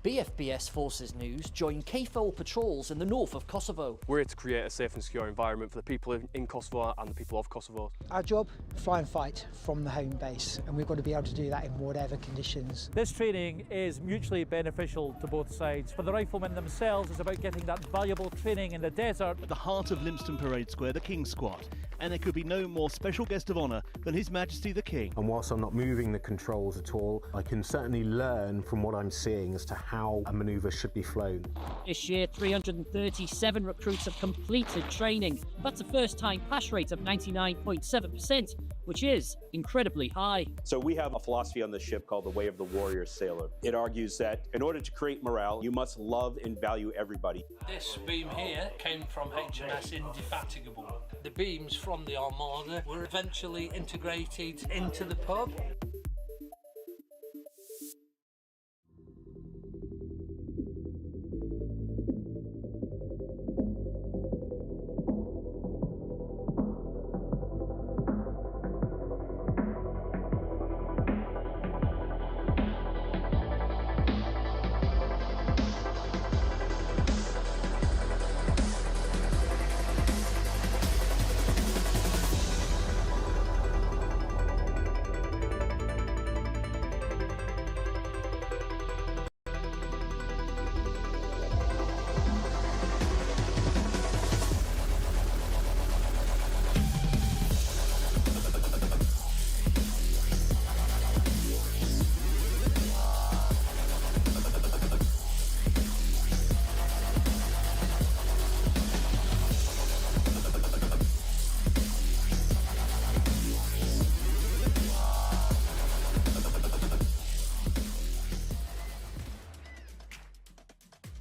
BFBS Forces News join KFOR patrols in the north of Kosovo. We're here to create a safe and secure environment for the people in Kosovo and the people of Kosovo. Our job, fly and fight from the home base, and we've got to be able to do that in whatever conditions. This training is mutually beneficial to both sides. For the riflemen themselves, it's about getting that valuable training in the desert. At the heart of Lympstone Parade Square, the King's Squad, and there could be no more special guest of honour than His Majesty the King. And whilst I'm not moving the controls at all, I can certainly learn from what I'm seeing as to how a manoeuvre should be flown. This year, 337 recruits have completed training. That's a first-time pass rate of 99.7%, which is incredibly high. So we have a philosophy on the ship called the Way of the Warrior Sailor. It argues that in order to create morale, you must love and value everybody. This beam here came from HMS Indefatigable. The beams from the Armada were eventually integrated into the pub.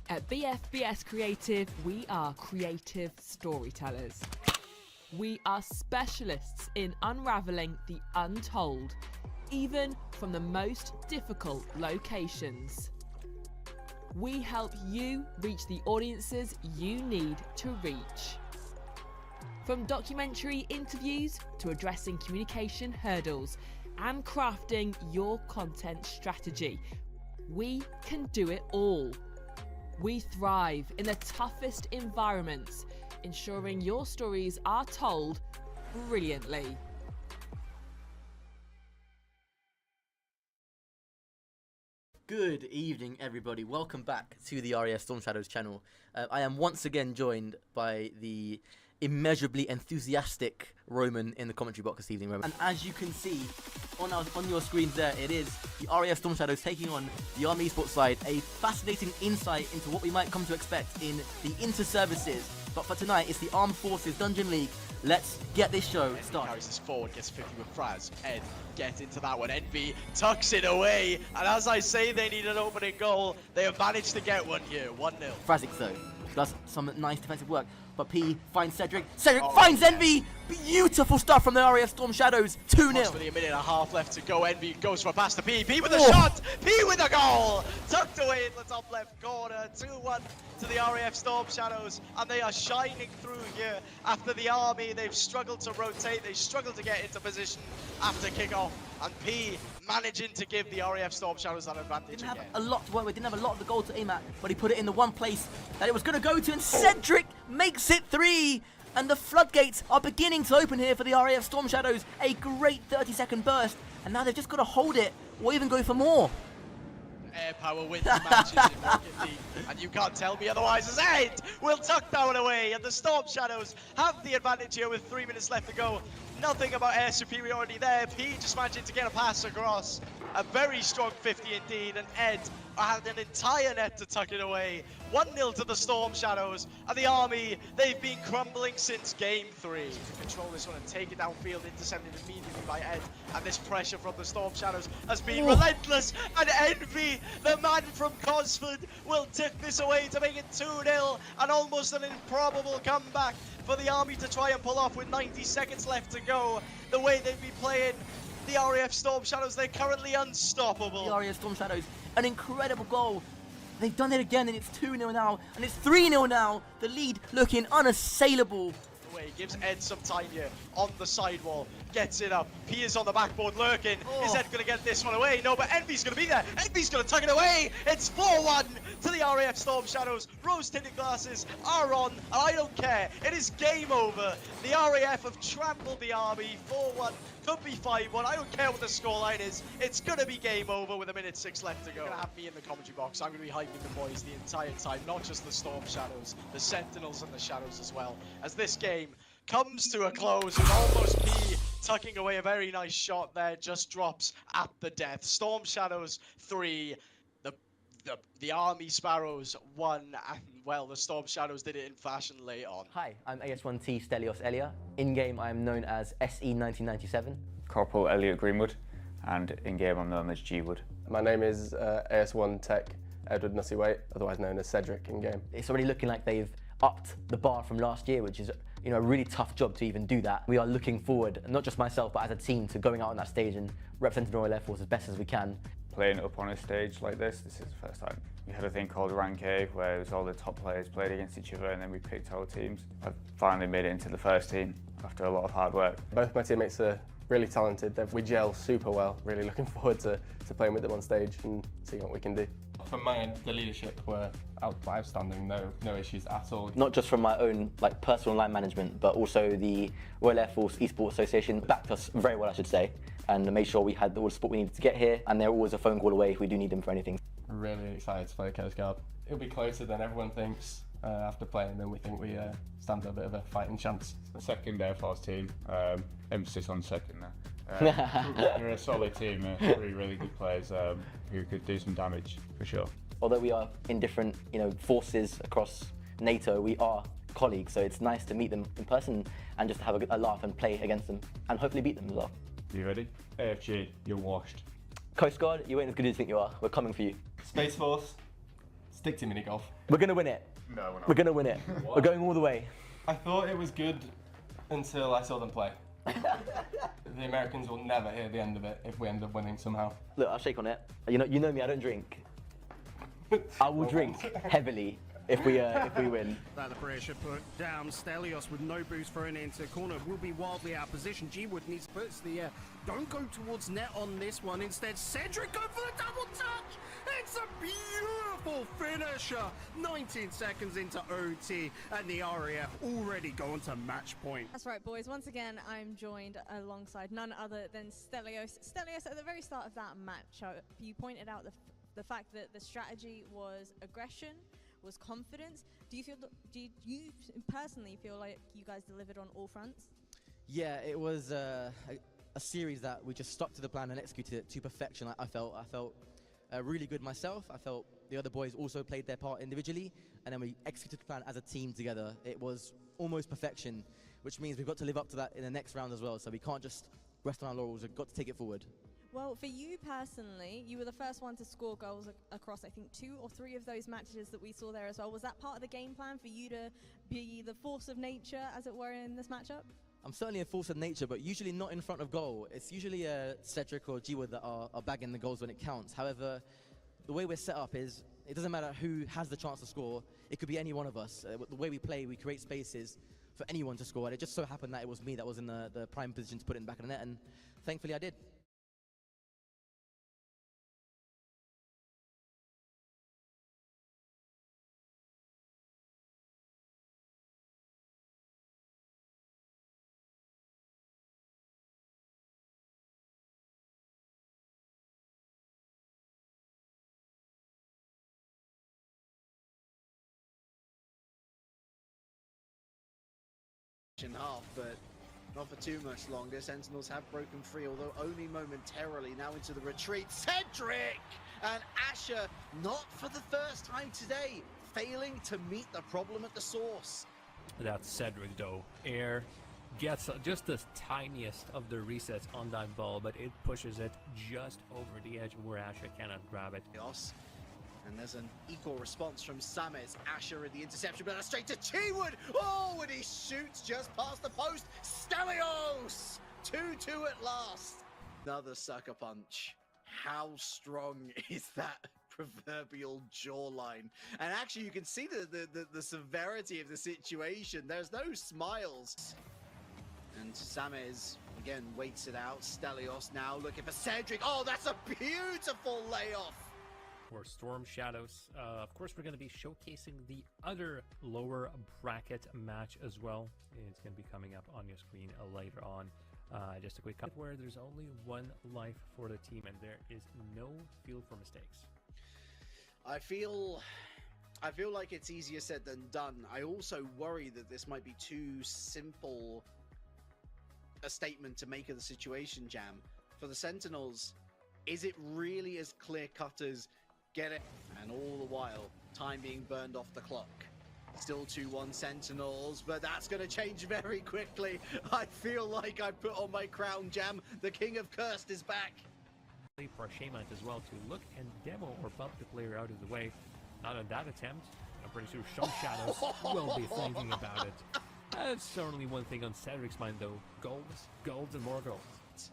At BFBS Creative, we are creative storytellers. We are specialists in unravelling the untold, even from the most difficult locations. We help you reach the audiences you need to reach. From documentary interviews to addressing communication hurdles and crafting your content strategy, we can do it all. We thrive in the toughest environments, ensuring your stories are told brilliantly. Good evening, everybody. Welcome back to the RAF Storm Shadows channel. I am once again joined by the immeasurably enthusiastic Roman in the commentary box this evening, Roman. And as you can see on your screens there, it is the RAF Storm Shadows taking on the Army Esports side. A fascinating insight into what we might come to expect in the inter-services. But for tonight, it's the Armed Forces Dungeon League. Let's get this show started. Carries this forward, gets 50 with Fraz. Ed, get into that one. Envy tucks it away. And as I say, they need an opening goal. They have managed to get one here, 1-0. Frazic, though, does some nice defensive work. But P finds Cedric. Cedric finds Envy. Beautiful stuff from the RAF Storm Shadows. 2-0. Approximately a minute and a half left to go. Envy goes for a pass to P. P with a shot. P with a goal. Tucked away in the top left corner. 2-1 to the RAF Storm Shadows. And they are shining through here after the Army. They've struggled to rotate. They struggled to get into position after kickoff. And P managing to give the RAF Storm Shadows that advantage. Didn't have a lot to work with, didn't have a lot of the goal to aim at, but he put it in the one place that it was going to go to, and Cedric makes it 3! And the floodgates are beginning to open here for the RAF Storm Shadows. A great 30-second burst, and now they've just got to hold it, or even go for more. Air power wins matches in Rocket League, and you can't tell me otherwise as Ed will tuck that one away, and the Storm Shadows have the advantage here with 3 minutes left to go. Nothing about air superiority there. P just managing to get a pass across. A very strong 50 indeed, and Ed had an entire net to tuck it away. 1-0 to the Storm Shadows, and the Army, they've been crumbling since game 3. To control this one and take it downfield, intercepted immediately by Ed, and this pressure from the Storm Shadows has been relentless, and Envy, the man from Cosford, will tip this away to make it 2-0, and almost an improbable comeback for the Army to try and pull off with 90 seconds left to go. The way they've been playing, the RAF Storm Shadows, they're currently unstoppable. The RAF Storm Shadows, an incredible goal. They've done it again, and it's 2-0 now, and it's 3-0 now. The lead looking unassailable. away. Gives Ed some time here on the sidewall. Gets it up. Piers on the backboard lurking. Is Ed going to get this one away? No, but Envy's going to be there. Envy's going to tuck it away. It's 4-1 to the RAF Storm Shadows. Rose-tinted glasses are on, and I don't care. It is game over. The RAF have trampled the army. 4-1. Could be 5-1. I don't care what the scoreline is. It's going to be game over with 1:06 left to go. You're going to have me in the commentary box. I'm going to be hyping the boys the entire time. Not just the Storm Shadows, the Sentinels and the Shadows as well. As this game comes to a close with almost P tucking away a very nice shot there. Just drops at the death. Storm Shadows 3. The Army Sparrows 1, and well, the Storm Shadows did it in fashion late on. Hi, I'm AS1T Stelios Elia. In-game, I am known as SE1997. Corporal Elliot Greenwood, and in-game I'm known as G-Wood. My name is AS1 Tech Edward Nussy-Waite, otherwise known as Cedric in-game. It's already looking like they've upped the bar from last year, which is a really tough job to even do that. We are looking forward, not just myself, but as a team, to going out on that stage and representing the Royal Air Force as best as we can. Playing up on a stage like this is the first time. We had a thing called Rank A, where it was all the top players played against each other, and then we picked our teams. I've finally made it into the first team after a lot of hard work. Both my teammates are really talented. We gel super well. Really looking forward to playing with them on stage and seeing what we can do. From my end, the leadership were outstanding, no issues at all. Not just from my own personal line management, but also the Royal Air Force Esports Association backed us very well, I should say, and made sure we had all the support we needed to get here, and they're always a phone call away if we do need them for anything. Really excited to play Coast Guard. It'll be closer than everyone thinks after playing, then we think we stand a bit of a fighting chance. The second Air Force team, emphasis on second there. They're a solid team, 3 really good players who could do some damage for sure. Although we are in different forces across NATO, we are colleagues, so it's nice to meet them in person and just have a laugh and play against them and hopefully beat them as well. You ready? AFG, you're washed. Coast Guard, you ain't as good as you think you are. We're coming for you. Space Force, stick to mini golf. We're going to win it. No, we're not. We're going to win it. We're going all the way. I thought it was good until I saw them play. The Americans will never hear the end of it if we end up winning somehow. Look, I'll shake on it. You know me, I don't drink. I will drink heavily if we win. That the pressure put down. Stelios with no boost thrown into corner will be wildly out of position. G-Wood needs to put it to the air. Don't go towards net on this one. Instead, Cedric go for the double touch. It's a beautiful finisher. 19 seconds into OT, and the RAF already going to match point. That's right, boys. Once again, I'm joined alongside none other than Stelios. Stelios, at the very start of that match, you pointed out the fact that the strategy was aggression, was confidence. Do you personally feel like you guys delivered on all fronts? Yeah, it was a series that we just stuck to the plan and executed it to perfection. I felt really good myself. I felt the other boys also played their part individually, and then we executed the plan as a team together. It was almost perfection, which means we've got to live up to that in the next round as well. So we can't just rest on our laurels. We've got to take it forward. Well, for you personally, you were the first one to score goals across, I think, 2 or 3 of those matches that we saw there as well. Was that part of the game plan for you to be the force of nature, as it were, in this matchup? I'm certainly a force of nature, but usually not in front of goal. It's usually Cedric or G-Wood that are bagging the goals when it counts. However, the way we're set up is, it doesn't matter who has the chance to score. It could be any one of us. The way we play, we create spaces for anyone to score. And it just so happened that it was me that was in the prime position to put it in the back of the net, and thankfully I did. Half, but not for too much longer. Sentinels have broken free, although only momentarily. Now into the retreat. Cedric and Asher, not for the first time today, failing to meet the problem at the source. That's Cedric though. Air gets just the tiniest of the resets on that ball, but it pushes it just over the edge where Asher cannot grab it. And there's an equal response from Sames. Asher in the interception, but straight to G-Wood. Oh, and he shoots just past the post. Stelios! 2-2 at last. Another sucker punch. How strong is that proverbial jawline. And actually, you can see the severity of the situation. There's no smiles. And Samez, again, waits it out. Stelios now looking for Cedric. Oh, that's a beautiful layoff. For Storm Shadows. Of course, we're going to be showcasing the other lower bracket match as well. It's going to be coming up on your screen later on. Just a quick comment where there's only one life for the team and there is no field for mistakes. I feel like it's easier said than done. I also worry that this might be too simple a statement to make of the situation, Jam. For the Sentinels, is it really as clear-cut as get it? And all the while, time being burned off the clock. Still 2-1 Sentinels, but that's going to change very quickly. I feel like I put on my crown, Jam. The King of Cursed is back. For Shaman as well to look and demo or bump the player out of the way. Not on that attempt. I'm pretty sure Storm Shadows will be thinking about it. That's certainly one thing on Cedric's mind though. Golds, golds, and more golds.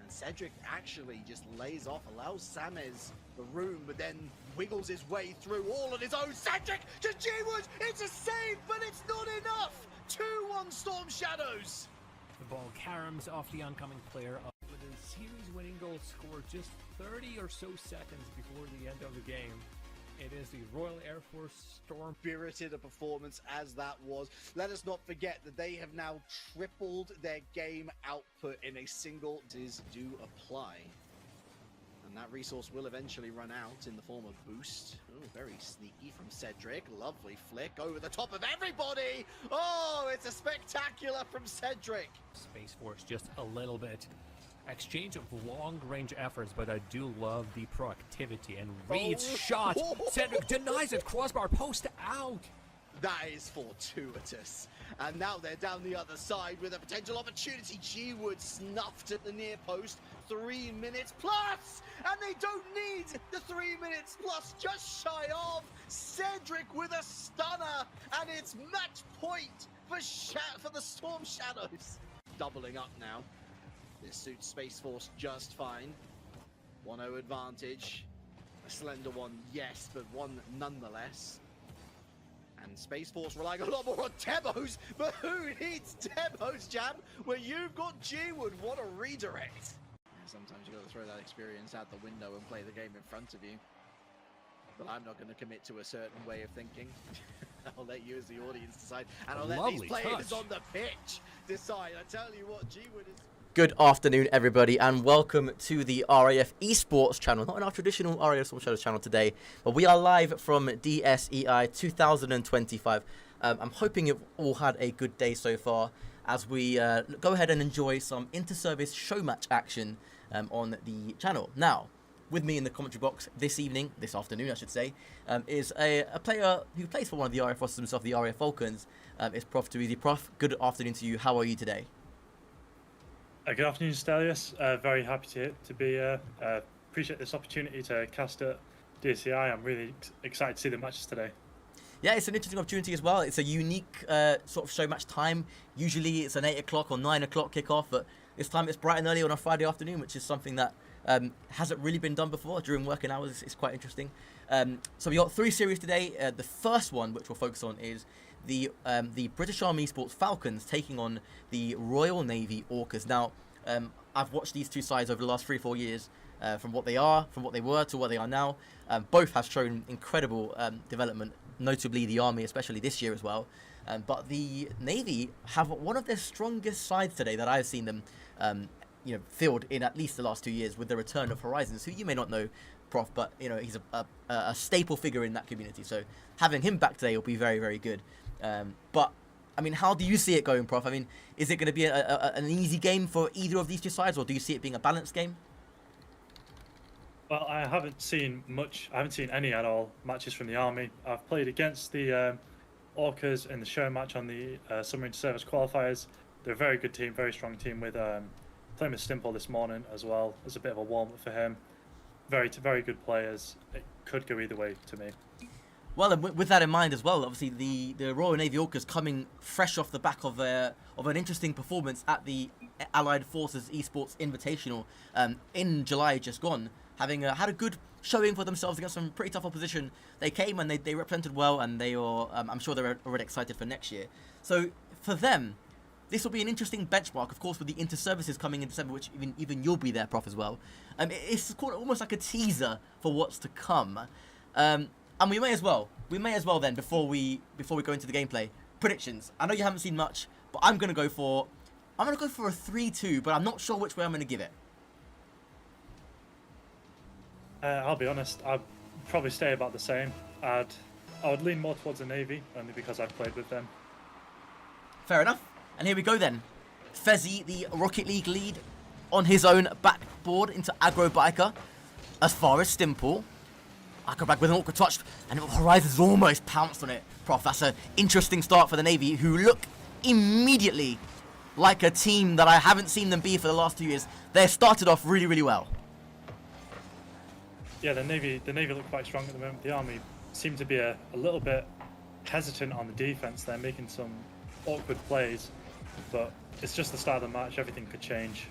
And Cedric actually just lays off, allows Samez the room, but then wiggles his way through all on his own. Cedric to G-Wood! It's a save, but it's not enough! 2-1 Storm Shadows! The ball caroms off the oncoming player with a series-winning goal scored just 30 or so seconds before the end of the game. It is the Royal Air Force Storm. Spirited a performance as that was. Let us not forget that they have now tripled their game output in a single. Do apply. And that resource will eventually run out in the form of boost. Oh, very sneaky from Cedric. Lovely flick over the top of everybody. Oh, it's a spectacular from Cedric. Space Force just a little bit. Exchange of long-range efforts, but I do love the proactivity and Reed's shot. Cedric denies it. Crossbar post out. That is fortuitous. And now they're down the other side with a potential opportunity. G-Wood snuffed at the near post. 3 minutes plus! And they don't need the 3 minutes plus, just shy of. Cedric with a stunner. And it's match point for the Storm Shadows. Doubling up now. This suits Space Force just fine. 1-0 advantage. A slender one, yes, but one nonetheless. And Space Force relying a lot more on demos, but who needs demos, Jam? Where you've got G-Wood, what a redirect. Sometimes you've got to throw that experience out the window and play the game in front of you. But I'm not going to commit to a certain way of thinking. I'll let you as the audience decide. And I'll let these players on the pitch decide. I tell you what, G-Wood is... Good afternoon, everybody, and welcome to the RAF Esports channel. Not in our traditional RAF Storm Shadows channel today, but we are live from DSEI 2025. I'm hoping you've all had a good day so far as we go ahead and enjoy some inter-service show match action on the channel. Now, with me in the commentary box this afternoon, I should say, is a player who plays for one of the RAF Forces himself, the RAF Falcons. It's Prof Too Easy. Prof, good afternoon to you. How are you today? Good afternoon, Stelios. Very happy to be here. Appreciate this opportunity to cast at DSEI. I'm really excited to see the matches today. Yeah, it's an interesting opportunity as well. It's a unique sort of show match time. Usually it's an 8 o'clock or 9 o'clock kickoff, but this time it's bright and early on a Friday afternoon, which is something that hasn't really been done before during working hours. It's quite interesting. So we got 3 series today. The first one, which we'll focus on, is the British Army Esports Falcons taking on the Royal Navy Orcas. Now, I've watched these two sides over the last 3-4 years, from what they were to what they are now. Both have shown incredible development, notably the Army, especially this year as well. But the Navy have one of their strongest sides today that I've seen them field in at least the last 2 years with the return of Horizons, who you may not know, Prof, but he's a staple figure in that community. So having him back today will be very, very good. But I mean, how do you see it going, Prof? I mean, is it going to be an easy game for either of these two sides, or do you see it being a balanced game? Well, I haven't seen much. I haven't seen any at all matches from the Army. I've played against the Orcas in the show match on the Summer Inter-Service qualifiers. They're a very good team, very strong team. With playing with Stimple this morning as well. It's a bit of a warm-up for him. Very good players. It could go either way to me. Well, and with that in mind as well, obviously the Royal Navy Orcas coming fresh off the back of an interesting performance at the Allied Forces Esports Invitational in July just gone, having had a good showing for themselves against some pretty tough opposition. They came and they represented well, and they are, I'm sure they're already excited for next year. So for them, this will be an interesting benchmark, of course, with the inter-services coming in December, which even you'll be there, Prof, as well. It's almost like a teaser for what's to come. And we may as well then, before we go into the gameplay, predictions. I know you haven't seen much, but I'm gonna go for a 3-2, but I'm not sure which way I'm gonna give it. I'll be honest, I'd probably stay about the same. I would lean more towards the Navy, only because I've played with them. Fair enough. And here we go then. Fezzy, the Rocket League lead, on his own backboard into Aggro Biker. As far as Stimple, Aggro Biker with an awkward touch, and Horizons almost pounced on it. Prof, that's an interesting start for the Navy, who look immediately like a team that I haven't seen them be for the last 2 years. They started off really, really well. Yeah, the Navy look quite strong at the moment. The Army seem to be a little bit hesitant on the defense. They're making some awkward plays, but it's just the start of the match. Everything could change.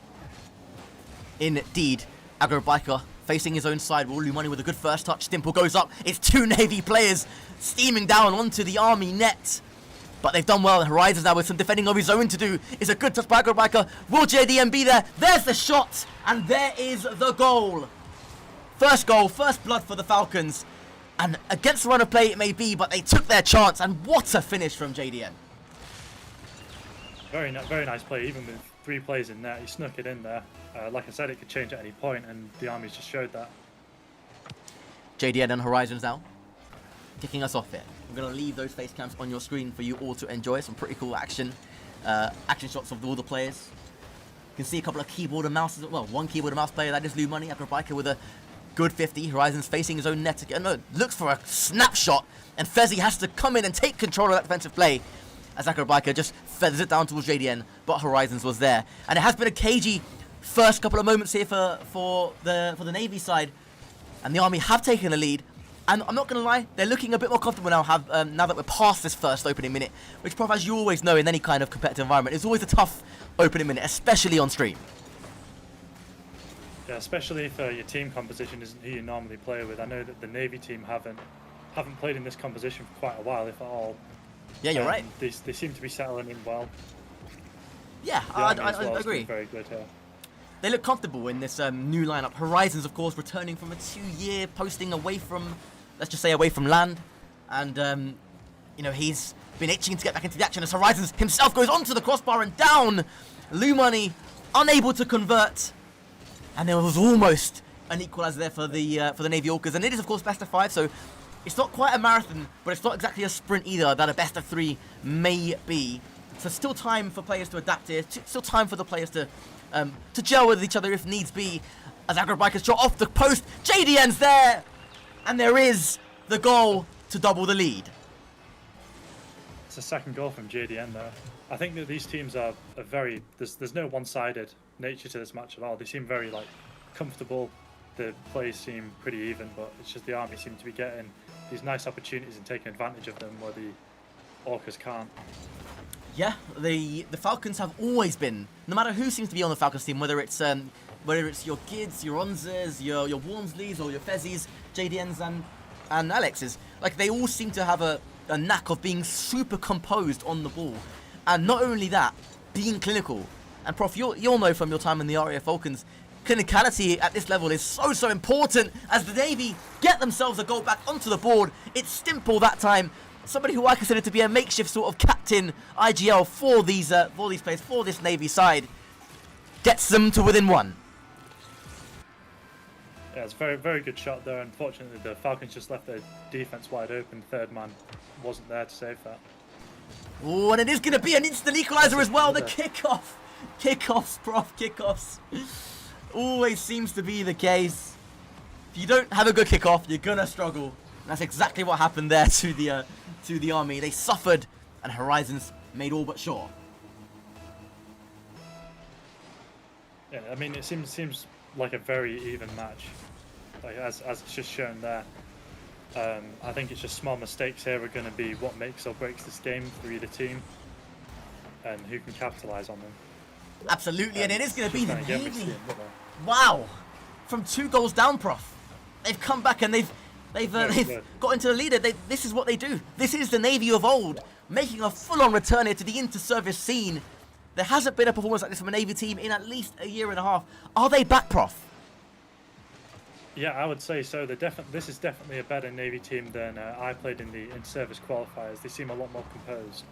Indeed. Aggro Biker facing his own side. Will Lumani with a good first touch. Stimple goes up. It's 2 Navy players steaming down onto the Army net. But they've done well. Horizons now with some defending of his own to do. It's a good touch by Aggro Biker. Will JDM be there? There's the shot. And there is the goal. First goal, first blood for the Falcons. And against the run of play it may be, but they took their chance. And what a finish from JDM. Very nice play, even with 3 players in there. He snuck it in there. Like I said, it could change at any point, and the Army's just showed that. JDN and Horizons now, kicking us off here. I'm going to leave those face cams on your screen for you all to enjoy. Some pretty cool action shots of all the players. You can see a couple of keyboard and mouse, well, one keyboard and mouse player, that is Lumani. Aggro Biker with a good 50. Horizons facing his own net again. No, looks for a snapshot, and Fezzy has to come in and take control of that defensive play, as Aggro Biker just feathers it down towards JDN, but Horizons was there. And it has been a cagey first couple of moments here for the Navy side, and the Army have taken the lead. And I'm not going to lie, they're looking a bit more comfortable now. Now that we're past this first opening minute, which, Prof, as you always know, in any kind of competitive environment, is always a tough opening minute, especially on stream. Yeah, especially if your team composition isn't who you normally play with. I know that the Navy team haven't played in this composition for quite a while, if at all. Yeah, you're right. They seem to be settling in well. Yeah, I agree. Very good here. They look comfortable in this new lineup. Horizons, of course, returning from a 2-year posting away from, let's just say, away from land. And, he's been itching to get back into the action as Horizons himself goes onto the crossbar and down. Lumani unable to convert. And there was almost an equalizer there for the Navy Orcas. And it is, of course, best of 5, so it's not quite a marathon, but it's not exactly a sprint either, that a best of 3 may be. So still time for players to adapt here. Still time for the players to gel with each other if needs be. As Aggro Biker's shot off the post, JDN's there! And there is the goal to double the lead. It's a second goal from JDN there. I think that these teams are very... There's no one-sided nature to this match at all. They seem very comfortable. The plays seem pretty even, but it's just the Army seem to be getting these nice opportunities and taking advantage of them where the Orcas can't. Yeah, the Falcons have always been, no matter who seems to be on the Falcons team, whether it's your Gids, your Onzers, your Wormsleys, or your Fezzies, JDNs and Alexes, they all seem to have a knack of being super composed on the ball. And not only that, being clinical. And Prof, you'll know from your time in the RAF Falcons, clinicality at this level is so important as the Navy get themselves a goal back onto the board. It's Stimple that time. Somebody who I consider to be a makeshift sort of captain IGL for these players, for this Navy side, gets them to within 1. Yeah, it's a very, very good shot there. Unfortunately, the Falcons just left their defense wide open. Third man wasn't there to save that. Oh, and it is going to be an instant equalizer as well. The kickoff. Kickoffs, Prof, kickoffs. Always seems to be the case. If you don't have a good kickoff, you're going to struggle. And that's exactly what happened there to the Army. They suffered, and Horizons made all but sure. Yeah, I mean, it seems like a very even match, as it's just shown there. I think it's just small mistakes here are going to be what makes or breaks this game for either team, and who can capitalise on them. Absolutely, and it is going to be the Trying to get me to Navy. the end, you know. Wow, from 2 goals down, Prof. They've come back and they've got into the leader. This is what they do. This is the Navy of old, making a full-on return here to the inter-service scene. There hasn't been a performance like this from a Navy team in at least a year and a half. Are they back, Prof? Yeah, I would say so. This is definitely a better Navy team than I played in the in-service qualifiers. They seem a lot more composed.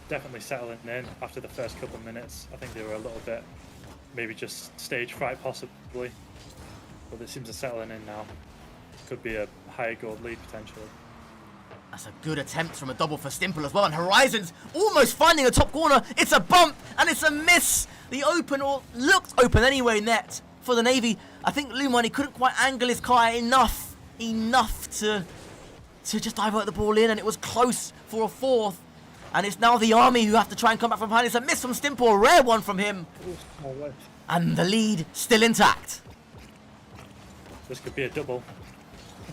Definitely settling in after the first couple of minutes. I think they were a little bit, maybe just stage fright possibly, but it seems to settling in now. Could be a higher goal lead potentially. That's a good attempt from a double for Stimple as well, and Horizons almost finding a top corner. It's a bump, and it's a miss. The open, or looked open anyway, net for the Navy. I think Lumani couldn't quite angle his car enough to just divert the ball in, and it was close for a fourth. And it's now the Army who have to try and come back from behind. It's a miss from Stimple, a rare one from him. And the lead still intact. This could be a double.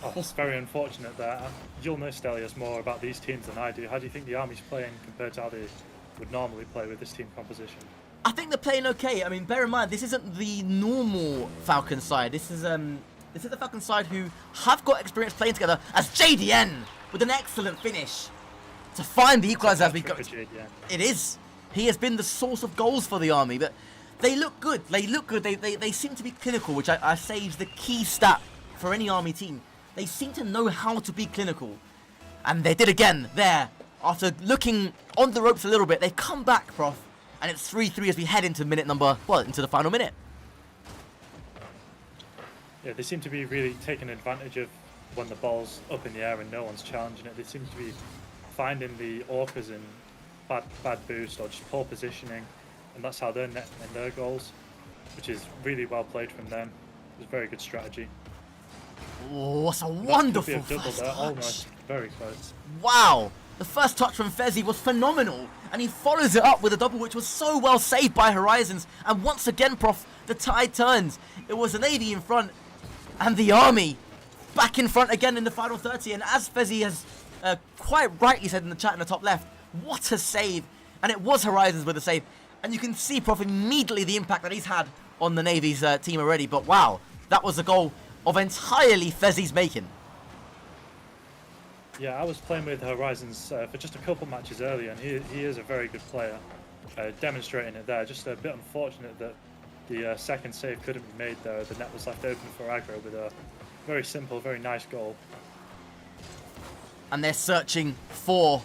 Oh, it's very unfortunate there. You'll know, Stelios, more about these teams than I do. How do you think the Army's playing compared to how they would normally play with this team composition? I think they're playing okay. I mean, bear in mind, this isn't the normal Falcon side. This is the Falcon side who have got experience playing together, as JDN with an excellent finish to find the equaliser as we go. It is. He has been the source of goals for the Army, but they look good. They look good. They seem to be clinical, which I say is the key stat for any Army team. They seem to know how to be clinical. And they did again there. After looking on the ropes a little bit, they come back, Prof. And it's 3-3 as we head into into the final minute. Yeah, they seem to be really taking advantage of when the ball's up in the air and no one's challenging it. They seem to be finding the Orcas in bad boost or just poor positioning. And that's how they're netting their goals, which is really well played from them. It was a very good strategy. Oh, what's a wonderful first touch. Almost very close. Wow, the first touch from Fezzi was phenomenal, and he follows it up with a double which was so well saved by Horizons. And once again, Prof, the tide turns. It was the Navy in front and the Army back in front again in the final 30. And as Fezzi has quite rightly said in the chat in the top left, what a save. And it was Horizons with a save. And you can see, Prof, immediately the impact that he's had on the Navy's team already. But wow, that was a goal of entirely Fezzi's making. Yeah, I was playing with Horizons for just a couple matches earlier, and he is a very good player, demonstrating it there. Just a bit unfortunate that the second save couldn't be made there. The net was left open for aggro with a very simple, very nice goal. And they're searching for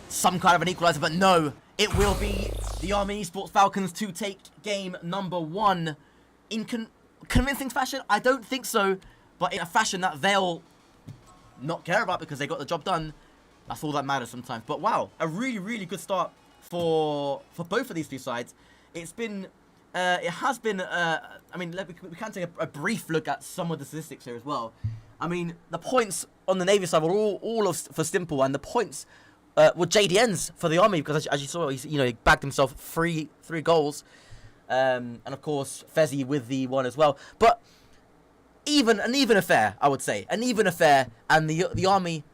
some kind of an equaliser, but no, it will be the Army Esports Falcons to take game number 1 in convincing fashion. I don't think so, but in a fashion that they'll not care about because they got the job done. That's all that matters sometimes. But wow, a really, really good start for both of these two sides. It's been, it has been, I mean, we can take a brief look at some of the statistics here as well. I mean, the points on the Navy side were all for Stimple, and the points were JDN's for the Army, because as you saw, he bagged himself three goals. And of course, Fezzi with the one as well. But an even affair, I would say. An even affair, and the Army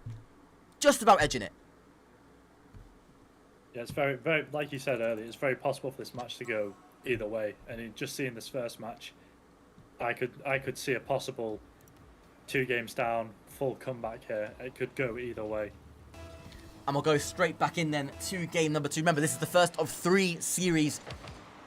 just about edging it. Yeah, it's very, very, like you said earlier, it's very possible for this match to go either way. And just seeing this first match, I could see a possible 2 games down, full comeback here. It could go either way. And we'll go straight back in then to game number 2. Remember, this is the first of 3 series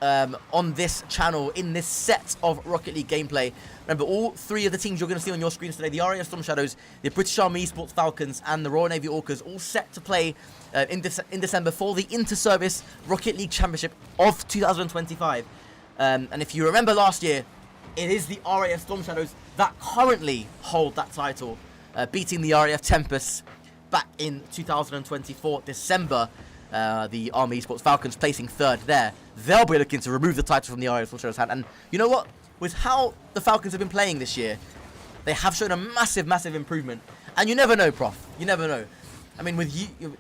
on this channel in this set of Rocket League gameplay. Remember, all 3 of the teams you're going to see on your screens today, the RAF Storm Shadows, the British Army Esports Falcons, and the Royal Navy Orcas, all set to play in December for the Inter-Service Rocket League Championship of 2025. And if you remember last year, it is the RAF Storm Shadows that currently hold that title, beating the RAF Tempest back in 2024 December. The Army Esports Falcons placing 3rd there. They'll be looking to remove the title from the RAF Storm Shadows' hand. And you know what? With how the Falcons have been playing this year, they have shown a massive, massive improvement. And you never know, Prof. You never know. I mean, with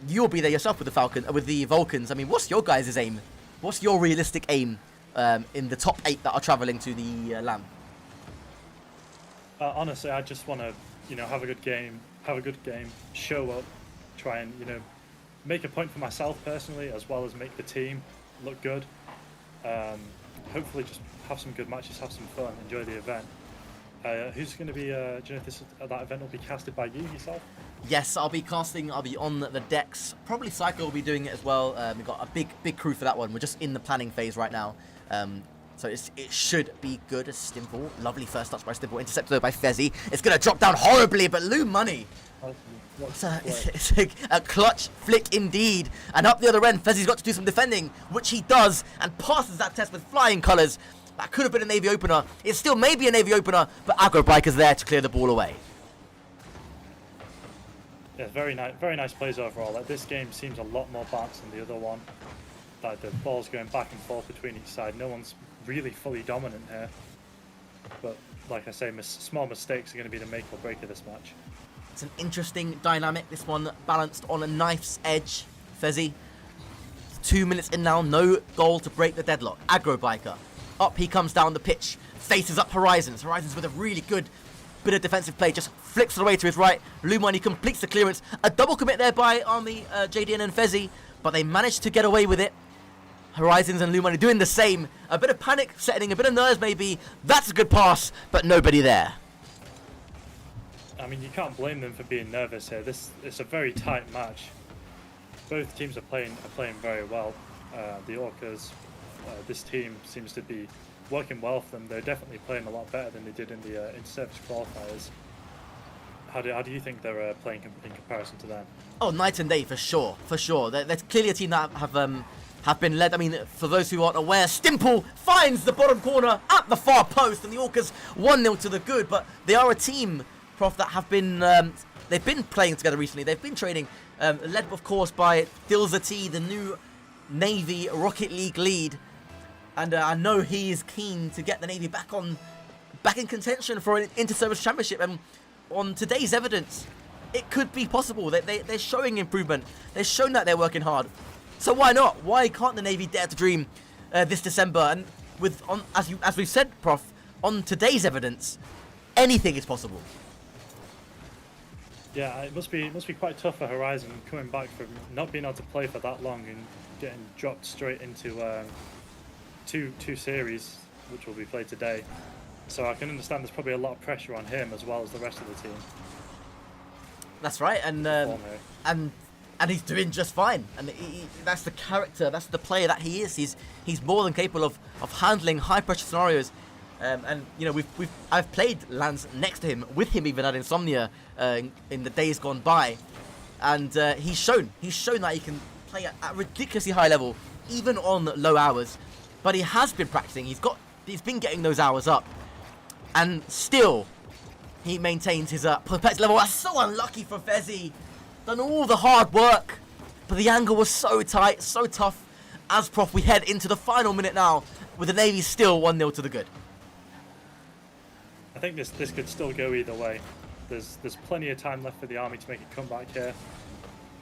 you'll be there yourself with the Vulcans. I mean, what's your guys' aim? What's your realistic aim in the top 8 that are travelling to the LAN? Honestly, I just want to, have a good game, show up, try and, make a point for myself personally, as well as make the team look good. Hopefully just have some good matches, have some fun, enjoy the event. Who's going to be, do you know if that event will be casted by you yourself? Yes, I'll be casting, I'll be on the decks. Probably Psycho will be doing it as well. We've got a big crew for that one. We're just in the planning phase right now. So it should be good. Stimple, lovely first touch by Stimple, intercepted though by Fezzy. It's going to drop down horribly, but Lou Money. It's a clutch flick indeed. And up the other end, Fezzy's got to do some defending, which he does, and passes that test with flying colours. That could have been a Navy opener. It still may be a Navy opener, but Aggro Biker's there to clear the ball away. Yeah, very nice plays overall. Like, this game seems a lot more balanced than the other one. Like, the ball's going back and forth between each side. No one's really fully dominant here. But like I say, small mistakes are going to be the make or break of this match. It's an interesting dynamic, this one, balanced on a knife's edge. Fezzy, 2 minutes in now, no goal to break the deadlock. Aggro Biker, up he comes down the pitch, faces up Horizons. Horizons with a really good bit of defensive play, just flicks it away to his right. Lumani completes the clearance. A double commit there by Army, JDN and Fezzy, but they managed to get away with it. Horizons and Lumani doing the same. A bit of panic setting, a bit of nerves maybe. That's a good pass, but nobody there. I mean, you can't blame them for being nervous here. It's a very tight match. Both teams are playing very well. The Orcas, this team seems to be working well for them. They're definitely playing a lot better than they did in the inter-service qualifiers. How do you think they're playing in comparison to them? Oh, night and day for sure, for sure. They're clearly a team that have been led. I mean, for those who aren't aware, Stimple finds the bottom corner at the far post, and the Orcas 1-0 to the good. But they are a team, Prof, that have been they've been playing together recently. They've been training, led of course by Dilza T, the new Navy Rocket League lead, and I know he is keen to get the Navy back in contention for an inter-service championship. And on today's evidence, it could be possible. They're showing improvement. They've shown that they're working hard. So why not? Why can't the Navy dare to dream this December? And as we've said, Prof, on today's evidence, anything is possible. Yeah, it must be quite tough for Horizon coming back from not being able to play for that long and getting dropped straight into two series, which will be played today. So I can understand there's probably a lot of pressure on him as well as the rest of the team. That's right, and he's doing just fine. And that's the character, that's the player that he is. He's more than capable of handling high pressure scenarios. And you know, I've played lands next to him, with him even at Insomnia in the days gone by, and he's shown that he can play at ridiculously high level, even on low hours. But he has been practicing. He's been getting those hours up, and still he maintains his perpetual level. That's so unlucky for Fezzy. Done all the hard work, but the angle was so tight, so tough. As Prof, we head into the final minute now, with the Navy still 1-0 to the good. I think this could still go either way. There's plenty of time left for the Army to make a comeback here.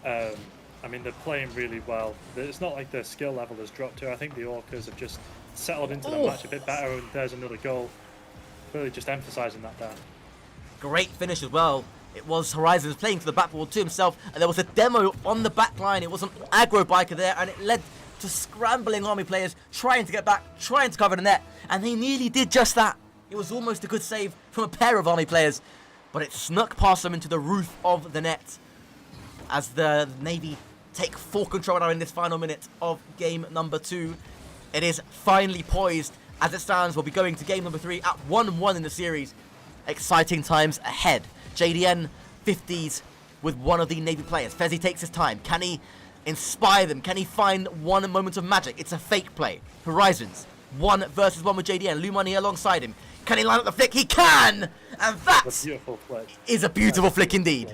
I mean, they're playing really well. It's not like their skill level has dropped here. I think the Orcas have just settled into the match a bit better, and there's another goal. Really just emphasising that there. Great finish as well. It was Horizons playing to the backboard to himself, and there was a demo on the back line. It was an Aggro Biker there, and it led to scrambling Army players trying to get back, trying to cover the net, and they nearly did just that. It was almost a good save from a pair of Army players, but it snuck past them into the roof of the net as the Navy take full control now in this final minute of game number 2. It is finally poised. As it stands, we'll be going to game number 3 at 1-1 in the series. Exciting times ahead. JDN 50s with one of the Navy players. Fezzy takes his time. Can he inspire them? Can he find one moment of magic? It's a fake play. Horizons, 1 versus 1 with JDN. Lumani alongside him. Can he line up the flick? He can! And that is a beautiful flick indeed.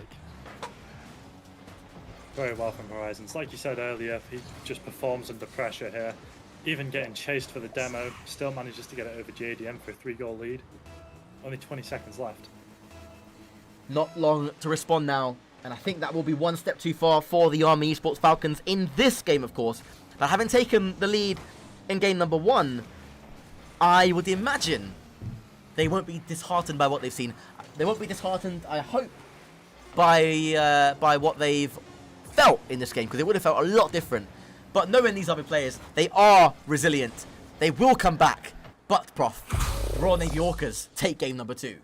Very well from Horizons. Like you said earlier, he just performs under pressure here. Even getting chased for the demo, still manages to get it over JDM for a 3-goal lead. Only 20 seconds left. Not long to respond now, and I think that will be one step too far for the Army Esports Falcons in this game, of course. But having taken the lead in game number 1, I would imagine they won't be disheartened by what they've seen. They won't be disheartened, I hope, by what they've felt in this game, because it would have felt a lot different. But knowing these other players, they are resilient. They will come back. But, Prof, Royal Navy Orcas take game number 2.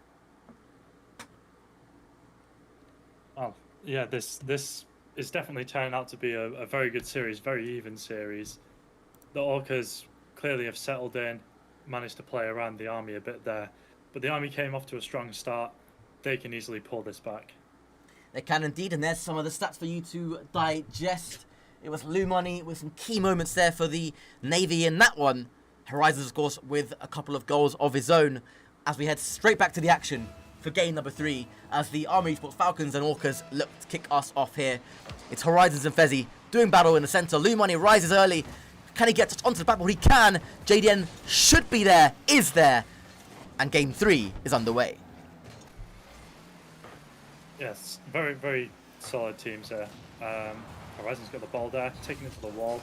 Oh, yeah, this is definitely turning out to be a very good series, very even series. The Orcas clearly have settled in, managed to play around the Army a bit there. But the Army came off to a strong start. They can easily pull this back. They can indeed, and there's some of the stats for you to digest. It was Lumani with some key moments there for the Navy in that one. Horizons, of course, with a couple of goals of his own. As we head straight back to the action for game number 3, as the Army Esports Falcons and Orcas look to kick us off here. It's Horizons and Fezzy doing battle in the centre. Lumani rises early. Can he get onto the backboard? He can. JDN should be there, is there. And game 3 is underway. Yes, very, very solid teams here. Horizon's got the ball there, taking it to the wall.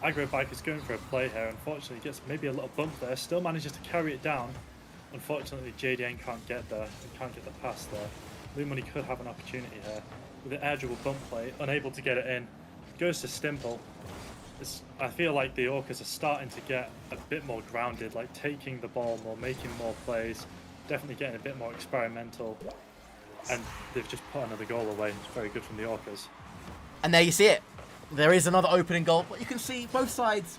Aggro Bike is going for a play here. Unfortunately, gets maybe a little bump there. Still manages to carry it down. Unfortunately, JDN can't get there. He can't get the pass there. Lumani could have an opportunity here. With an edgeable bump play, unable to get it in. Goes to Stimple. I feel like the Orcas are starting to get a bit more grounded, like taking the ball more, making more plays, definitely getting a bit more experimental. And they've just put another goal away. It's very good from the Orcas. And there you see it. There is another opening goal, but you can see both sides.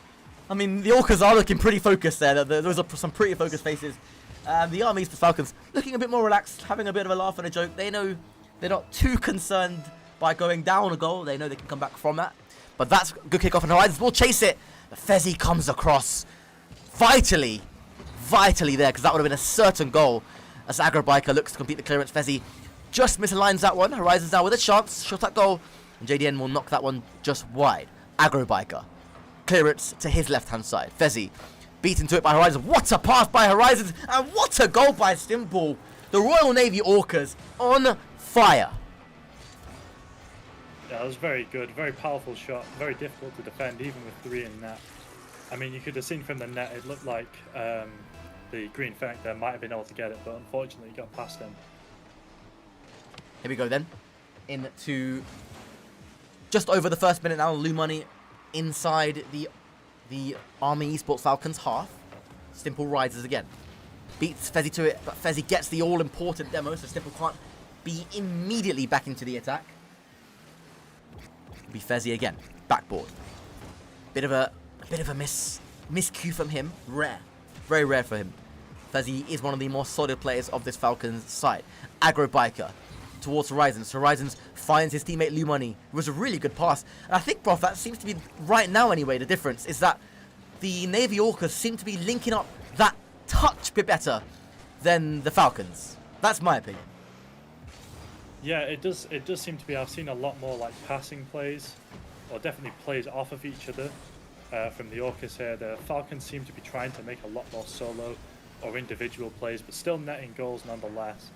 I mean, the Orcas are looking pretty focused there. Those are some pretty focused faces. The Army Esports Falcons looking a bit more relaxed, having a bit of a laugh and a joke. They know they're not too concerned by going down a goal. They know they can come back from that. But that's a good kickoff, and Horizons will chase it. The Fezzy comes across vitally there, because that would have been a certain goal. As Aggro Biker looks to complete the clearance, Fezzy just misaligns that one. Horizons now with a chance, shot at goal, and JDN will knock that one just wide. Aggro Biker, clearance to his left-hand side. Fezzy beaten to it by Horizons. What a pass by Horizons, and what a goal by Stimple. The Royal Navy Orcas on fire. Yeah, that was very good, very powerful shot, very difficult to defend, even with 3 in net. I mean, you could have seen from the net, it looked like the Green Fennec there might have been able to get it, but unfortunately he got past him. Here we go then, into just over the first minute now. Lumani inside the Army Esports Falcons half. Stimple rises again, beats Fezzy to it, but Fezzy gets the all-important demo, so Stimple can't be immediately back into the attack. Be Fezzy again, backboard. Bit of a miscue from him. Rare, very rare for him. Fezzy is one of the more solid players of this Falcons side. Aggro Biker towards Horizons. Horizons finds his teammate Lumani. It was a really good pass. And I think, Prof, that seems to be, right now anyway, the difference is that the Navy Orcas seem to be linking up that touch a bit better than the Falcons. That's my opinion. Yeah, it does seem to be. I've seen a lot more like passing plays, or definitely plays off of each other from the Orcas here. The Falcons seem to be trying to make a lot more solo or individual plays, but still netting goals nonetheless.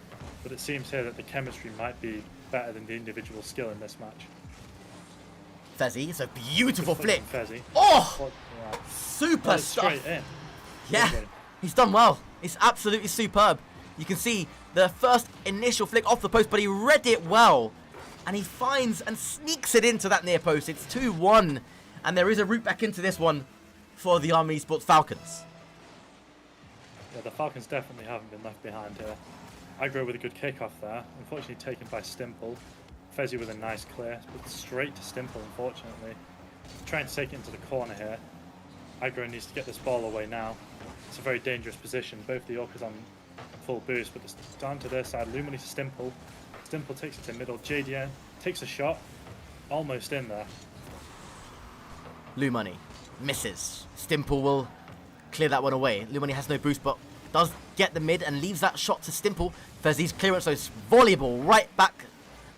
But it seems here that the chemistry might be better than the individual skill in this match. Fezzy, it's a beautiful flick. Fezzy. Oh! Yeah. Super stuff. Straight in. Yeah, he's done well. It's absolutely superb. You can see the first initial flick off the post, but he read it well. And he finds and sneaks it into that near post. It's 2-1. And there is a route back into this one for the Army Esports Falcons. Yeah, the Falcons definitely haven't been left behind here. Aggro with a good kickoff there. Unfortunately taken by Stimple. Fezzy with a nice clear, but straight to Stimple, unfortunately. Trying to take it into the corner here. Aggro needs to get this ball away now. It's a very dangerous position. Both the Orcas on full boost, but it's down to their side. Lumani to Stimple. Stimple takes it to middle. JDN takes a shot. Almost in there. Lumani misses. Stimple will clear that one away. Lumani has no boost, but does get the mid and leaves that shot to Stimple. Fezzy's clearance, so it's volleyball right back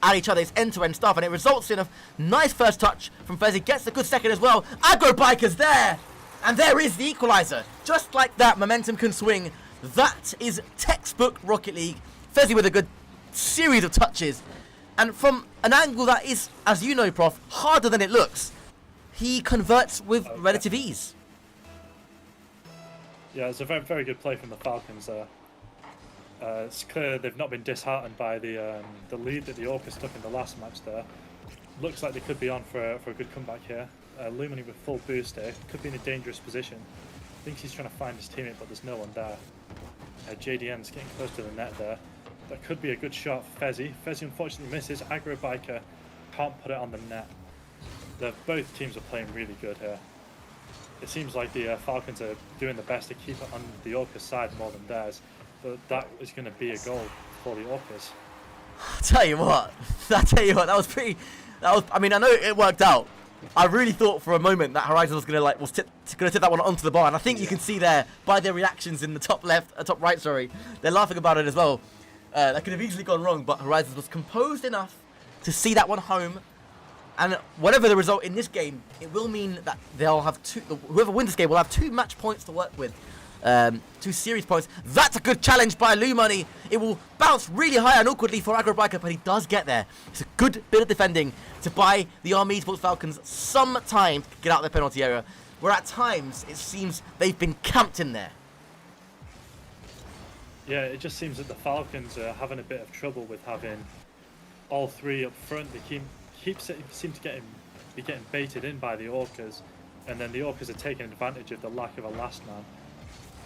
at each other. It's end-to-end stuff, and it results in a nice first touch from Fezzy. Gets a good second as well. Aggro Biker's there! And there is the equaliser. Just like that, momentum can swing. That is textbook Rocket League. Fezzy with a good series of touches. And from an angle that is, as you know, Prof, harder than it looks, he converts with relative ease. Yeah, it's a very, very good play from the Falcons there. It's clear they've not been disheartened by the lead that the Orcas took in the last match there. Looks like they could be on for a good comeback here. Lumani with full boost here. Could be in a dangerous position. Thinks he's trying to find his teammate, but there's no one there. JDN's getting close to the net there. That could be a good shot for Fezzy. Fezzy unfortunately misses. Aggro Biker can't put it on the net. Both teams are playing really good here. It seems like the Falcons are doing the best to keep it on the Orcas side more than theirs. But that is going to be a goal for the Orcas. I tell you what, that was pretty. I mean, I know it worked out. I really thought for a moment that Horizon was gonna tip that one onto the bar, and I think you can see there by their reactions in the top right, sorry, they're laughing about it as well. That could have easily gone wrong, but Horizon was composed enough to see that one home. And whatever the result in this game, it will mean that they'll have whoever wins this game will have 2 match points to work with. 2 series points. That's a good challenge by Lou Money. It will bounce really high and awkwardly for Aggro Biker, but he does get there. It's a good bit of defending to buy the Army Esports Falcons some time to get out of their penalty area, where at times it seems they've been camped in there. Yeah, it just seems that the Falcons are having a bit of trouble with having all 3 up front. They seem to be getting baited in by the Orcas, and then the Orcas are taking advantage of the lack of a last man.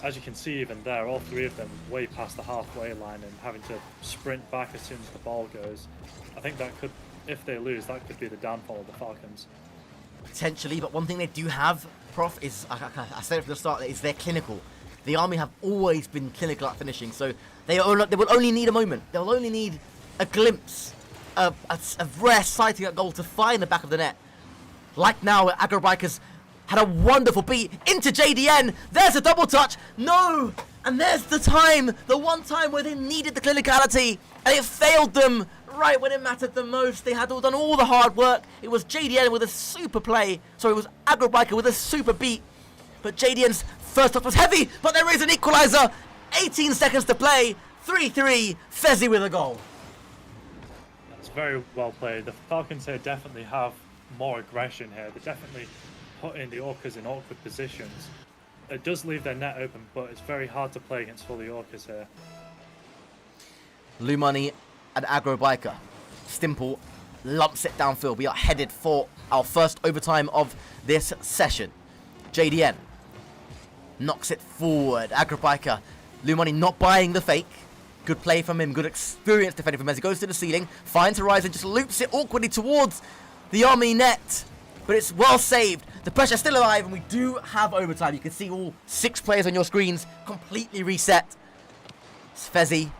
As you can see, even there, all 3 of them way past the halfway line and having to sprint back as soon as the ball goes. I think that could, if they lose, that could be the downfall of the Falcons. Potentially, but one thing they do have, Prof, is, I said it from the start, is they're clinical. The Army have always been clinical at finishing, so they will only need a moment. They'll only need a glimpse, a rare sighting at goal to find the back of the net. Like now, Aggro Bikers had a wonderful beat into JDN. There's a double touch. No! And there's the one time where they needed the clinicality, and it failed them right when it mattered the most. They had done all the hard work. It was JDN with a super play. Sorry, it was Aggro Biker with a super beat. But JDN's first touch was heavy, but there is an equalizer. 18 seconds to play. 3-3. Fezzy with a goal. That's very well played. The Falcons here definitely have more aggression here. They're definitely putting the Orcas in awkward positions. It does leave their net open, but it's very hard to play against for the Orcas here. Lou Money and Aggro Biker. Stimple lumps it downfield. We are headed for our first overtime of this session. JDN knocks it forward. Aggro Biker. Lou Money not buying the fake. Good play from him. Good experience defending from him as he goes to the ceiling. Finds Horizon, just loops it awkwardly towards the Army net. But it's well saved. The pressure's still alive, and we do have overtime. You can see all 6 players on your screens completely reset. Fezzy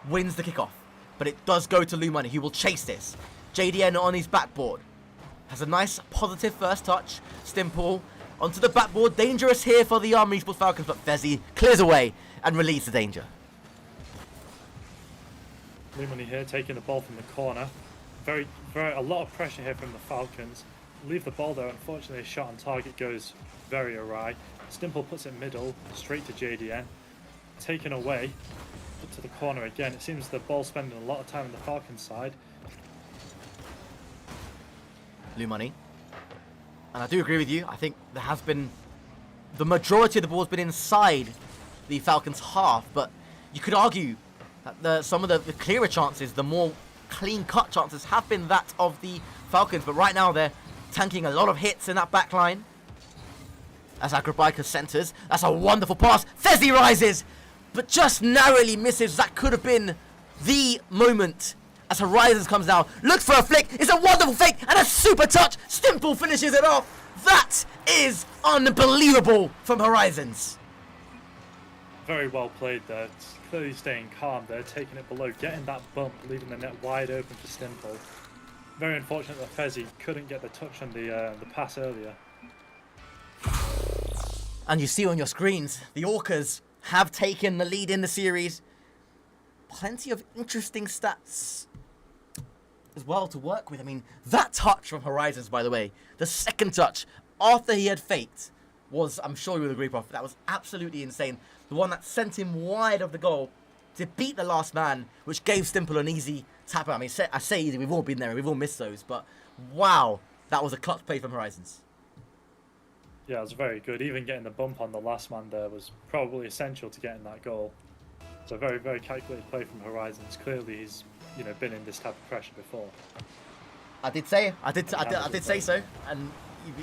wins the kickoff, but it does go to Lou Money, who will chase this. JDN on his backboard. Has a nice positive first touch. Stimple onto the backboard. Dangerous here for the Army Esports Falcons, but Fezzy clears away and relieves the danger. Lou Money here taking the ball from the corner. A lot of pressure here from the Falcons. Leave the ball there. Unfortunately, a shot on target goes very awry. Stimple puts it middle, straight to JDN. Taken away, put to the corner again. It seems the ball's spending a lot of time on the Falcons side. Lou Money. And I do agree with you. I think there has been... the majority of the ball's been inside the Falcons' half, but you could argue that some of the clearer chances, the more clean-cut chances have been that of the Falcons, but right now they're tanking a lot of hits in that back line. As Aggro Biker centers. That's a wonderful pass. Fezzy rises, but just narrowly misses. That could have been the moment. As Horizons comes down, looks for a flick. It's a wonderful fake and a super touch. Stimple finishes it off. That is unbelievable from Horizons. Very well played there. It's clearly staying calm there, taking it below, getting that bump, leaving the net wide open for Stimple. Very unfortunate that Fezzy couldn't get the touch on the pass earlier. And you see on your screens, the Orcas have taken the lead in the series. Plenty of interesting stats as well to work with. I mean, that touch from Horizons, by the way, the second touch after he had faked was, I'm sure you would agree, Prof, that was absolutely insane. The one that sent him wide of the goal to beat the last man, which gave Stimple an easy tap out. I mean, I say easy, we've all been there, we've all missed those, but wow, that was a clutch play from Horizons. Yeah, it was very good. Even getting the bump on the last man there was probably essential to getting that goal. So very, very calculated play from Horizons. Clearly, he's been in this type of pressure before. I did say so, and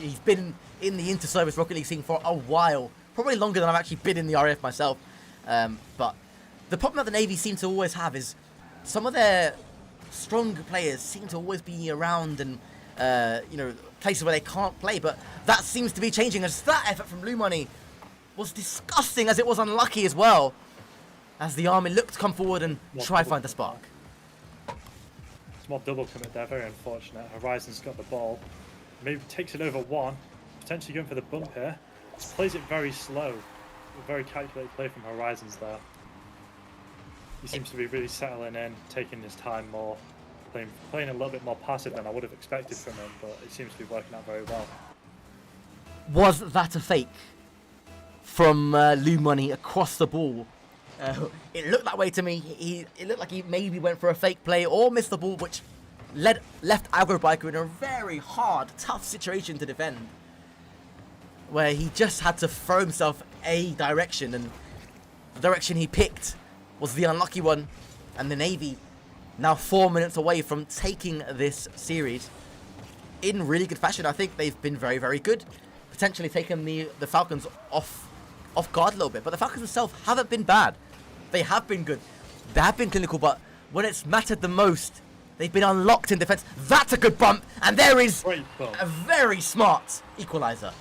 he's been in the interservice Rocket League scene for a while probably longer than I've actually been in the RAF myself. But the problem that the Navy seem to always have is some of their stronger players seem to always be around and, you know, places where they can't play. But that seems to be changing, as that effort from Blue Money was disgusting, as it was unlucky as well, as the Army looked to come forward and try to find the spark. Small double commit there, very unfortunate. Horizon's got the ball. Maybe takes it over one. Potentially going for the bump here. Just plays it very slow. A very calculated play from Horizons there. He seems to be really settling in, taking his time more. Playing a little bit more passive than I would have expected from him, but it seems to be working out very well. Was that a fake from Lou Money across the ball? It looked that way to me. It looked like he maybe went for a fake play or missed the ball, which left Aggro Biker in a very hard, tough situation to defend, where he just had to throw himself a direction, and the direction he picked was the unlucky one, and the Navy now 4 minutes away from taking this series in really good fashion. I think they've been very, very good, potentially taking the Falcons off guard a little bit, but the Falcons themselves haven't been bad. They have been good. They have been clinical, but when it's mattered the most, they've been unlocked in defense. That's a good bump, and there is a very smart equalizer.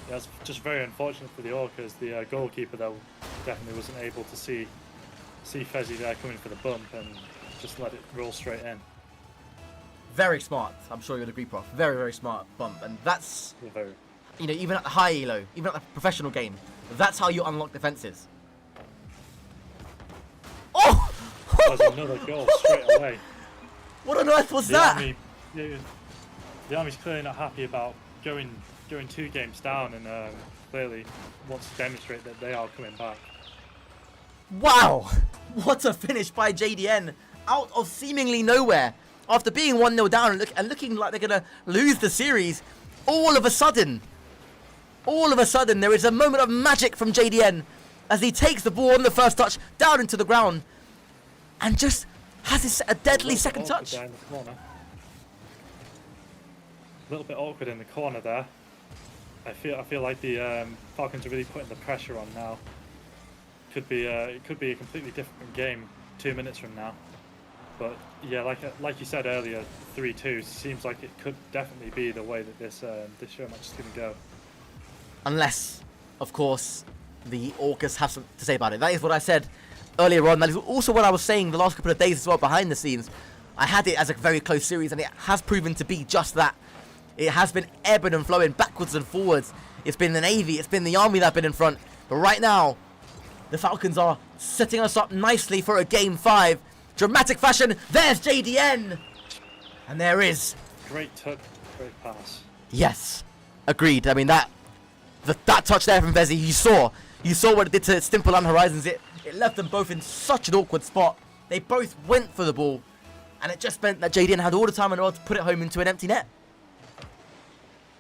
Yeah, it's just very unfortunate for the Orcas. The goalkeeper, though, definitely wasn't able to see Fezzi there coming for the bump and just let it roll straight in. Very smart. I'm sure you'll agree, Prof. Very, very smart bump, and that's, you know, even at the high elo, even at the professional game, that's how you unlock defenses. Oh! That was another goal straight away. What on earth was that? The Army's clearly not happy about going 2 games down, and clearly wants to demonstrate that they are coming back. Wow! What a finish by JDN out of seemingly nowhere. After being 1-0 down and looking like they're going to lose the series, all of a sudden, there is a moment of magic from JDN as he takes the ball on the first touch down into the ground and just has a deadly second touch. A little bit awkward in the corner there. I feel like the Falcons are really putting the pressure on now. It could be a completely different game 2 minutes from now. But yeah, like you said earlier, 3-2 seems like it could definitely be the way that this show match is going to go. Unless, of course, the Orcas have something to say about it. That is what I said earlier on. That is also what I was saying the last couple of days as well behind the scenes. I had it as a very close series, and it has proven to be just that. It has been ebbing and flowing backwards and forwards. It's been the Navy, it's been the Army that have been in front. But right now, the Falcons are setting us up nicely for a Game 5. Dramatic fashion. There's JDN. And there is... Great touch, great pass. Yes. Agreed. I mean, that touch there from Vezzi, you saw what it did to Stimple and Horizons. It left them both in such an awkward spot. They both went for the ball. And it just meant that JDN had all the time in the world to put it home into an empty net.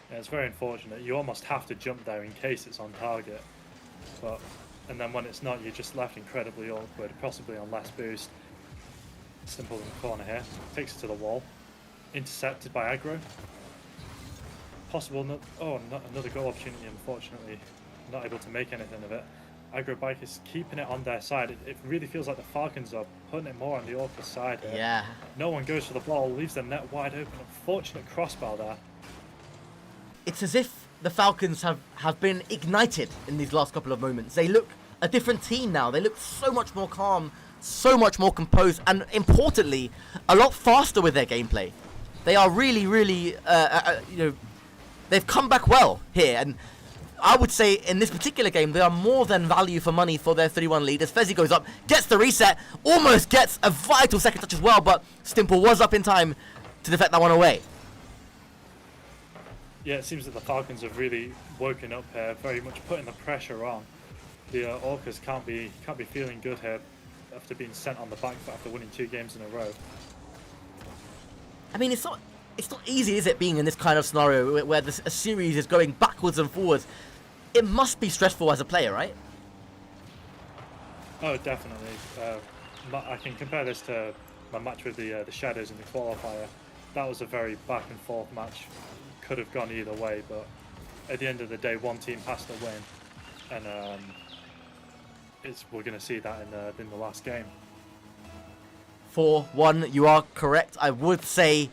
Yeah, it's very unfortunate. You almost have to jump there in case it's on target. And then when it's not, you're just left incredibly awkward, possibly on less boost. Simple in the corner here. Takes it to the wall. Intercepted by Aggro. Possible, another goal opportunity, unfortunately. Not able to make anything of it. Aggro Bike is keeping it on their side. It really feels like the Falcons are putting it more on the Orca side here. Yeah. No one goes for the ball, leaves the net wide open. Unfortunate crossbar there. It's as if the Falcons have been ignited in these last couple of moments. They look a different team now. They look so much more calm, so much more composed, and importantly, a lot faster with their gameplay. They are really, really, they've come back well here, and I would say in this particular game, they are more than value for money for their 3-1 lead. As Fezzi goes up, gets the reset, almost gets a vital second touch as well, but Stimple was up in time to deflect that one away. Yeah, it seems that the Falcons have really woken up here, very much putting the pressure on. The Orcas can't be feeling good here after being sent on the back foot after winning 2 games in a row. I mean, it's not easy, is it, being in this kind of scenario where a series is going backwards and forwards? It must be stressful as a player, right? Oh, definitely. I can compare this to my match with the Shadows in the qualifier. That was a very back and forth match. Could have gone either way, but at the end of the day, one team has to win, and we're going to see that in the last game. 4-1, you are correct. I would say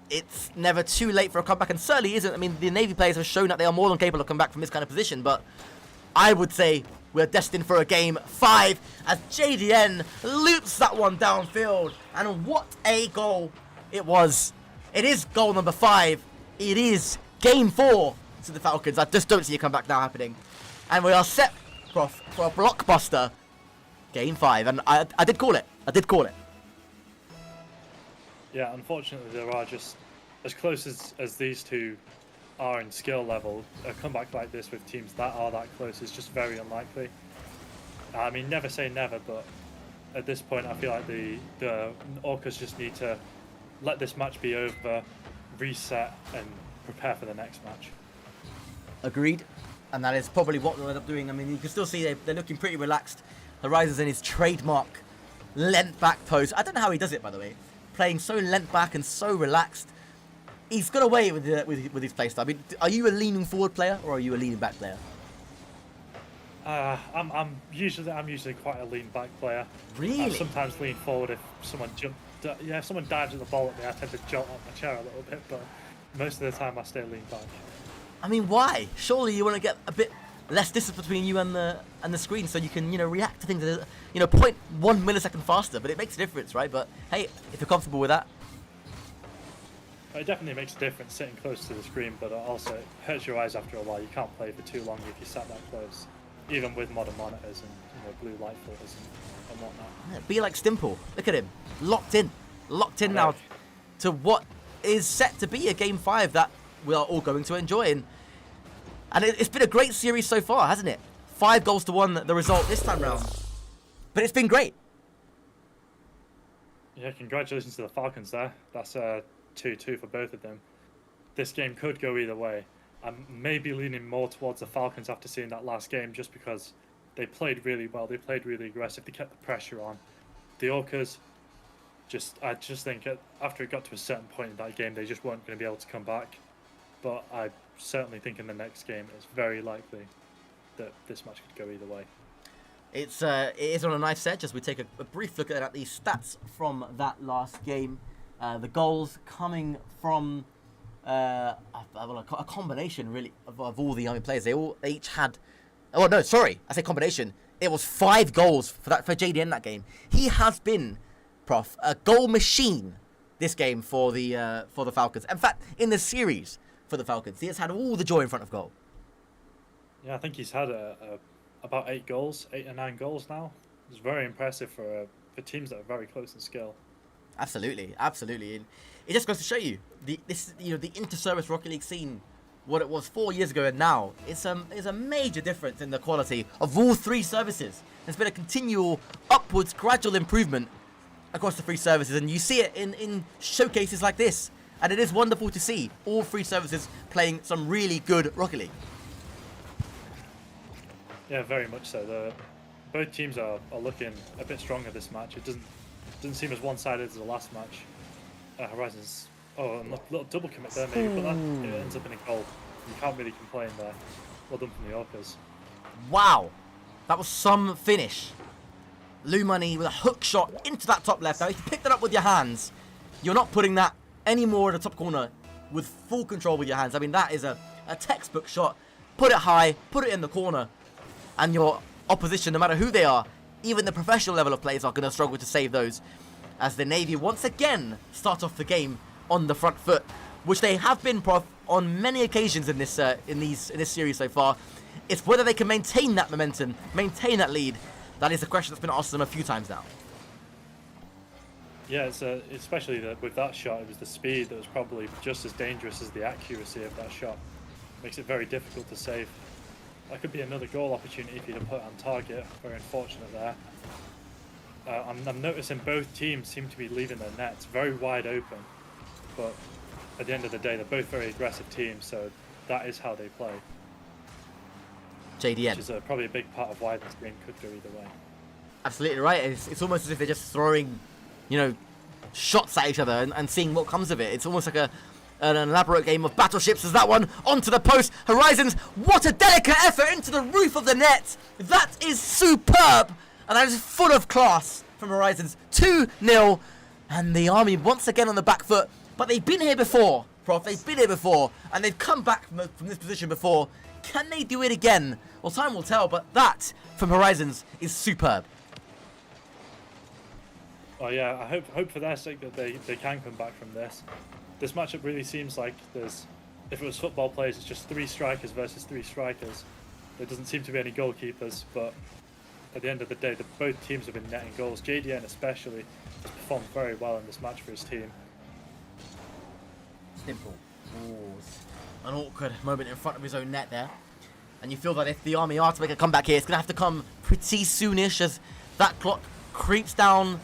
it's never too late for a comeback, and certainly isn't. I mean, the Navy players have shown that they are more than capable of coming back from this kind of position, but I would say we're destined for a game 5 as JDN loops that one downfield, and what a goal it was. It is goal number 5. It is game 4 to the Falcons. I just don't see a comeback now happening, and we are set, Prof, for a blockbuster game 5, and I did call it. I did call it. Yeah, unfortunately, there are just as close as these two are in skill level. A comeback like this with teams that are that close is just very unlikely. I mean, never say never, but at this point, I feel like the Orcas just need to let this match be over, reset, and prepare for the next match. Agreed, and that is probably what they'll end up doing. I mean, you can still see they're looking pretty relaxed. Horizon's in his trademark length back pose. I don't know how he does it, by the way. Playing so length back and so relaxed. He's got away with his playstyle. I mean, are you a leaning forward player or are you a leaning back player? I'm usually quite a lean back player. Really? I sometimes lean forward if someone if someone dives at the ball at me, I tend to jolt off my chair a little bit, but most of the time I stay lean back. I mean, why? Surely you want to get a bit less distance between you and the screen, so you can react to things 0.1 millisecond faster. But it makes a difference, right? But hey, if you're comfortable with that. It definitely makes a difference sitting close to the screen, but also it hurts your eyes after a while. You can't play for too long if you sat that close, even with modern monitors and blue light filters and whatnot. Yeah, be like Stimple. Look at him, locked in now to what is set to be a game 5 that we are all going to enjoy. And it's been a great series so far, hasn't it? 5 goals to 1, the result this time round. But it's been great. Yeah, congratulations to the Falcons there. That's 2-2 for both of them. This game could go either way. I'm maybe leaning more towards the Falcons after seeing that last game, just because they played really well. They played really aggressive. They kept the pressure on. The Orcas, I just think after it got to a certain point in that game, they just weren't going to be able to come back. But I certainly think in the next game, it's very likely that this match could go either way. It is on a nice edge as we take a brief look at the stats from that last game. The goals coming from a combination, really, of all the Army players. They each had... Oh, no, sorry. I say combination. It was 5 goals for JDN in that game. He has been, Prof, a goal machine this game for the Falcons. In fact, in the series for the Falcons, he has had all the joy in front of goal. Yeah, I think he's had about 8 or 9 goals now. It's very impressive for teams that are very close in skill. Absolutely, absolutely. And it just goes to show you the inter-service Rocket League scene, what it was 4 years ago and now. It's a major difference in the quality of all 3 services. There's been a continual upwards, gradual improvement across the 3 services, and you see it in showcases like this. And it is wonderful to see all 3 services playing some really good Rocket League. Yeah, very much so. Both teams are looking a bit stronger this match. It doesn't seem as one-sided as the last match. Horizon's a little double commit there maybe, but it ends up in a goal. You can't really complain there. Well done from the Orcas. Wow, that was some finish. Lou Money with a hook shot into that top left. Now if you pick that up with your hands, you're not putting that anymore in the top corner with full control with your hands. I mean, that is a textbook shot. Put it high, put it in the corner, and your opposition, no matter who they are, even the professional level of players, are going to struggle to save those, as the Navy once again start off the game on the front foot, which they have been, Prof, on many occasions in this series so far. It's whether they can maintain that momentum, maintain that lead. That is a question that's been asked them a few times now. Yeah, it's especially with that shot, it was the speed that was probably just as dangerous as the accuracy of that shot. Makes it very difficult to save. That could be another goal opportunity for you to put on target. Very unfortunate there. I'm noticing both teams seem to be leaving their nets very wide open, but at the end of the day, they're both very aggressive teams, so that is how they play. JDN. Which is probably a big part of why this game could go either way. Absolutely right. It's almost as if they're just throwing, shots at each other and seeing what comes of it. It's almost like a an elaborate game of battleships as that one onto the post. Horizons, what a delicate effort into the roof of the net. That is superb. And that is full of class from Horizons. 2-0. And the Army once again on the back foot. But they've been here before, Prof. They've been here before. And they've come back from this position before. Can they do it again? Well, time will tell. But that from Horizons is superb. Oh yeah, I hope for their sake that they can come back from this. This matchup really seems like if it was football players, it's just 3 strikers versus 3 strikers. There doesn't seem to be any goalkeepers, but at the end of the day, both teams have been netting goals. JDN especially has performed very well in this match for his team. Simple. An awkward moment in front of his own net there. And you feel that if the Army are to make a comeback here, it's going to have to come pretty soonish as that clock creeps down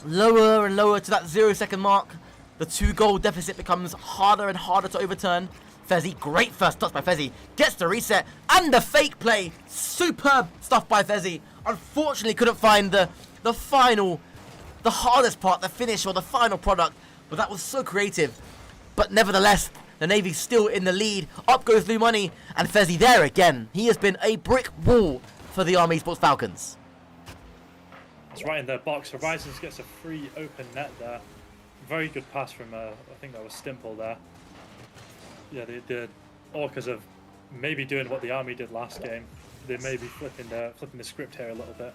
lower and lower to that 0-second mark. The 2-goal deficit becomes harder and harder to overturn. Fezzi, great first touch by Fezzi, gets the reset and the fake play. Superb stuff by Fezzi. Unfortunately couldn't find the hardest part, the finish or the final product, but that was so creative. But nevertheless, the Navy's still in the lead. Up goes Lou Money, and Fezzi there again. He has been a brick wall for the Army Esports Falcons. It's right in their box. Horizons gets a free open net there. Very good pass from, I think that was Stimple there. Yeah, the Orcas are maybe doing what the Army did last game. They may be flipping the script here a little bit.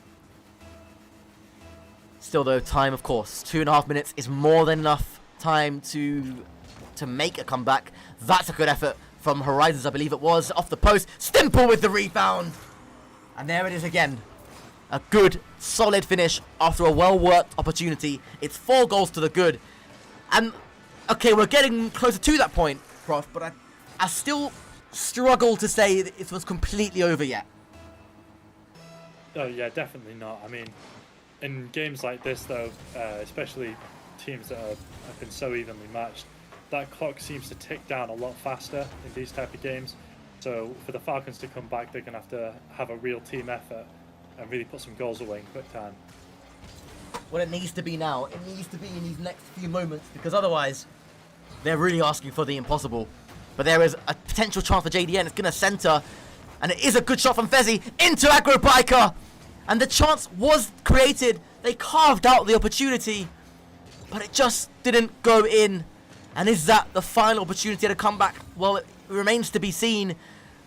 Still though, time of course. 2.5 minutes is more than enough time to make a comeback. That's a good effort from Horizons, I believe it was. Off the post, Stimple with the rebound. And there it is again. A good, solid finish after a well-worked opportunity. It's 4 goals to the good. And, okay, we're getting closer to that point, Prof, but I still struggle to say that it was completely over yet. Oh, yeah, definitely not. I mean, in games like this, though, especially teams that have been so evenly matched, that clock seems to tick down a lot faster in these type of games. So for the Falcons to come back, they're going to have a real team effort and really put some goals away in quick time. What it needs to be now, it needs to be in these next few moments, because otherwise they're really asking for the impossible. But there is a potential chance for JDN. It's going to center, and it is a good shot from Fezzi into Aggro Biker, and the chance was created. They carved out the opportunity, but it just didn't go in. And is that the final opportunity to come back? Well, it remains to be seen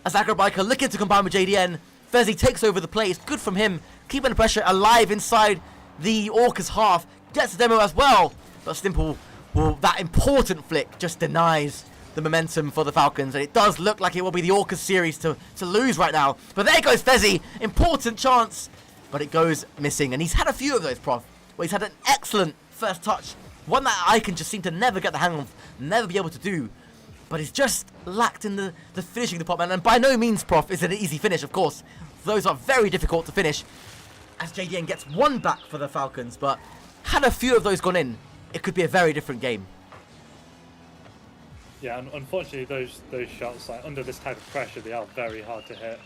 as Aggro Biker looking to combine with JDN. Fezzi takes over the play. It's good from him, keeping the pressure alive inside the Orcas half. Gets the demo as well, but Stimple, well, that important flick just denies the momentum for the Falcons, and it does look like it will be the Orcas series to lose right now. But there goes Fezzi, important chance, but it goes missing. And he's had a few of those, Prof, where he's had an excellent first touch, one that I can just seem to never get the hang of, never be able to do. But he's just lacked in the finishing department. And by no means, Prof, is it an easy finish, of course. Those are very difficult to finish. As JDN gets 1 back for the Falcons. But had a few of those gone in, it could be a very different game. Yeah, and unfortunately, those shots, like under this type of pressure, they are very hard to hit.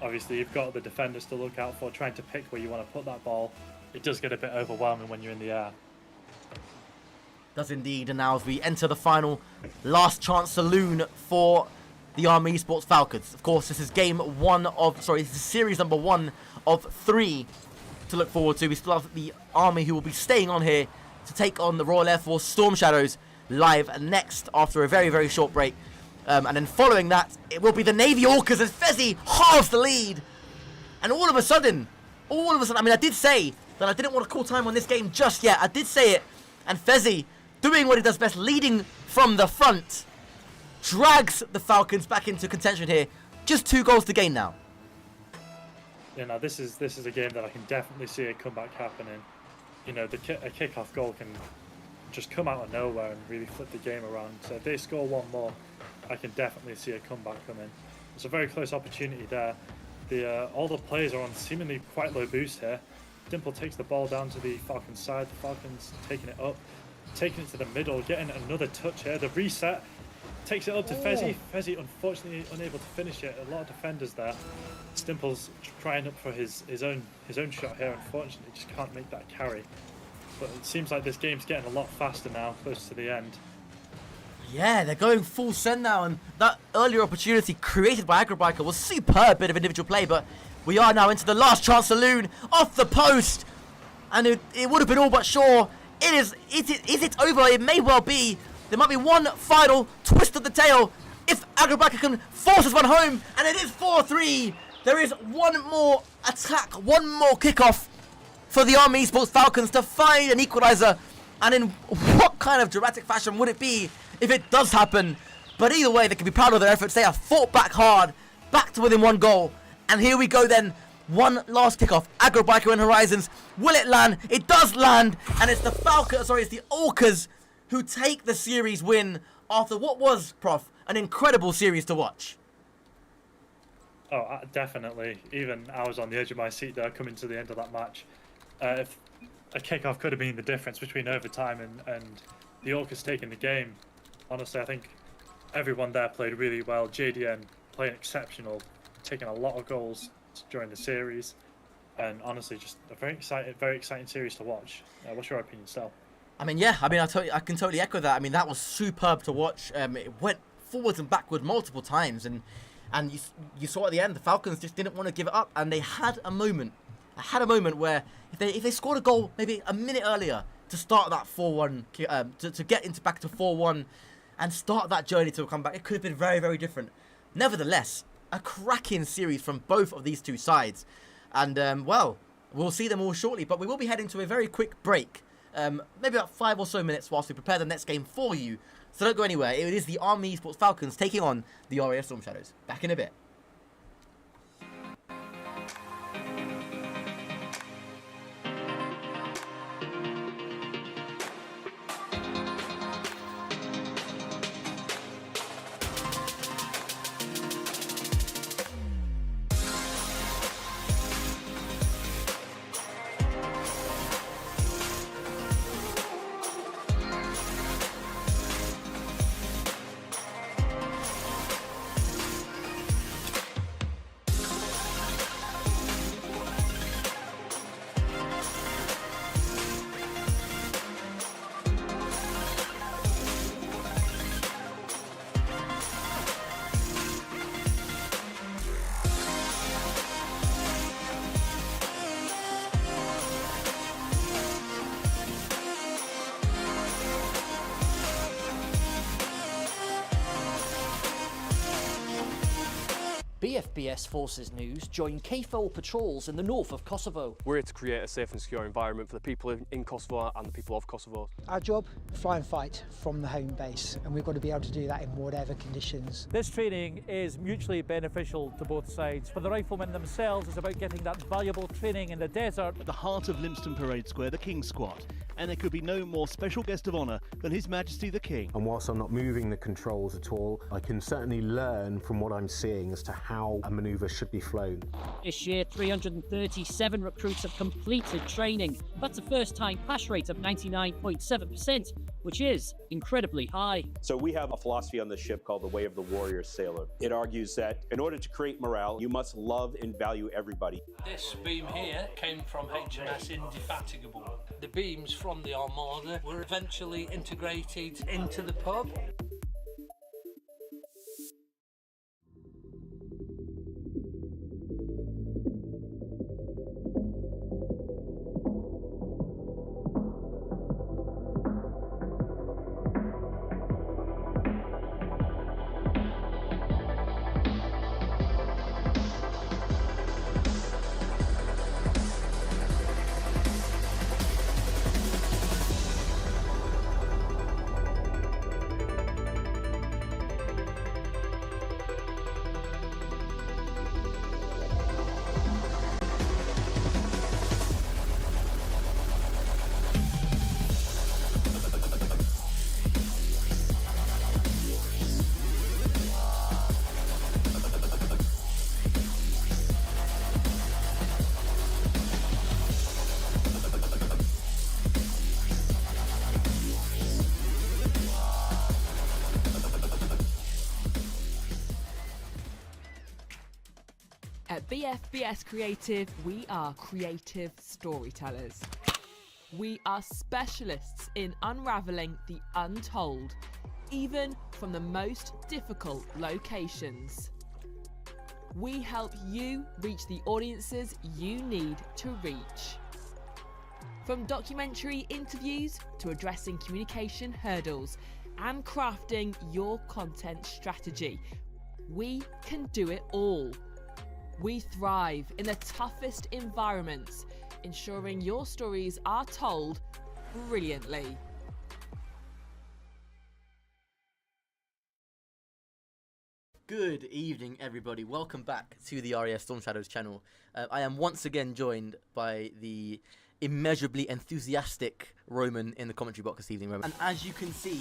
Obviously, you've got the defenders to look out for, trying to pick where you want to put that ball. It does get a bit overwhelming when you're in the air. Does indeed. And now as we enter the final, last chance saloon for the Army Esports Falcons. Of course, this is this is series number 1 of 3 to look forward to. We still have the Army who will be staying on here to take on the Royal Air Force Storm Shadows live next after a very, very short break. And then following that, it will be the Navy Orcas as Fezzi halves the lead. And all of a sudden, I mean, I did say that I didn't want to call time on this game just yet. I did say it. And Fezzi, doing what he does best, leading from the front, drags the Falcons back into contention here. Just 2 goals to gain now. Yeah, now this is a game that I can definitely see a comeback happening. You know, a kick-off goal can just come out of nowhere and really flip the game around. So if they score 1 more, I can definitely see a comeback coming. It's a very close opportunity there. All the players are on seemingly quite low boost here. Dimple takes the ball down to the Falcons side. The Falcons taking it up, taking it to the middle, getting another touch here. The reset takes it up to Fezzi. Fezzi unfortunately unable to finish it. A lot of defenders there. Stimple's trying up for his own shot here. Unfortunately, just can't make that carry. But it seems like this game's getting a lot faster now, close to the end. Yeah, they're going full send now, and that earlier opportunity created by Agrobiker was superb bit of individual play, but we are now into the last chance saloon off the post, and it would have been all but sure. Is it over? It may well be. There might be one final twist of the tail if Agrobiker can force this one home, and it is 4-3. There is one more attack, one more kickoff for the Army Esports Falcons to find an equalizer, and in what kind of dramatic fashion would it be if it does happen? But either way, they can be proud of their efforts. They have fought back hard, back to within one goal. And here we go then. One last kickoff. Agrobiker and Horizons. Will it land? It does land. And it's the it's the Orcas who take the series win after what was, Prof, an incredible series to watch. Oh, definitely. Even I was on the edge of my seat there coming to the end of that match. If a kickoff could have been the difference between overtime and the Orcas taking the game. Honestly, I think everyone there played really well. JDN playing exceptional, taking a lot of goals during the series, and honestly, just a very exciting series to watch. What's your opinion, Stel? I mean, yeah, I can totally echo that. I mean, that was superb to watch. It went forwards and backward multiple times, and you saw at the end the Falcons just didn't want to give it up, and they had a moment. Where if they scored a goal maybe a minute earlier to start that 4-1, to get back to 4-1 and start that journey to a comeback, it could have been very, very different. Nevertheless, a cracking series from both of these two sides. And, well, we'll see them all shortly, but we will be heading to a very quick break. Maybe about 5 or so minutes whilst we prepare the next game for you. So don't go anywhere. It is the Army Esports Falcons taking on the RAF Storm Shadows. Back in a bit. BFBS Forces News join KFOL patrols in the north of Kosovo. We're here to create a safe and secure environment for the people in Kosovo and the people of Kosovo. Our job, fly and fight from the home base, and we've got to be able to do that in whatever conditions. This training is mutually beneficial to both sides. For the riflemen themselves, it's about getting that valuable training in the desert. At the heart of Lympstone Parade Square, the King Squad. And there could be no more special guest of honour than His Majesty the King. And whilst I'm not moving the controls at all, I can certainly learn from what I'm seeing as to how a manoeuvre should be flown. This year, 337 recruits have completed training. That's a first-time pass rate of 99.7%, which is incredibly high. So we have a philosophy on the ship called the Way of the Warrior Sailor. It argues that in order to create morale, you must love and value everybody. This beam here came from HMS Indefatigable. The beams from the Armada were eventually integrated into the pub. At BFBS Creative, we are creative storytellers. We are specialists in unraveling the untold. even from the most difficult locations. We help you reach the audiences you need to reach. From documentary interviews to addressing communication hurdles and crafting your content strategy, we can do it all. We thrive in the toughest environments, ensuring your stories are told brilliantly. Good evening, everybody. Welcome back to the RAF Storm Shadows channel. I am once again joined by the immeasurably enthusiastic Roman in the commentary box this evening. Roman. And as you can see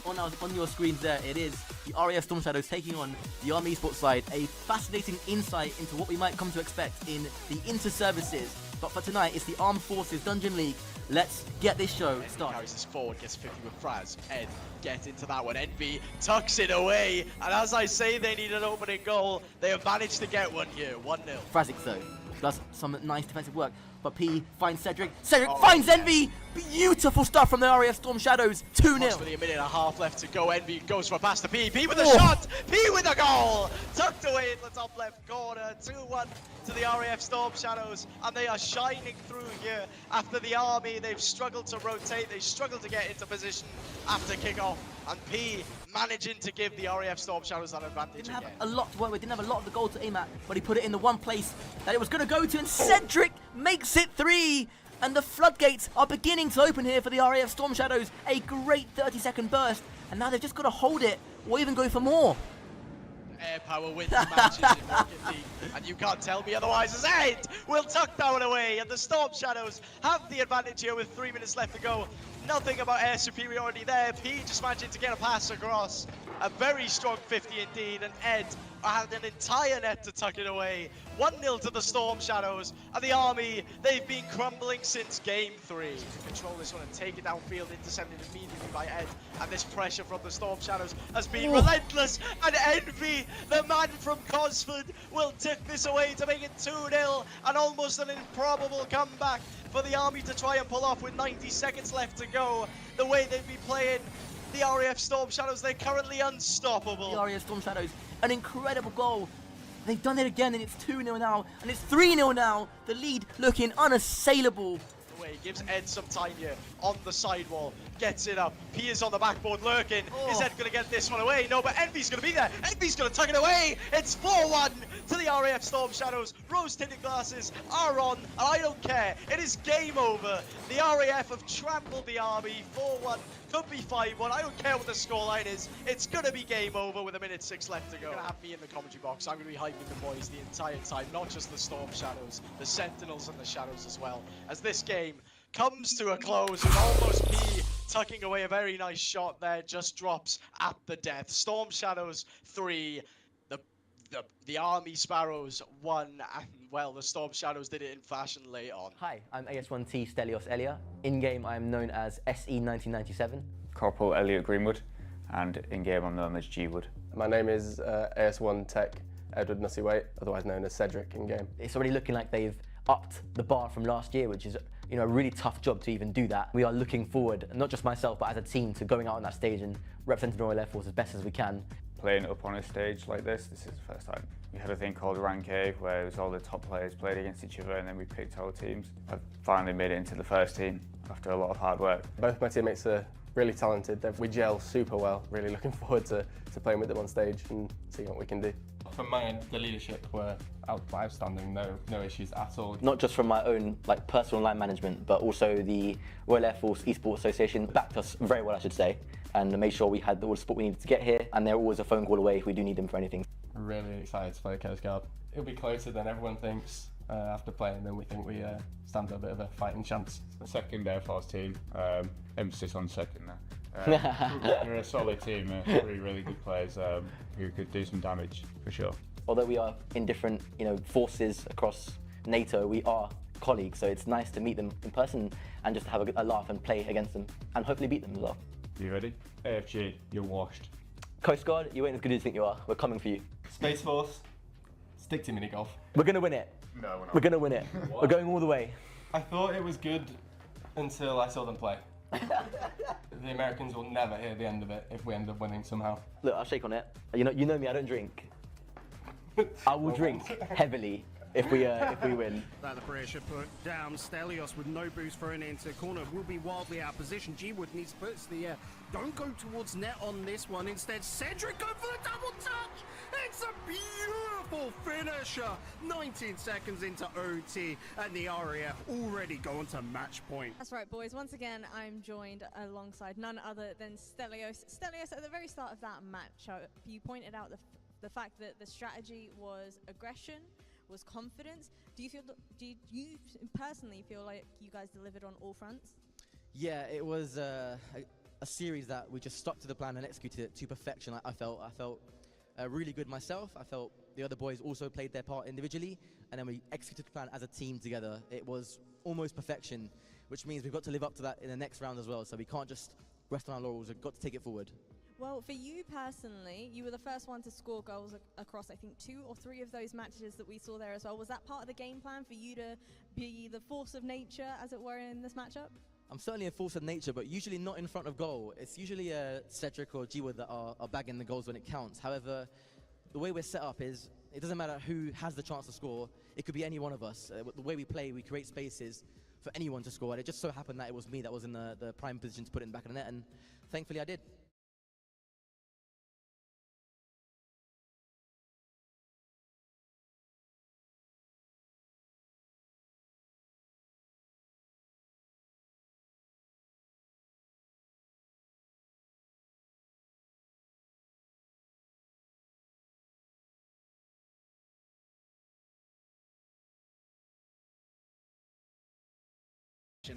on your screens there, it is the RAF Storm Shadows taking on the Army Esports side. A fascinating insight into what we might come to expect in the inter-services. But for tonight, it's the Armed Forces Dungeon League. Let's get this show started. Carries this forward, gets 50 with Fraz. Ed, get into that one. Envy tucks it away. And as I say, they need an opening goal. They have managed to get one here, 1-0. Frazic, though, does some nice defensive work. But P finds Cedric. Cedric finds Envy. Beautiful stuff from the RAF Storm Shadows. 2-0. For the minute and a half left to go. Envy goes for a pass to P. P with a shot. P with a goal. Tucked away in the top left corner. 2-1 to the RAF Storm Shadows. And they are shining through here. After the Army, they've struggled to rotate. They struggled to get into position after kickoff. And P managing to give the RAF Storm Shadows that advantage Didn't again. have a lot to work with, didn't have a lot of the goal to aim at, but he put it in the one place that it was going to go to, and Cedric makes it 3. And the floodgates are beginning to open here for the RAF Storm Shadows. A great 30-second burst, and now they've just got to hold it or even go for more. Air power wins the matches in Rocket League, and you can't tell me otherwise as Ed will tuck that one away, and the Storm Shadows have the advantage here with 3 minutes left to go. Nothing about air superiority there. P just managing to get a pass across. A very strong 50 indeed, and Ed had an entire net to tuck it away. 1-0 to the Storm Shadows, and the Army, they've been crumbling since game 3. Control this one and take it downfield, intercepted immediately by Ed, and this pressure from the Storm Shadows has been relentless, and Envy, the man from Cosford, will tip this away to make it 2-0, and almost an improbable comeback for the Army to try and pull off with 90 seconds left to go. The way they've been playing, the RAF Storm Shadows, they're currently unstoppable. The RAF Storm Shadows, an incredible goal. They've done it again, and it's 2-0 now, and it's 3-0 now. The lead looking unassailable. Away, gives Ed some time here on the sidewall, gets it up. P is on the backboard lurking. Is Ed going to get this one away? No, but Envy's going to be there. Envy's going to tuck it away. It's 4-1 to the RAF Storm Shadows. Rose-tinted glasses are on, and I don't care. It is game over. The RAF have trampled the Army. 4-1, could be 5-1. I don't care what the scoreline is. It's going to be game over with 1:06 left to go. You're going to have me in the commentary box. I'm going to be hyping the boys the entire time, not just the Storm Shadows, the Sentinels and the Shadows as well. As this game comes to a close with almost P tucking away a very nice shot there, just drops at the death. Storm Shadows 3, the Army Sparrows 1, and well, the Storm Shadows did it in fashion late on. Hi, I'm AS1T Stelios Elia. In-game, I'm known as SE1997. Corporal Elliot Greenwood, and in-game I'm known as G-Wood. My name is AS1 Tech Edward Nussey-Waite, otherwise known as Cedric in-game. It's already looking like they've upped the bar from last year, which is a really tough job to even do that. We are looking forward, not just myself, but as a team, to going out on that stage and representing the Royal Air Force as best as we can. Playing up on a stage like this is the first time. We had a thing called Rank A, where it was all the top players played against each other, and then we picked our teams. I've finally made it into the first team after a lot of hard work. Both my teammates are really talented. We gel super well. Really looking forward to playing with them on stage and seeing what we can do. From my end, the leadership were outstanding, no issues at all. Not just from my own personal line management, but also the Royal Air Force Esports Association backed us very well, I should say, and made sure we had all the support we needed to get here, and they're always a phone call away if we do need them for anything. Really excited to play Coast Guard. It'll be closer than everyone thinks after playing them. We think we stand a bit of a fighting chance. The second Air Force team, emphasis on second there. We're a solid team, 3 really good players who could do some damage for sure. Although we are in different forces across NATO, we are colleagues, so it's nice to meet them in person and just have a laugh and play against them and hopefully beat them as well. You ready? AFG, you're washed. Coast Guard, you ain't as good as you think you are. We're coming for you. Space Force, stick to mini golf. We're going to win it. No, we're not. We're going to win it. We're going all the way. I thought it was good until I saw them play. The Americans will never hear the end of it if we end up winning somehow. Look, I'll shake on it. You know me, I don't drink. I will drink heavily if we win. That the pressure put down. Stelios with no boost thrown into corner will be wildly out of position. G-Wood needs to put the air. Don't go towards net on this one. Instead, Cedric go for the double touch. It's a beautiful finisher. 19 seconds into OT, and the RAF already going to match point. That's right, boys. Once again, I'm joined alongside none other than Stelios. Stelios, at the very start of that match, you pointed out the fact that the strategy was aggression, was confidence. Do you personally feel like you guys delivered on all fronts? Yeah, it was a series that we just stuck to the plan and executed it to perfection. I felt really good myself. I felt the other boys also played their part individually, and then we executed the plan as a team together. It was almost perfection, which means we've got to live up to that in the next round as well. So we can't just rest on our laurels. We've got to take it forward. Well, for you personally, you were the first one to score goals across, I think, 2 or 3 of those matches that we saw there as well. Was that part of the game plan for you to be the force of nature, as it were, in this matchup? I'm certainly a force of nature, but usually not in front of goal. It's usually Cedric or G-Wood that are bagging the goals when it counts. However, the way we're set up is, it doesn't matter who has the chance to score. It could be any one of us. The way we play, we create spaces for anyone to score. And it just so happened that it was me that was in the prime position to put it in the back of the net, and thankfully I did.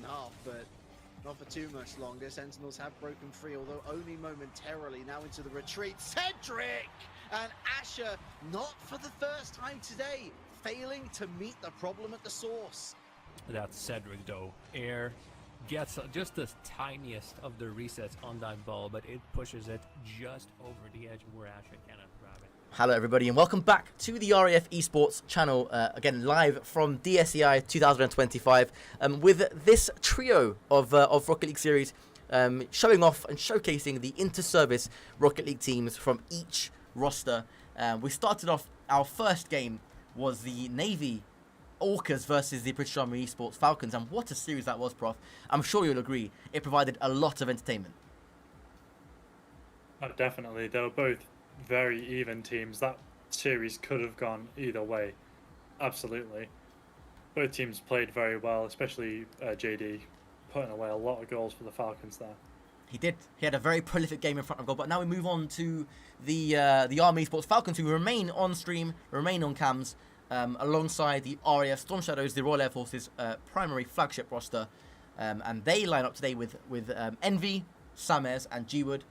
Half, but not for too much longer. Sentinels have broken free, although only momentarily. Now into the retreat, Cedric and Asher, not for the first time today, failing to meet the problem at the source. That's Cedric though. Air gets just the tiniest of the resets on that ball, but it pushes it just over the edge where Asher cannot grab it. Hello everybody and welcome back to the RAF Esports channel, again live from DSEI 2025 with this trio of Rocket League series showing off and showcasing the inter-service Rocket League teams from each roster. We started off, our first game was the Navy Orcas versus the British Army Esports Falcons, and what a series that was, Prof. I'm sure you'll agree, it provided a lot of entertainment. Oh, definitely, they were both very even teams. That series could have gone either way, absolutely. Both teams played very well, especially JD putting away a lot of goals for the Falcons there. He did. He had a very prolific game in front of goal. But now we move on to the Army Esports Falcons, who remain on stream, remain on cams, alongside the RAF Storm Shadows, the Royal Air Force's primary flagship roster, and they line up today with Envy, Samez, and G-Wood,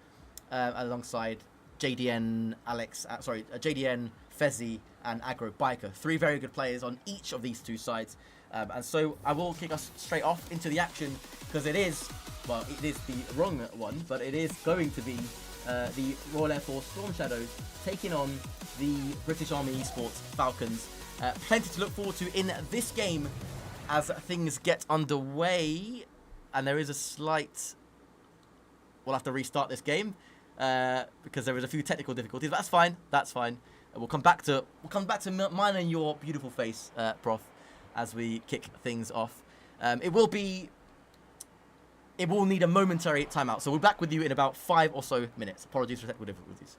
alongside JDN, JDN, Fezzi, and Agro Biker. 3 very good players on each of these 2 sides. And so I will kick us straight off into the action, because it is, well, it is the wrong one, but it is going to be the Royal Air Force Storm Shadows taking on the British Army Esports Falcons. Plenty to look forward to in this game as things get underway. And there is a slight... We'll have to restart this game. Because there was a few technical difficulties. But that's fine. That's fine. We'll come back to mine and your beautiful face, Prof, as we kick things off. It will need a momentary timeout. So we'll be back with you in about 5 or so minutes. Apologies for technical difficulties.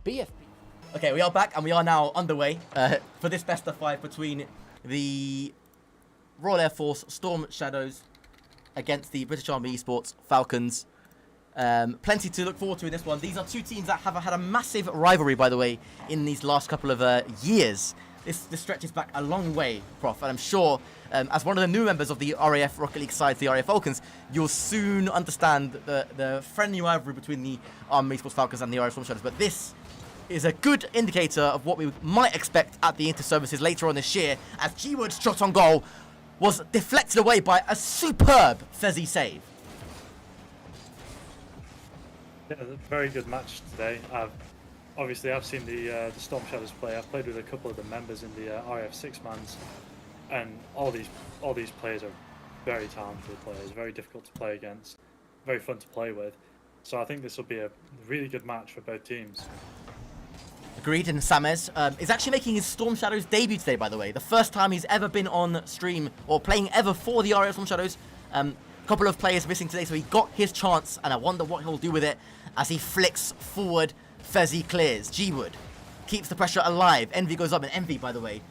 BFB. Okay, we are back and we are now underway for this best of 5 between the Royal Air Force Storm Shadows against the British Army Esports Falcons. Plenty to look forward to in this one. These are two teams that have had a massive rivalry, by the way, in these last couple of years. This stretches back a long way, Prof, and I'm sure as one of the new members of the RAF Rocket League side, the RAF Falcons, you'll soon understand the friendly rivalry between the Army Esports Falcons and the RAF Storm Shadows. But this is a good indicator of what we might expect at the inter-services later on this year, as G-Wood's shot on goal was deflected away by a superb Fezzy save. Yeah, very good match today. Obviously, I've seen the Storm Shadows play. I've played with a couple of the members in the RAF 6-mans, and all these players are very talented players, very difficult to play against, very fun to play with. So I think this will be a really good match for both teams. Agreed, and Samez is actually making his Storm Shadows debut today, by the way. The first time he's ever been on stream or playing ever for the RAF Storm Shadows. A couple of players missing today, so he got his chance, and I wonder what he'll do with it as he flicks forward. Fezzy clears. G-Wood keeps the pressure alive. Envy goes up, and Envy, by the way,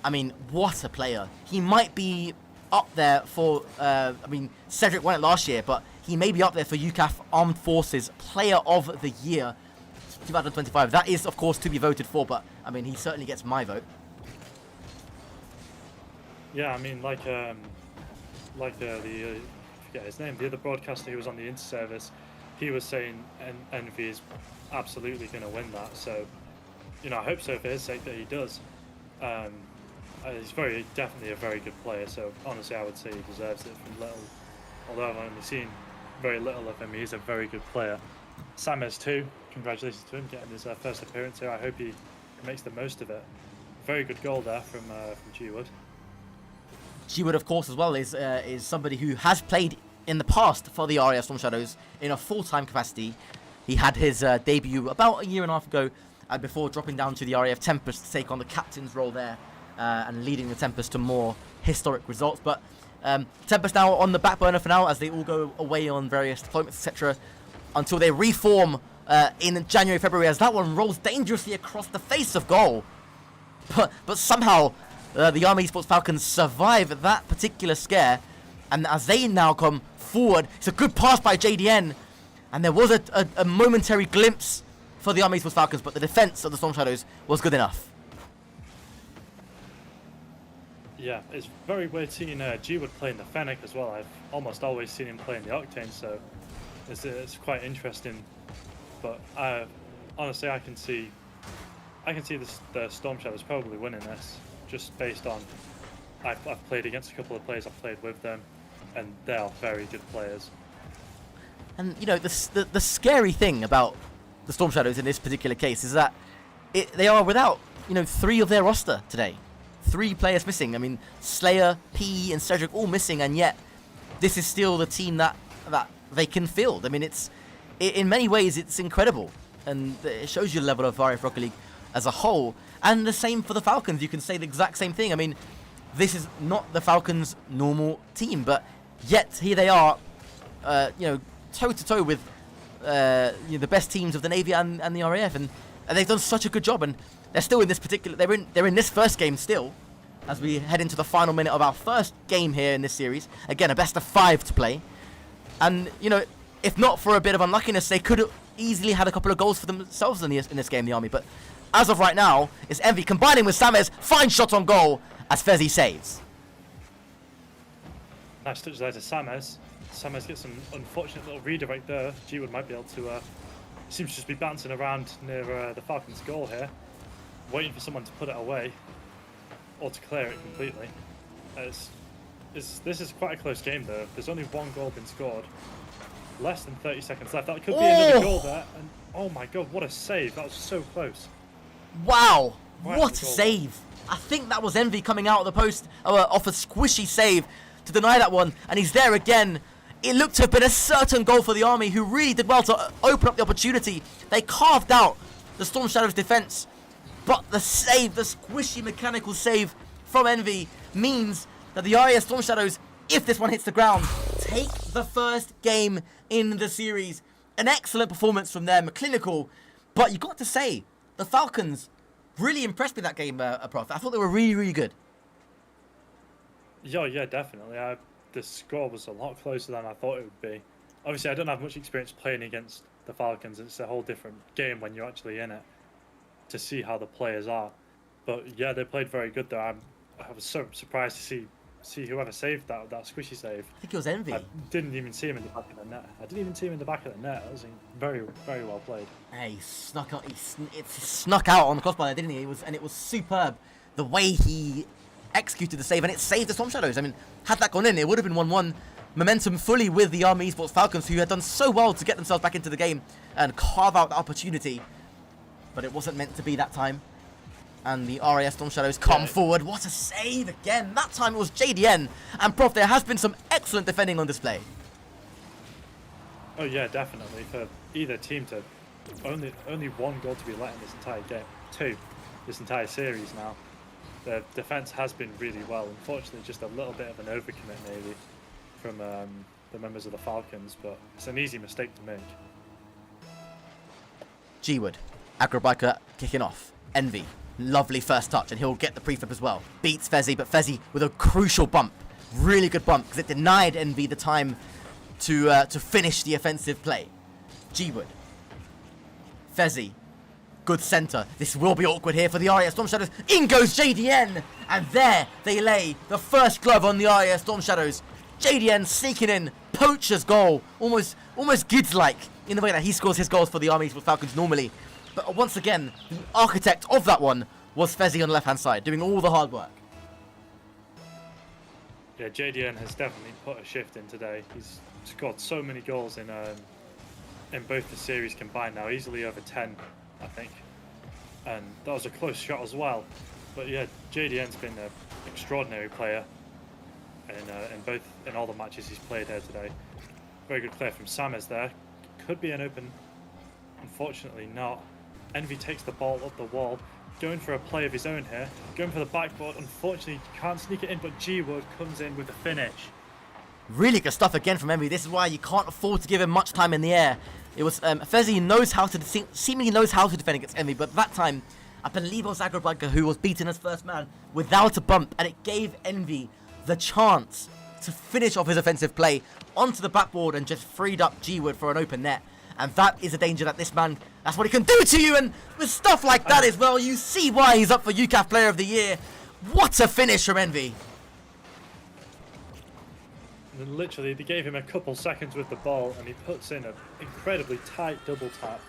I mean, what a player. He might be up there for, I mean, Cedric won it last year, but he may be up there for UCAF Armed Forces Player of the Year 2025. That is, of course, to be voted for, but, I mean, he certainly gets my vote. Yeah, I mean, like the forget his name, the other broadcaster who was on the inter-service, he was saying Envy is absolutely going to win that. So, you know, I hope so for his sake that he does. He's definitely a very good player. So honestly, I would say he deserves it from little. Although I've only seen very little of him, he's a very good player. Samez too. Congratulations to him getting his first appearance here. I hope he makes the most of it. Very good goal there from G-Wood. G-Wood, of course, as well, is somebody who has played in the past for the RAF Storm Shadows in a full-time capacity. He had his debut about a year and a half ago before dropping down to the RAF Tempest to take on the captain's role there and leading the Tempest to more historic results. But Tempest now on the back burner for now as they all go away on various deployments, etc. until they reform in January, February, as that one rolls dangerously across the face of goal. But somehow the Army Esports Falcons survive that particular scare, and as they now come forward, it's a good pass by JDN, and there was a momentary glimpse for the Army Esports Falcons, but the defense of the Storm Shadows was good enough. Yeah, it's very weird seeing G-Wood playing the Fennec as well. I've almost always seen him playing the Octane, so it's quite interesting. But honestly, I can see the Storm Shadows probably winning this, just based on I've played against a couple of players, I've played with them, and they are very good players. And you know, the scary thing about the Storm Shadows in this particular case is that they are without, you know, 3 of their roster today. 3 players missing. I mean, Slayer, P, and Cedric all missing, and yet this is still the team that they can field. I mean, in many ways it's incredible, and it shows you the level of RAF Rocket League as a whole. And the same for the Falcons. You can say the exact same thing. I mean, this is not the Falcons' normal team, but yet here they are, you know, toe to toe with you know, the best teams of the Navy and the RAF, and they've done such a good job. And they're still in this particular. They're in this first game still, as we head into the final minute of our first game here in this series. Again, a best of 5 to play, and you know, if not for a bit of unluckiness, they could have easily had a couple of goals for themselves in this game, the Army. But as of right now, it's Envy combining with Samez. Fine shot on goal as Fezzy saves. Nice touch there to Samez. Samez gets an unfortunate little redirect there. G-Wood might be able to. Seems to just be bouncing around near the Falcons' goal here, waiting for someone to put it away or to clear it completely. This is quite a close game though. There's only 1 goal been scored. Less than 30 seconds left. That could be another goal there. And oh my god, what a save! That was so close. Wow, what a save! I think that was Envy coming out of the post off a squishy save to deny that one, and he's there again. It looked to have been a certain goal for the Army, who really did well to open up the opportunity. They carved out the Storm Shadows defense, but the save, the squishy mechanical save from Envy, means that the RAF Storm Shadows, if this one hits the ground, take the first game in the series. An excellent performance from them, clinical, but you got to say, the Falcons really impressed me that game, Prof. I thought they were really, really good. Yeah, definitely. The score was a lot closer than I thought it would be. Obviously, I don't have much experience playing against the Falcons. It's a whole different game when you're actually in it to see how the players are. But yeah, they played very good there. I was so surprised to see whoever saved that squishy save. I think it was Envy. I didn't even see him in the back of the net. I didn't even see him in the back of the net. That was very, very well played. Hey, he snuck out. He snuck out on the crossbar there, didn't he? It was superb the way he executed the save, and it saved the Storm Shadows. I mean, had that gone in, it would have been 1-1. Momentum fully with the Army Esports Falcons, who had done so well to get themselves back into the game and carve out the opportunity. But it wasn't meant to be that time. And the RAF Storm Shadows come forward. What a save again. That time it was JDN. And Prof, there has been some excellent defending on display. Oh yeah, definitely. For either team to only one goal to be let in this entire game. Two, this entire series now. The defense has been really well. Unfortunately, just a little bit of an overcommit maybe from the members of the Falcons, but it's an easy mistake to make. G-Wood, Agrobiker kicking off. Envy, lovely first touch, and he'll get the preflip as well. Beats Fezzy, but Fezzy with a crucial bump. Really good bump, because it denied Envy the time to finish the offensive play. G-Wood. Fezzy. Good centre. This will be awkward here for the RAF Storm Shadows. In goes JDN! And there they lay the first glove on the RAF Storm Shadows. JDN sneaking in. Poacher's goal. Almost Gids-like in the way that he scores his goals for the Army Esports Falcons normally. But once again, the architect of that one was Fezzy on the left-hand side, doing all the hard work. Yeah, JDN has definitely put a shift in today. He's scored so many goals in both the series combined now, easily over 10, I think. And that was a close shot as well. But yeah, JDN's been an extraordinary player in all the matches he's played here today. Very good clear from Sammers there. Could be an open, unfortunately not. Envy takes the ball up the wall, going for a play of his own here, going for the backboard. Unfortunately, can't sneak it in, but G-Wood comes in with the finish. Really good stuff again from Envy. This is why you can't afford to give him much time in the air. It was Fezzy seemingly knows how to defend against Envy, but that time I believe it was Agrobiker who was beaten as first man without a bump, and it gave Envy the chance to finish off his offensive play onto the backboard and just freed up G-Wood for an open net. And that is a danger that this man, that's what he can do to you. And with stuff like that as well, you see why he's up for UCAF Player of the Year. What a finish from Envy. And literally, they gave him a couple seconds with the ball, and he puts in an incredibly tight double tap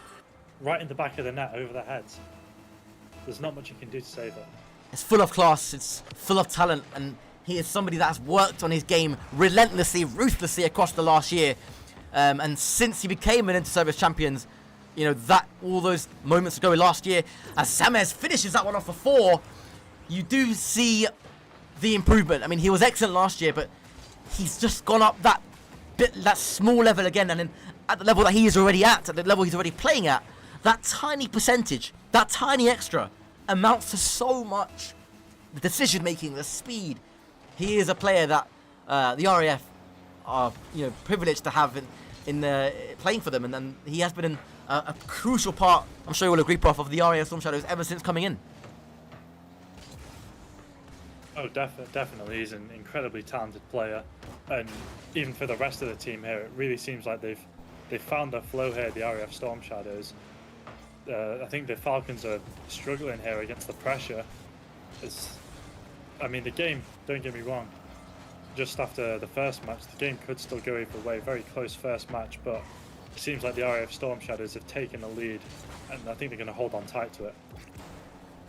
right in the back of the net over their heads. There's not much you can do to save it. It's full of class, it's full of talent, and he is somebody that has worked on his game relentlessly, ruthlessly across the last year. And since he became an inter-service champions, you know, that all those moments ago last year, as Sammers finishes that one off for 4, you do see the improvement. I mean, he was excellent last year, but he's just gone up that small level again, and then at the level that he is already at the level he's already playing at, that tiny percentage, that tiny extra, amounts to so much. The decision making, the speed. He is a player that the RAF are, you know, privileged to have in playing for them, and then he has been a crucial part, I'm sure you will agree, Prof, of the RAF Storm Shadows ever since coming in. Oh, definitely. He's an incredibly talented player, and even for the rest of the team here, it really seems like they've found their flow here, the RAF Storm Shadows. I think the Falcons are struggling here against the pressure. I mean, the game, don't get me wrong, just after the first match, the game could still go either way. Very close first match, but it seems like the RAF Storm Shadows have taken the lead, and I think they're going to hold on tight to it.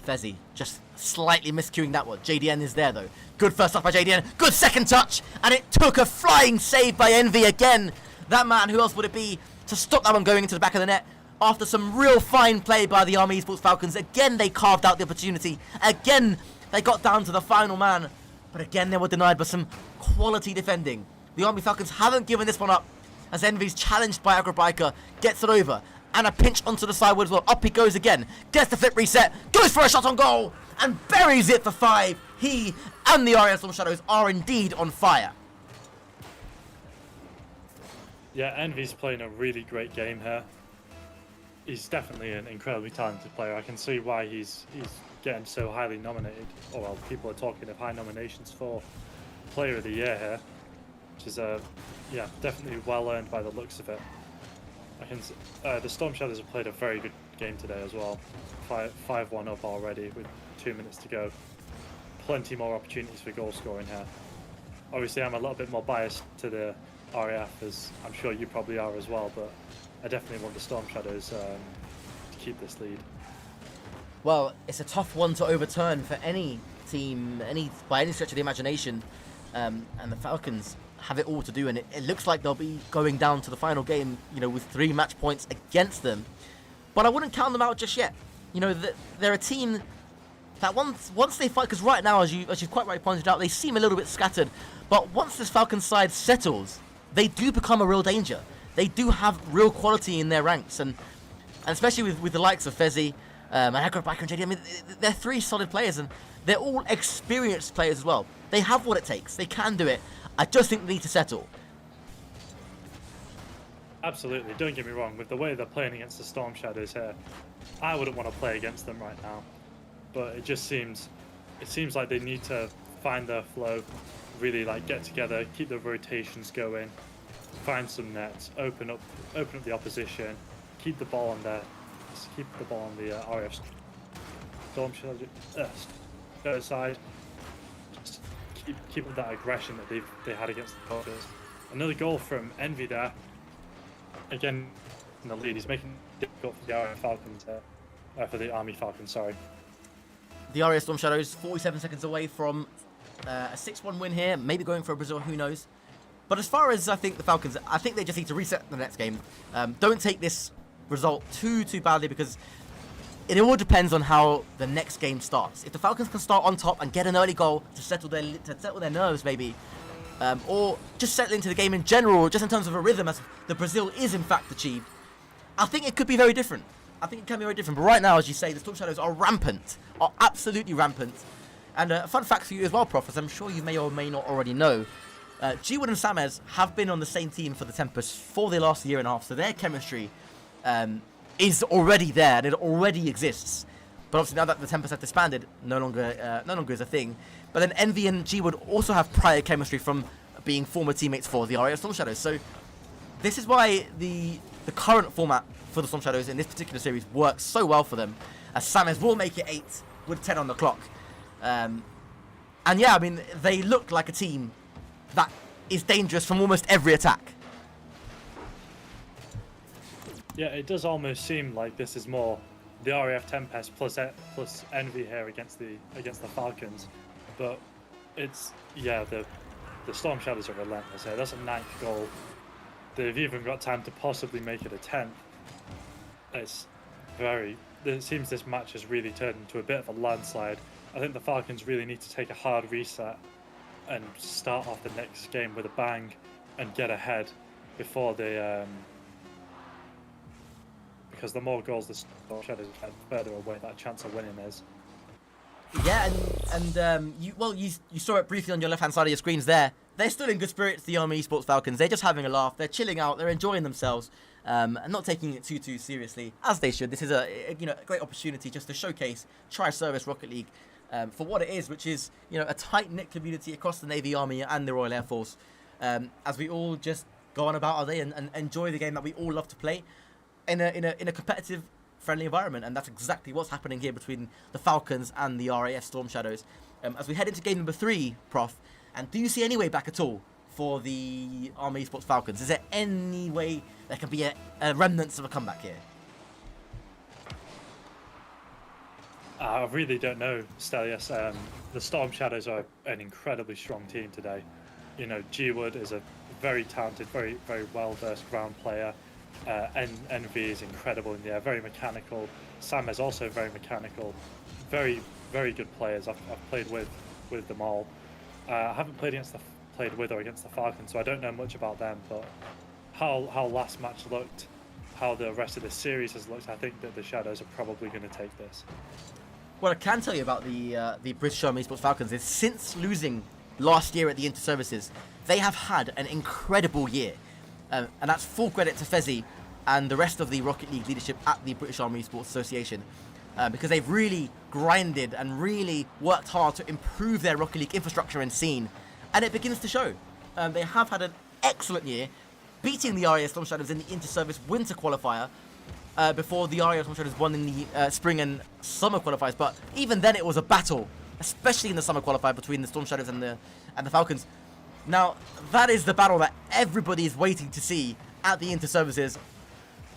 Fezzy just slightly miscuing that one. JDN is there though. Good first touch by JDN. Good second touch, and it took a flying save by Envy again. That man, who else would it be, to stop that one going into the back of the net? After some real fine play by the Army Esports Falcons, again they carved out the opportunity. Again they got down to the final man, but again they were denied by some quality defending. The Army Falcons haven't given this one up, as Envy's challenged by Agrobiker, gets it over, and a pinch onto the sideward as well. Up he goes again, gets the flip reset, goes for a shot on goal, and buries it for 5. He and the RAF Storm Shadows are indeed on fire. Yeah, Envy's playing a really great game here. he's definitely an incredibly talented player. I can see why he's getting so highly nominated, or well, people are talking of high nominations for Player of the Year here, which is yeah, definitely well earned by the looks of it. The Storm Shadows have played a very good game today as well. 5-1 up already with 2 minutes to go. Plenty more opportunities for goal scoring here. Obviously, I'm a little bit more biased to the RAF, as I'm sure you probably are as well, but I definitely want the Storm Shadows to keep this lead. Well, it's a tough one to overturn for any team, by any stretch of the imagination, and the Falcons have it all to do, and it looks like they'll be going down to the final game, with 3 match points against them. But I wouldn't count them out just yet. They're a team that once they fight, because right now, as you quite rightly pointed out, they seem a little bit scattered. But once this Falcons side settles, they do become a real danger. They do have real quality in their ranks, and especially with the likes of Fezzi, and Agrobiker and JD. I mean, they're 3 solid players, and they're all experienced players as well. They have what it takes. They can do it. I just think they need to settle. Absolutely, don't get me wrong, with the way they're playing against the Storm Shadows here, I wouldn't want to play against them right now. But it seems like they need to find their flow, really get together, keep the rotations going, find some nets, open up the opposition, keep the ball on the RAF Storm Shadows side. Just keep up that aggression that they had against the Falcons. Another goal from Envy there. Again, in the lead, he's making it difficult for the RAF Falcons for the Army Falcons, sorry. The RAF Storm Shadows 47 seconds away from a 6-1 win here, maybe going for a Brazil, who knows. But as far as I think the Falcons, I think they just need to reset the next game. Don't take this result too badly, because it all depends on how the next game starts. If the Falcons can start on top and get an early goal to settle their nerves, maybe, or just settle into the game in general, just in terms of a rhythm, as the Brazil is in fact achieved, I think it could be very different. I think it can be very different. But right now, as you say, the Storm Shadows are rampant, are absolutely rampant. And a fun fact for you as well, Prof, as I'm sure you may or may not already know, G-Wood and Samez have been on the same team for the Tempest for the last year and a half, so their chemistry is already there, and it already exists. But obviously now that the Tempest have disbanded, no longer is a thing. But then Envy and G-Wood also have prior chemistry from being former teammates for the RAF Storm Shadows. So this is why the current format for the Storm Shadows in this particular series works so well for them, as Samez will make it 8 with 10 on the clock. And yeah, I mean, they look like a team that is dangerous from almost every attack. Yeah, it does almost seem like this is more the RAF Tempest plus Envy here against the Falcons, but it's the Storm Shadows are relentless here. That's a 9th goal. They've even got time to possibly make it a 10th. It seems this match has really turned into a bit of a landslide. I think the Falcons really need to take a hard reset and start off the next game with a bang and get ahead before they because the more goals the Storm Shadows get, the further away that chance of winning is. Yeah, and you saw it briefly on your left-hand side of your screens there. They're still in good spirits, the Army Esports Falcons. They're just having a laugh. They're chilling out. They're enjoying themselves, and not taking it too seriously, as they should. This is a great opportunity just to showcase Tri-Service Rocket League for what it is, which is a tight-knit community across the Navy, Army, and the Royal Air Force. As we all just go on about our day and enjoy the game that we all love to play in a competitive, friendly environment, and that's exactly what's happening here between the Falcons and the RAF Storm Shadows. As we head into game number 3, Prof, and do you see any way back at all for the Army Esports Falcons? Is there any way there can be a remnants of a comeback here? I really don't know, Stelios. The Storm Shadows are an incredibly strong team today. G-Wood is a very talented, very well-versed ground player. Envy is incredible in the air, very mechanical. Sam is also very mechanical. Very good players. I've played with them all. I haven't played with or against the Falcons, so I don't know much about them. But how last match looked, how the rest of the series has looked, I think that the Shadows are probably going to take this. What I can tell you about the British Army Esports Falcons is since losing last year at the Interservices, they have had an incredible year. And that's full credit to Fezzi and the rest of the Rocket League leadership at the British Army Sports Association, because they've really grinded and really worked hard to improve their Rocket League infrastructure and scene, and it begins to show. They have had an excellent year, beating the RAF Storm Shadows in the Interservice Winter Qualifier, before the RAF Storm Shadows won in the Spring and Summer Qualifiers, but even then it was a battle, especially in the Summer Qualifier between the Storm Shadows and the Falcons. Now, that is the battle that everybody is waiting to see at the Interservices,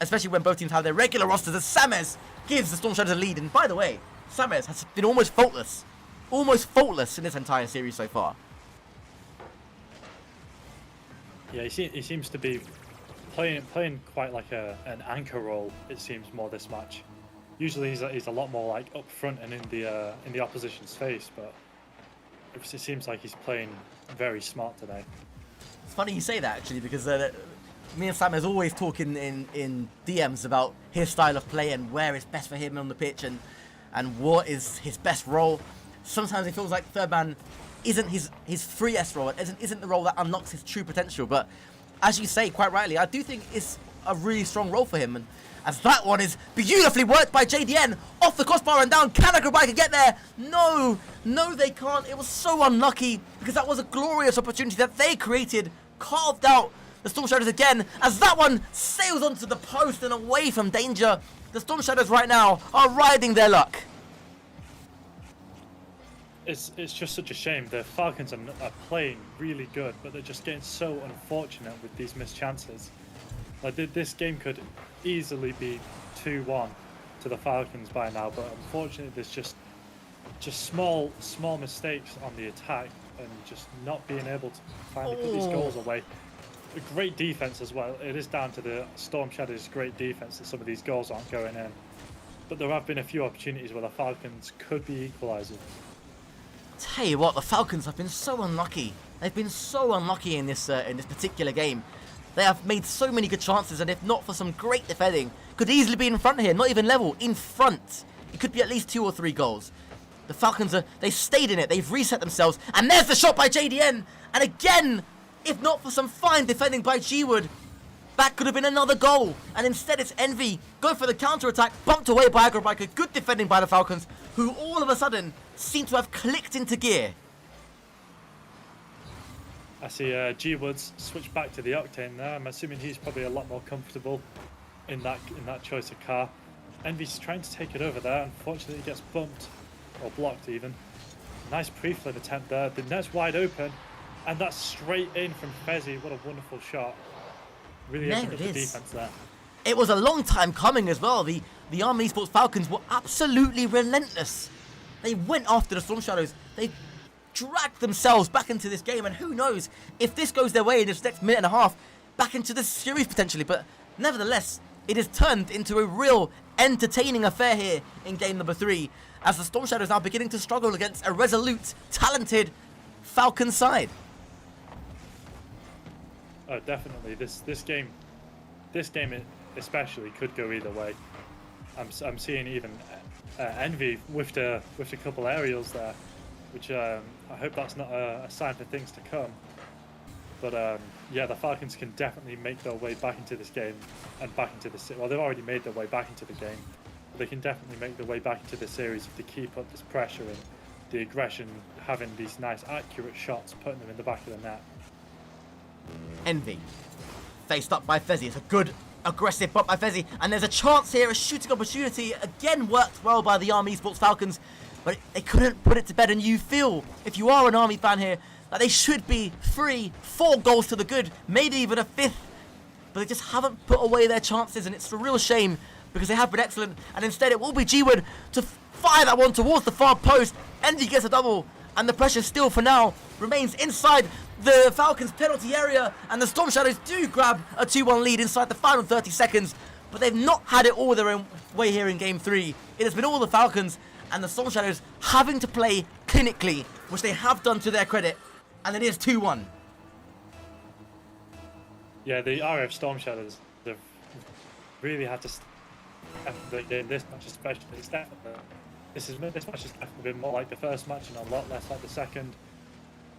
especially when both teams have their regular rosters, as Sames gives the Storm Shadows a lead. And by the way, Sames has been almost faultless in this entire series so far. Yeah, he seems to be playing quite like an anchor role, it seems, more this match. Usually he's a lot more like up front and in the opposition's face, but it seems like he's playing very smart today. It's funny you say that, actually, because me and Sam is always talking in DMs about his style of play and where is best for him on the pitch and what is his best role. Sometimes it feels like third man isn't his freest role, isn't the role that unlocks his true potential. But as you say quite rightly, I do think it's a really strong role for him. And as that one is beautifully worked by JDN off the crossbar and down, can Acrobatica get there? No, they can't. It was so unlucky because that was a glorious opportunity that they created, carved out the Storm Shadows again, as that one sails onto the post and away from danger. The Storm Shadows right now are riding their luck. It's just such a shame. The Falcons are playing really good, but they're just getting so unfortunate with these missed chances. Like this game could easily be 2-1 to the Falcons by now, but unfortunately there's just small mistakes on the attack and just not being able to finally put these goals away. A great defense as well. It is down to the Storm Shadows' great defense that some of these goals aren't going in. But there have been a few opportunities where the Falcons could be equalising. Tell you what, the Falcons have been so unlucky. They've been so unlucky in this particular game. They have made so many good chances, and if not for some great defending, could easily be in front here. Not even level, in front. It could be at least 2 or 3 goals. The Falcons they stayed in it. They've reset themselves, and there's the shot by JDN. And again, if not for some fine defending by G-Wood, that could have been another goal. And instead it's Envy going for the counter-attack, bumped away by Agrobiker. Good defending by the Falcons, who all of a sudden seem to have clicked into gear. I see G-Woods switch back to the Octane there. I'm assuming he's probably a lot more comfortable in that choice of car. Envy's trying to take it over there. Unfortunately, he gets bumped, or blocked even. Nice pre-flip attempt there. The net's wide open, and that's straight in from Fezzi. What a wonderful shot. Really opened up the defense there. It was a long time coming as well. The Army Esports Falcons were absolutely relentless. They went after the Storm Shadows. They dragged themselves back into this game, and who knows if this goes their way in this next minute and a half, back into this series potentially. But nevertheless, it has turned into a real entertaining affair here in game number 3, as the Storm Shadows now beginning to struggle against a resolute, talented Falcon side. Oh, definitely. This game especially could go either way. I'm seeing even Envy whiffed a couple aerials there, which I hope that's not a sign for things to come. But yeah, the Falcons can definitely make their way back into this game and back into the well, they've already made their way back into the game. But they can definitely make their way back into the series if they keep up this pressure and the aggression, having these nice accurate shots, putting them in the back of the net. Envy faced up by Fezzi. It's a good aggressive bump by Fezzi, and there's a chance here, a shooting opportunity. Again, worked well by the Army Esports Falcons, but they couldn't put it to bed. And you feel, if you are an Army fan here, that they should be 3-4 goals to the good, maybe even a 5th, but they just haven't put away their chances, and it's a real shame because they have been excellent. And instead it will be G-Wood to fire that one towards the far post. Envy gets a double, and the pressure still for now remains inside the Falcons penalty area, and the Storm Shadows do grab a 2-1 lead inside the final 30 seconds, but they've not had it all their own way here in game 3. It has been all the Falcons and the Storm Shadows having to play clinically, which they have done to their credit, and it is 2-1. Yeah, the RF Storm Shadows, they've really had to this match especially. It's definitely, this match has definitely been more like the first match and a lot less like the second.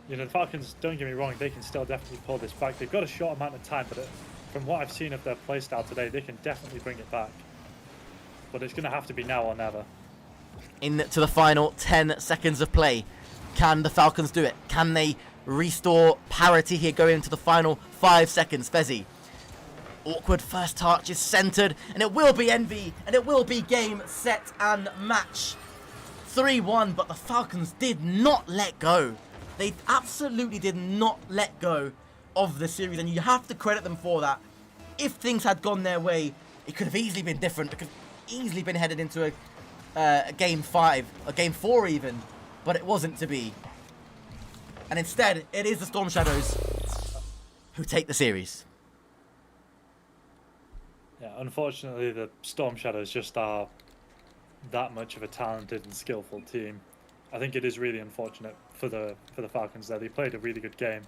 You know, the Falcons, don't get me wrong, they can still definitely pull this back. They've got a short amount of time, but from what I've seen of their playstyle today, they can definitely bring it back. But it's going to have to be now or never. Into the final 10 seconds of play. Can the Falcons do it? Can they restore parity here going into the final 5 seconds? Fezzi. Awkward first touch is centered, and it will be Envy, and it will be game, set, and match. 3-1, but the Falcons did not let go. They absolutely did not let go of the series, and you have to credit them for that. If things had gone their way, it could have easily been different. It could have easily been headed into a game 5, a game 4 even, but it wasn't to be. And instead, it is the Storm Shadows who take the series. Yeah, unfortunately, the Storm Shadows just are that much of a talented and skillful team. I think it is really unfortunate for the Falcons there. They played a really good game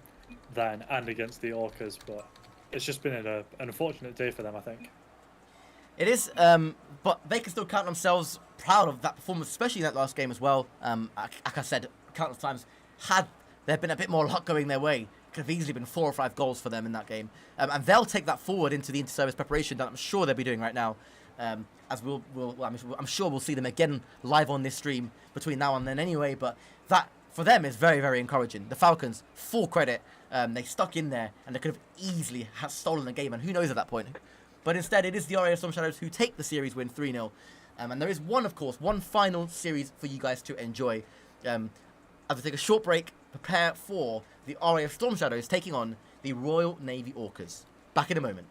then and against the Orcas, but it's just been an unfortunate day for them, I think. It is, but they can still count themselves proud of that performance, especially in that last game as well. Like I said countless times, had there been a bit more luck going their way, could have easily been 4 or 5 goals for them in that game. And they'll take that forward into the inter-service preparation that I'm sure they'll be doing right now. As I'm sure we'll see them again live on this stream between now and then anyway, but that for them is very, very encouraging. The Falcons, full credit, they stuck in there and they could have easily stolen the game, and who knows at that point. But instead, it is the RAF Storm Shadows who take the series win 3-0. And there is one final series for you guys to enjoy. As we take a short break, prepare for the RAF Storm Shadows taking on the Royal Navy Orcas. Back in a moment.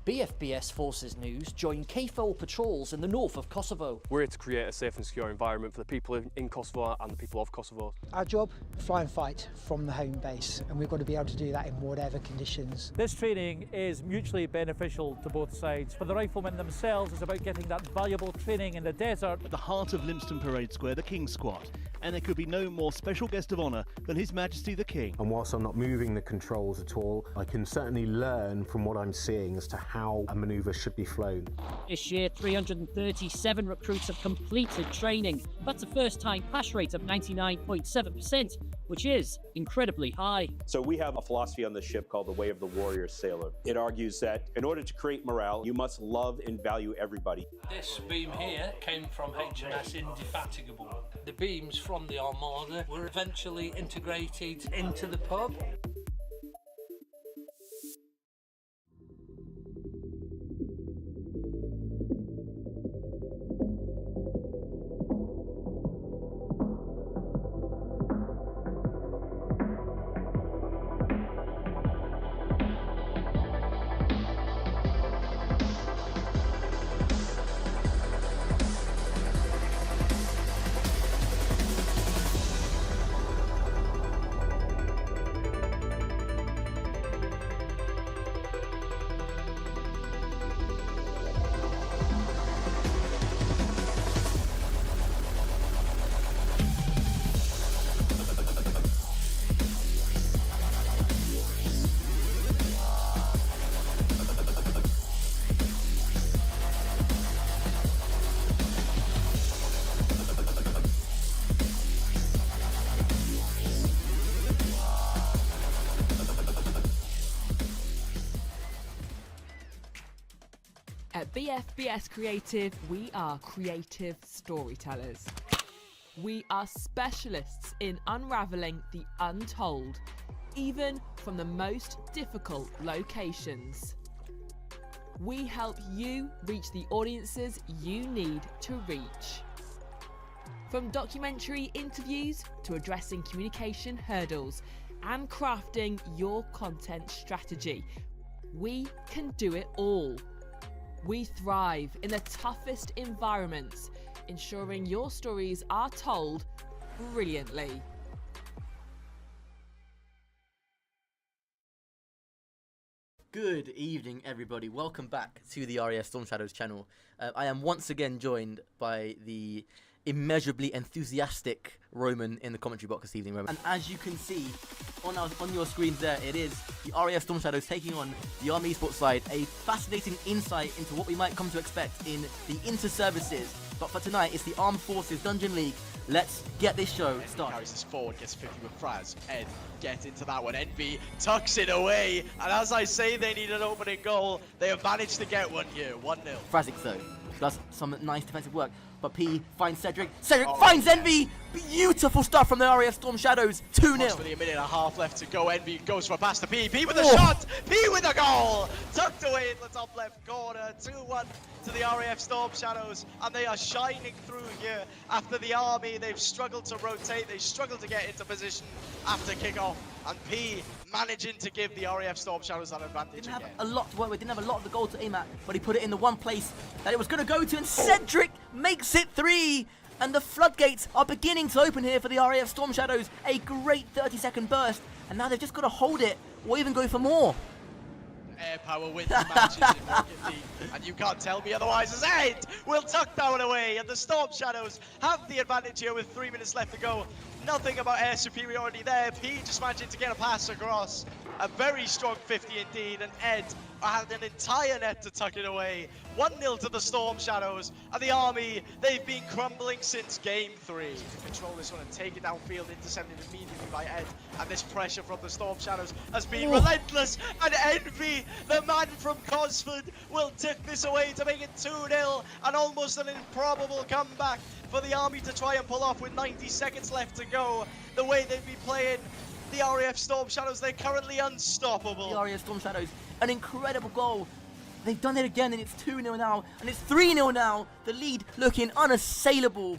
BFBS Forces News join KFOR patrols in the north of Kosovo. We're here to create a safe and secure environment for the people in Kosovo and the people of Kosovo. Our job, fly and fight from the home base, and we've got to be able to do that in whatever conditions. This training is mutually beneficial to both sides. For the riflemen themselves, it's about getting that valuable training in the desert. At the heart of Lympstone Parade Square, the King's Squad, and there could be no more special guest of honour than His Majesty the King. And whilst I'm not moving the controls at all, I can certainly learn from what I'm seeing as to how a manoeuvre should be flown. This year, 337 recruits have completed training. That's a first-time pass rate of 99.7%, which is incredibly high. So we have a philosophy on the ship called the Way of the Warrior Sailor. It argues that in order to create morale, you must love and value everybody. This beam here came from HMS Indefatigable. The beams from the Armada were eventually integrated into the pub. At BFBS Creative, we are creative storytellers. We are specialists in unravelling the untold, even from the most difficult locations. We help you reach the audiences you need to reach. From documentary interviews to addressing communication hurdles and crafting your content strategy, we can do it all. We thrive in the toughest environments, ensuring your stories are told brilliantly. Good evening, everybody. Welcome back to the RAF Storm Shadows channel. I am once again joined by the immeasurably enthusiastic Roman in the commentary box this evening, Roman. And as you can see on your screens there, it is the RAF Storm Shadows taking on the Army Esports side. A fascinating insight into what we might come to expect in the inter-services. But for tonight, it's the Armed Forces Dungeon League. Let's get this show started. Carries this forward, gets 50 with Fraz. Ed, get into that one. Envy tucks it away. And as I say, they need an opening goal. They have managed to get one here, 1-0. Frazic, though, does some nice defensive work. But P finds Cedric. Cedric finds Envy. Beautiful stuff from the RAF Storm Shadows. 2-0. Approximately a minute and a half left to go. Envy goes for a pass to P. P with a shot. P with a goal. Tucked away in the top left corner. 2-1 to the RAF Storm Shadows. And they are shining through here after the Army. They've struggled to rotate. They struggled to get into position after kickoff. And P managing to give the RAF Storm Shadows that advantage Didn't have a lot to work with, didn't have a lot of the goal to aim at, but he put it in the one place that it was going to go to, and Cedric makes it 3! And the floodgates are beginning to open here for the RAF Storm Shadows. A great 30-second burst, and now they've just got to hold it, or even go for more. Air power wins matches in Rocket League, and you can't tell me otherwise as Ed will tuck that one away, and the Storm Shadows have the advantage here with 3 minutes left to go. Nothing about air superiority there. P just managing to get a pass across. A very strong 50 indeed, and Ed had an entire net to tuck it away. 1-0 to the Storm Shadows, and the Army, they've been crumbling since game 3. To control this one and take it downfield, intercepted immediately by Ed, and this pressure from the Storm Shadows has been relentless, and Envy, the man from Cosford, will tip this away to make it 2-0, and almost an improbable comeback for the Army to try and pull off with 90 seconds left to go. The way they've been playing, the RAF Storm Shadows, they're currently unstoppable. The RAF Storm Shadows, an incredible goal. They've done it again, and it's 2-0 now, and it's 3-0 now. The lead looking unassailable.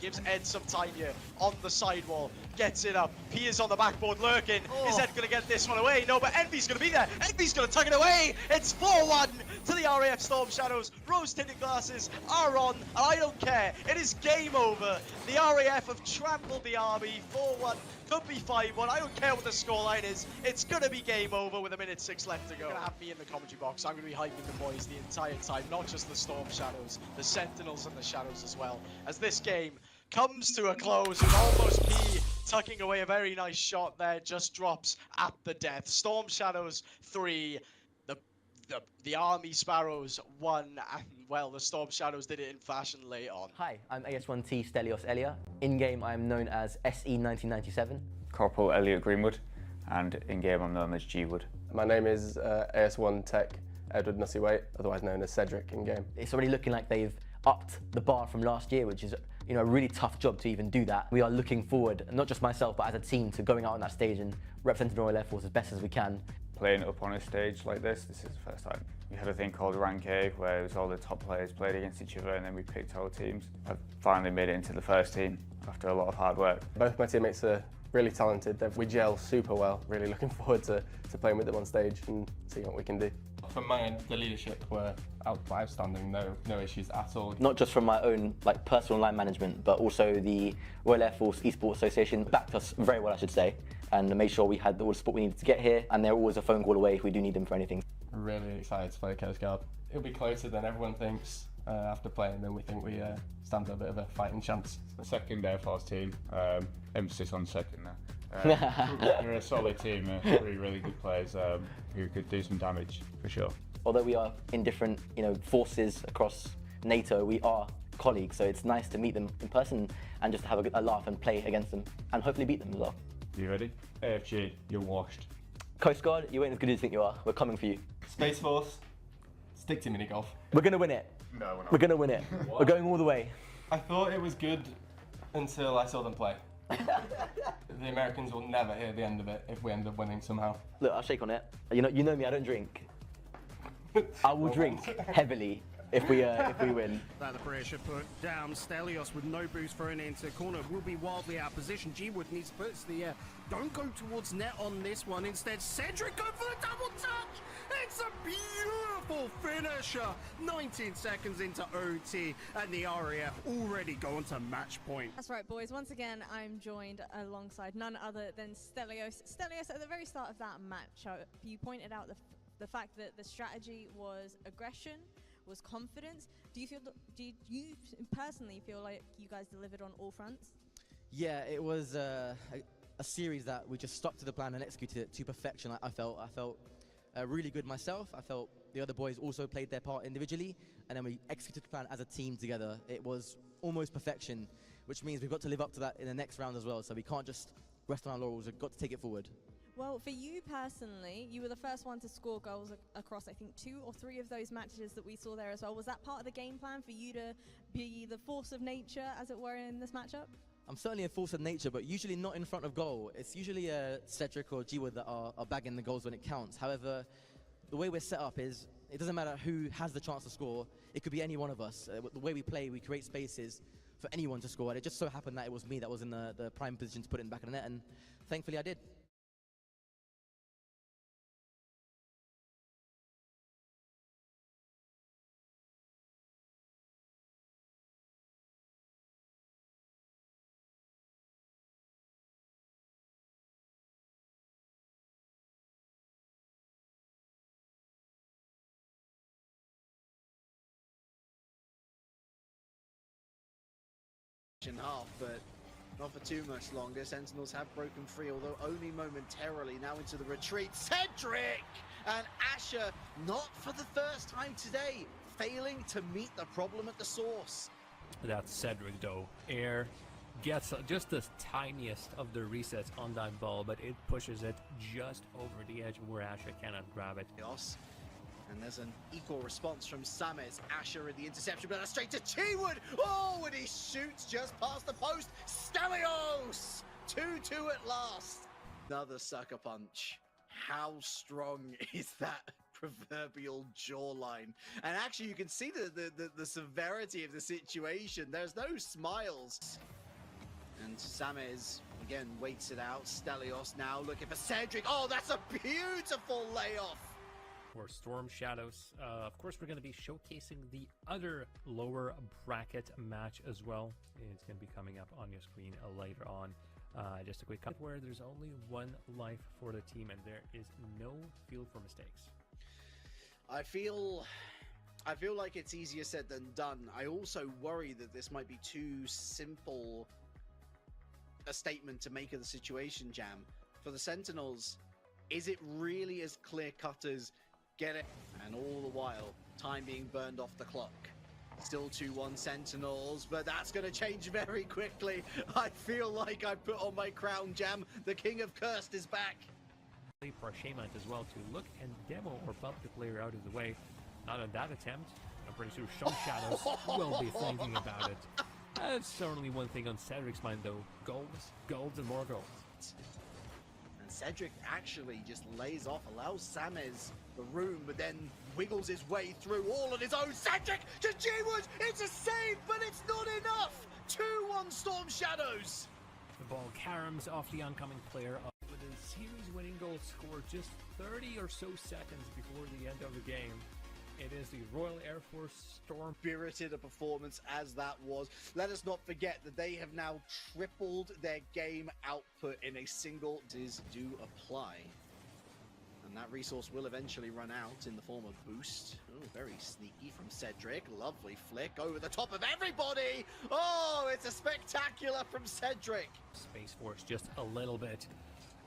Gives Ed some time here on the sidewall, gets it up. P is on the backboard lurking. Is Ed going to get this one away? No, but Envy's going to be there. Envy's going to tuck it away. It's 4-1 to the RAF Storm Shadows. Rose-tinted glasses are on, and I don't care. It is game over. The RAF have trampled the Army. 4-1, could be 5-1. I don't care what the scoreline is. It's going to be game over with 1:06 left to go. You're going to have me in the commentary box. I'm going to be hyping the boys the entire time, not just the Storm Shadows, the Sentinels and the Shadows as well, as this game comes to a close with almost P tucking away a very nice shot there, just drops at the death. Storm Shadows 3, the Army Sparrows 1, and well, the Storm Shadows did it in fashion late on. Hi, I'm AS1T Stelios Elia. In-game I am known as SE1997. Corporal Elliot Greenwood, and in-game I'm known as G Wood. My name is AS1 Tech Edward Nussy-Waite, otherwise known as Cedric in-game. It's already looking like they've upped the bar from last year, which is a really tough job to even do that. We are looking forward, not just myself, but as a team, to going out on that stage and representing the Royal Air Force as best as we can. Playing up on a stage like this is the first time. We had a thing called Rank A, where it was all the top players played against each other, and then we picked our teams. I've finally made it into the first team after a lot of hard work. Both my teammates are really talented. We gel super well. Really looking forward to playing with them on stage and seeing what we can do. From my end, the leadership were outstanding, no issues at all. Not just from my own personal line management, but also the Royal Air Force Esports Association backed us very well, I should say, and made sure we had all the support we needed to get here, and they're always a phone call away if we do need them for anything. Really excited to play Coast Guard. It'll be closer than everyone thinks after playing, then we think we stand a bit of a fighting chance. The second Air Force team, emphasis on second there. They're a solid team, 3 really good players who could do some damage for sure. Although we are in different forces across NATO, we are colleagues, so it's nice to meet them in person and just have a laugh and play against them and hopefully beat them as well. You ready? AFG, you're washed. Coast Guard, you ain't as good as you think you are. We're coming for you. Space Force, stick to mini golf. We're going to win it. No, we're not. We're going to win it. We're going all the way. I thought it was good until I saw them play. The Americans will never hear the end of it if we end up winning somehow. Look, I'll shake on it. You know me, I don't drink. I will drink heavily if we win. That the pressure put down. Stelios with no boost thrown into corner will be wildly out of position. G-Wood needs to put it to the air. Don't go towards net on this one. Instead, Cedric go for the double touch. It's a beautiful finisher. 19 seconds into OT, and the RAF already going to match point. That's right, boys. Once again, I'm joined alongside none other than Stelios. Stelios, at the very start of that match, you pointed out the fact that the strategy was aggression, was confidence. Do you personally feel like you guys delivered on all fronts? Yeah, it was a series that we just stuck to the plan and executed it to perfection. I felt really good myself. I felt the other boys also played their part individually, and then we executed the plan as a team together. It was almost perfection, which means we've got to live up to that in the next round as well. So we can't just rest on our laurels. We've got to take it forward. Well, for you personally, you were the first one to score goals across, I think, 2 or 3 of those matches that we saw there as well. Was that part of the game plan for you to be the force of nature, as it were, in this matchup? I'm certainly a force of nature, but usually not in front of goal. It's usually Cedric or G-Wood that are bagging the goals when it counts. However, the way we're set up is it doesn't matter who has the chance to score. It could be any one of us. The way we play, we create spaces for anyone to score. And it just so happened that it was me that was in the prime position to put it in the back of the net, and thankfully I did. In half, but not for too much longer. Sentinels have broken free, although only momentarily. Now into the retreat. Cedric and Asher, not for the first time today, failing to meet the problem at the source. That's Cedric though. Air gets just the tiniest of the resets on that ball, but it pushes it just over the edge where Asher cannot grab it. And there's an equal response from Sames. Asher in the interception, but straight to G-Wood. Oh, and he shoots just past the post. Stelios! 2-2 at last. Another sucker punch. How strong is that proverbial jawline? And actually, you can see the severity of the situation. There's no smiles. And Sames again waits it out. Stelios now looking for Cedric. Oh, that's a beautiful layoff. For Storm Shadows. Of course, we're going to be showcasing the other lower bracket match as well. It's going to be coming up on your screen later on. Just a quick comment where there's only one life for the team and there is no field for mistakes. I feel like it's easier said than done. I also worry that this might be too simple a statement to make of the situation, Jam. For the Sentinels, is it really as clear-cut as get it? And all the while, time being burned off the clock. Still 2-1 Sentinels, but that's going to change very quickly. I feel like I put on my crown, Jam. The King of Cursed is back. For Shaman as well to look and demo or bump the player out of the way. Not on that attempt. I'm pretty sure Storm Shadows will be thinking about it. That's certainly one thing on Cedric's mind though. Goals, golds, and more goals. And Cedric actually just lays off, allows Sames the room, but then wiggles his way through all on his own. Cedric to G-Wood, it's a save, but it's not enough. 2-1 Storm Shadows. The ball caroms off the oncoming player with a series-winning goal scored just 30 or so seconds before the end of the game. It is the Royal Air Force Storm. Spirited a performance as that was. Let us not forget that they have now tripled their game output in a single. Do apply. And that resource will eventually run out in the form of boost. Oh, very sneaky from Cedric. Lovely flick over the top of everybody. Oh, it's a spectacular from Cedric. Space Force just a little bit.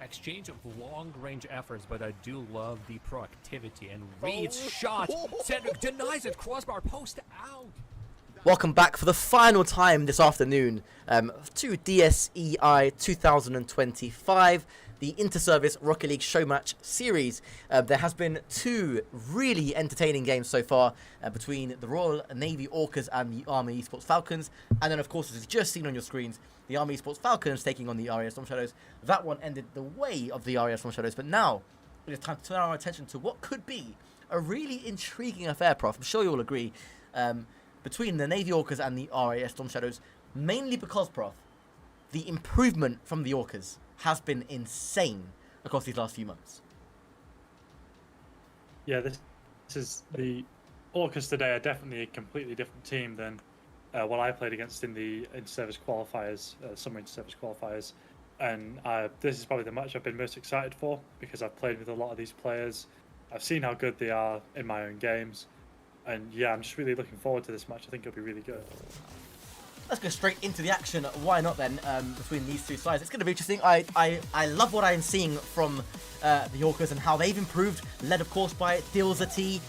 Exchange of long-range efforts, but I do love the proactivity and Reed's shot. Cedric denies it. Crossbar post out. Welcome back for the final time this afternoon to DSEI 2025, the Interservice Rocket League Show Match Series. There has been 2 really entertaining games so far between the Royal Navy Orcas and the Army Esports Falcons. And then, of course, as you've just seen on your screens, the Army Esports Falcons taking on the RAF Storm Shadows. That one ended the way of the RAF Storm Shadows, but now it is time to turn our attention to what could be a really intriguing affair, Prof. I'm sure you'll agree, between the Navy Orcas and the RAF Storm Shadows, mainly because, Prof, the improvement from the Orcas has been insane across these last few months. Yeah, this is the Orcas today are definitely a completely different team than what I played against in the inter-service qualifiers, summer inter-service qualifiers. And this is probably the match I've been most excited for because I've played with a lot of these players. I've seen how good they are in my own games. And yeah, I'm just really looking forward to this match. I think it'll be really good. Let's go straight into the action. Why not then, between these two sides? It's going to be interesting. I love what I'm seeing from the Orcas and how they've improved, led of course by Dilzati.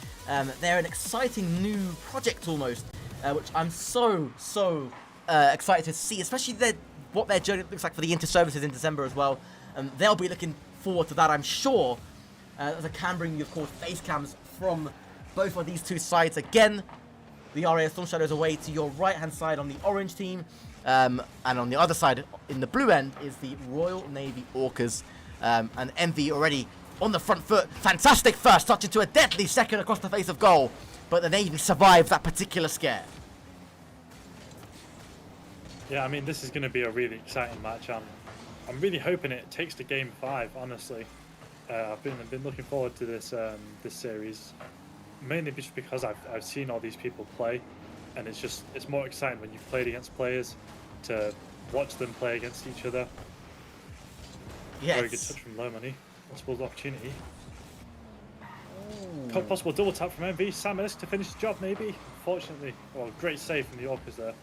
They're an exciting new project almost, which I'm so excited to see, especially what their journey looks like for the inter-services in December as well. They'll be looking forward to that, I'm sure. As I can bring you, of course, face cams from both of these two sides. Again, the RAF Storm Shadows away to your right-hand side on the orange team. And on the other side, in the blue end, is the Royal Navy Orcas. And Envy already on the front foot. Fantastic first touch into a deadly second across the face of goal. But the Navy survived that particular scare. Yeah, I mean, this is going to be a really exciting match. I'm really hoping it takes to Game 5, honestly. I've been looking forward to this this series, mainly just because I've seen all these people play, and it's more exciting when you've played against players to watch them play against each other. Yes. Very good touch from Low Money. Possible opportunity. Possible double tap from MV. Samus to finish the job, maybe. Fortunately, well, great save from the Orcas there.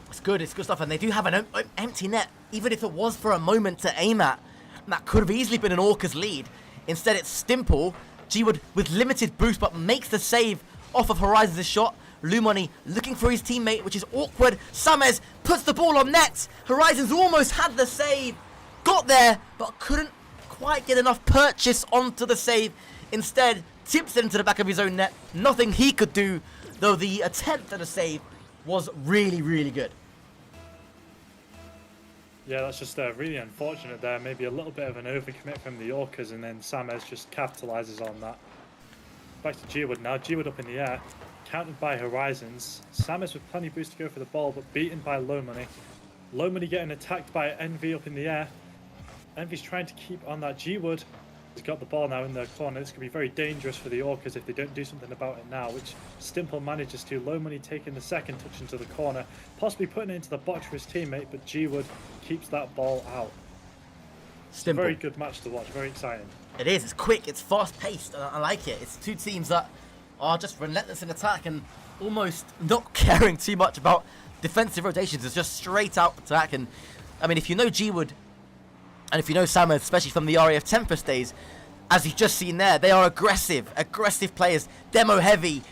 It's good stuff, and they do have an empty net. Even if it was for a moment to aim at, that could have easily been an Orcas lead. Instead, it's Stimple. G-Wood with limited boost, but makes the save off of Horizon's shot. Lumoni looking for his teammate, which is awkward. Samez puts the ball on net. Horizons almost had the save. Got there, but couldn't quite get enough purchase onto the save. Instead, tips it into the back of his own net. Nothing he could do, though the attempt at a save was really, really good. Yeah, that's just really unfortunate there. Maybe a little bit of an overcommit from the Orcas, and then Samez just capitalises on that. Back to G-Wood now. G-Wood up in the air. Countered by Horizons. Samez with plenty of boost to go for the ball, but beaten by Low Money. Low Money getting attacked by Envy up in the air. Envy's trying to keep on that. G-Wood has got the ball now in the corner. This could be very dangerous for the Orcas if they don't do something about it now, which Stimple manages to. Low Money taking the second touch into the corner, possibly putting it into the box for his teammate, but G-Wood keeps that ball out. Stimple. Very good match to watch, very exciting. It is, it's quick, it's fast-paced, and I like it. It's two teams that are just relentless in attack and almost not caring too much about defensive rotations. It's just straight out attack. And I mean, if you know G-Wood, and if you know Samus, especially from the RAF Tempest days, as you've just seen there, they are aggressive players, demo heavy.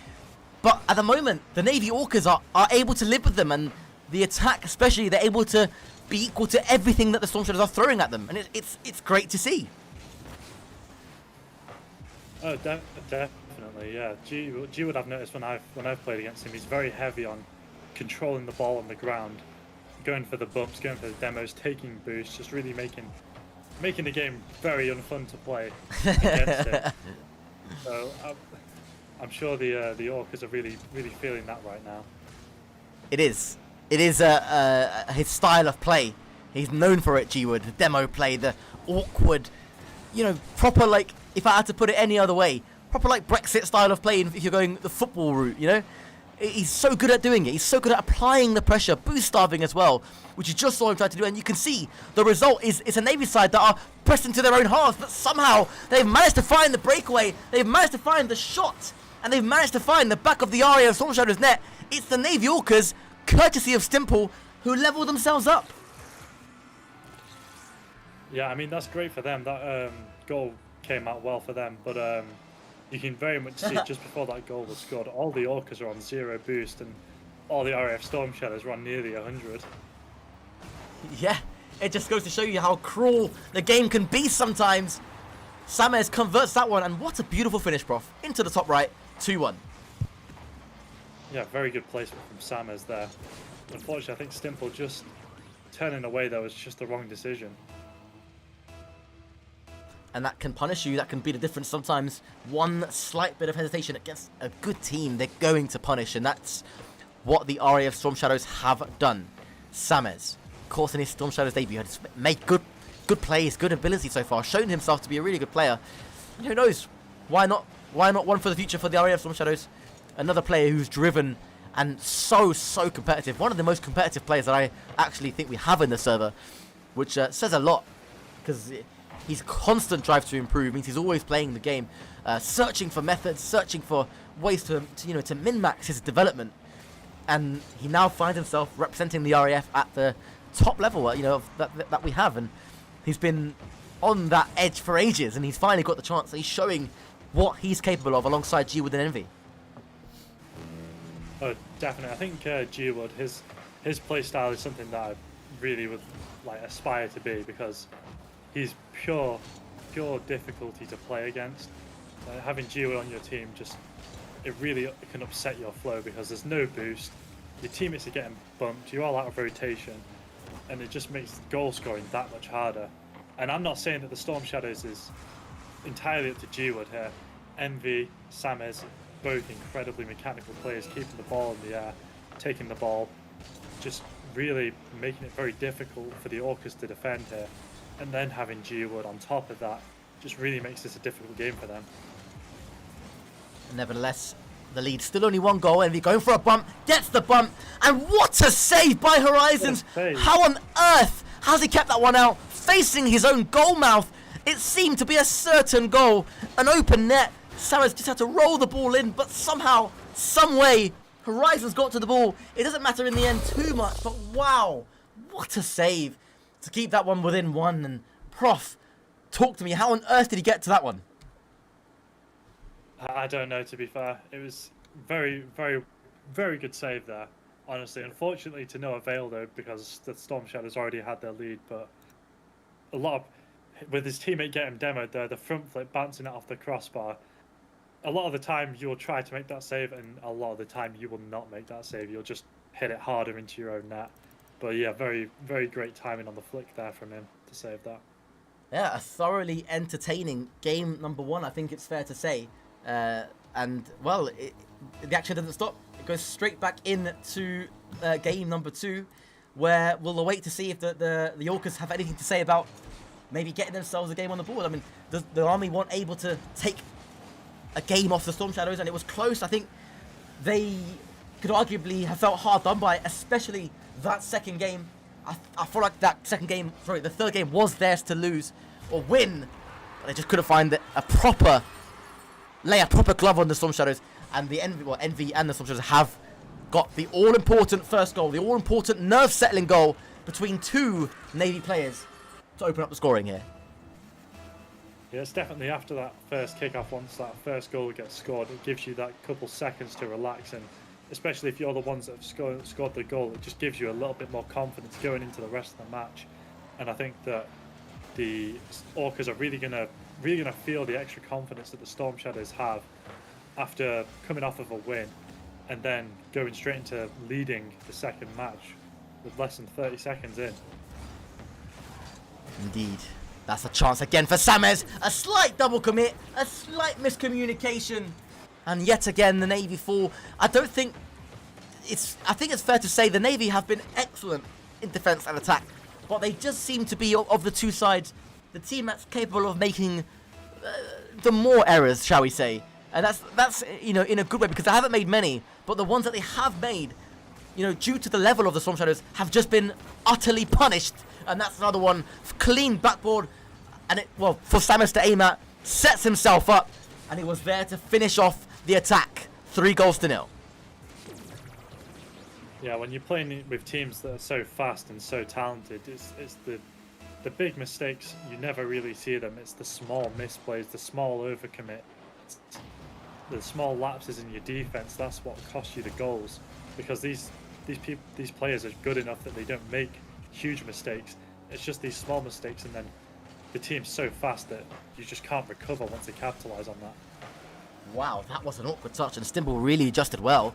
But at the moment, the Navy Orcas are able to live with them, and the attack especially, they're able to be equal to everything that the Storm Shadows are throwing at them, and it's great to see. Oh, definitely, yeah. G-Wood, I've noticed when I've played against him, he's very heavy on controlling the ball on the ground, going for the bumps, going for the demos, taking boosts, just really making the game very unfun to play against it. So I'm sure the Orcas are really feeling that right now. It is his style of play. He's known for it, G-Wood. The demo play, the awkward, proper, like, if I had to put it any other way, proper like Brexit style of play if you're going the football route, He's so good at doing it. He's so good at applying the pressure, boost starving as well, which you just saw him try to do. And you can see the result is it's a Navy side that are pressed into their own halves, but somehow they've managed to find the breakaway, they've managed to find the shot, and they've managed to find the back of the RAF Storm Shadows net. It's the Navy Orcas, courtesy of Stimple, who level themselves up. Yeah, I mean, that's great for them. That goal came out well for them, but you can very much see just before that goal was scored, all the Orcas are on 0 boost, and all the RAF Storm Shadows are on nearly 100. Yeah, it just goes to show you how cruel the game can be sometimes. Sames converts that one, and what a beautiful finish, Prof. Into the top right, 2-1. Yeah, very good placement from Sames there. Unfortunately, I think Stimple just turning away there was just the wrong decision. and that can punish you, that can be the difference. Sometimes one slight bit of hesitation against a good team, they're going to punish, and that's what the RAF Storm Shadows have done. Samez, of course, in his Storm Shadows debut, has made good plays, good ability so far, shown himself to be a really good player. And who knows? Why not one for the future for the RAF Storm Shadows? Another player who's driven and so competitive. One of the most competitive players that I actually think we have in the server, which says a lot, because his constant drive to improve means he's always playing the game, searching for methods, searching for ways to min-max his development. And he now finds himself representing the RAF at the top level, that we have, and he's been on that edge for ages, and he's finally got the chance. He's showing what he's capable of alongside G-Wood and Envy. Oh, definitely. I think G-Wood, his play style is something that I really would aspire to be, because he's pure difficulty to play against. Having G-Wood on your team, it really can upset your flow, because there's no boost, your teammates are getting bumped, you're all out of rotation, and it just makes goal scoring that much harder. And I'm not saying that the Storm Shadows is entirely up to G-Wood here. Envy, Samez, both incredibly mechanical players, keeping the ball in the air, taking the ball, just really making it very difficult for the Orcas to defend here. And then having G-Wood on top of that just really makes this a difficult game for them. Nevertheless, the lead still only one goal. Envy going for a bump, gets the bump, and what a save by Horizons! How on earth has he kept that one out, facing his own goal mouth? It seemed to be a certain goal, an open net. Samez just had to roll the ball in, but somehow, some way, Horizons got to the ball. It doesn't matter in the end too much, but wow, what a save to keep that one within one. And Prof, talk to me, how on earth did he get to that one? I don't know, to be fair. It was very good save there, honestly. Unfortunately to no avail though, because the Storm Shadows already had their lead, but with his teammate getting demoed there, the front flip bouncing it off the crossbar, a lot of the time you'll try to make that save, and a lot of the time you will not make that save. You'll just hit it harder into your own net. But yeah, very great timing on the flick there from him to save that. Yeah, a thoroughly entertaining game number one, I think it's fair to say. And well, the action doesn't stop. It goes straight back into game number two, where we'll await to see if the Orcas have anything to say about maybe getting themselves a game on the board. I mean, the Army weren't able to take a game off the Storm Shadows, and it was close. I think they could arguably have felt hard done by, especially that second game. I feel like the third game was theirs to lose or win, but they just couldn't find lay a proper glove on the Storm Shadows, and the Envy and the Storm Shadows have got the all-important first goal, the all-important nerve-settling goal between two Navy players to open up the scoring here. Yeah, it's definitely after that first kick-off, once that first goal gets scored, it gives you that couple seconds to relax, and especially if you're the ones that have scored the goal, it just gives you a little bit more confidence going into the rest of the match. And I think that the Orcas are really gonna feel the extra confidence that the Storm Shadows have after coming off of a win and then going straight into leading the second match with less than 30 seconds in. Indeed. That's a chance again for Samez. A slight double commit, a slight miscommunication, and yet again the Navy fall. I think it's fair to say the Navy have been excellent in defense and attack, but they just seem to be, of the two sides, the team that's capable of making the more errors, shall we say. And that's in a good way, because they haven't made many, but the ones that they have made, due to the level of the Storm Shadows, have just been utterly punished. And that's another one, clean backboard, and for Samez to aim at, sets himself up, and he was there to finish off the attack. 3-0. Yeah, when you're playing with teams that are so fast and so talented, it's the big mistakes, you never really see them. It's the small misplays, the small overcommit, the small lapses in your defense. That's what costs you the goals, because these players are good enough that they don't make huge mistakes. It's just these small mistakes, and then the team's so fast that you just can't recover once they capitalise on that. Wow, that was an awkward touch, and Stimble really adjusted well.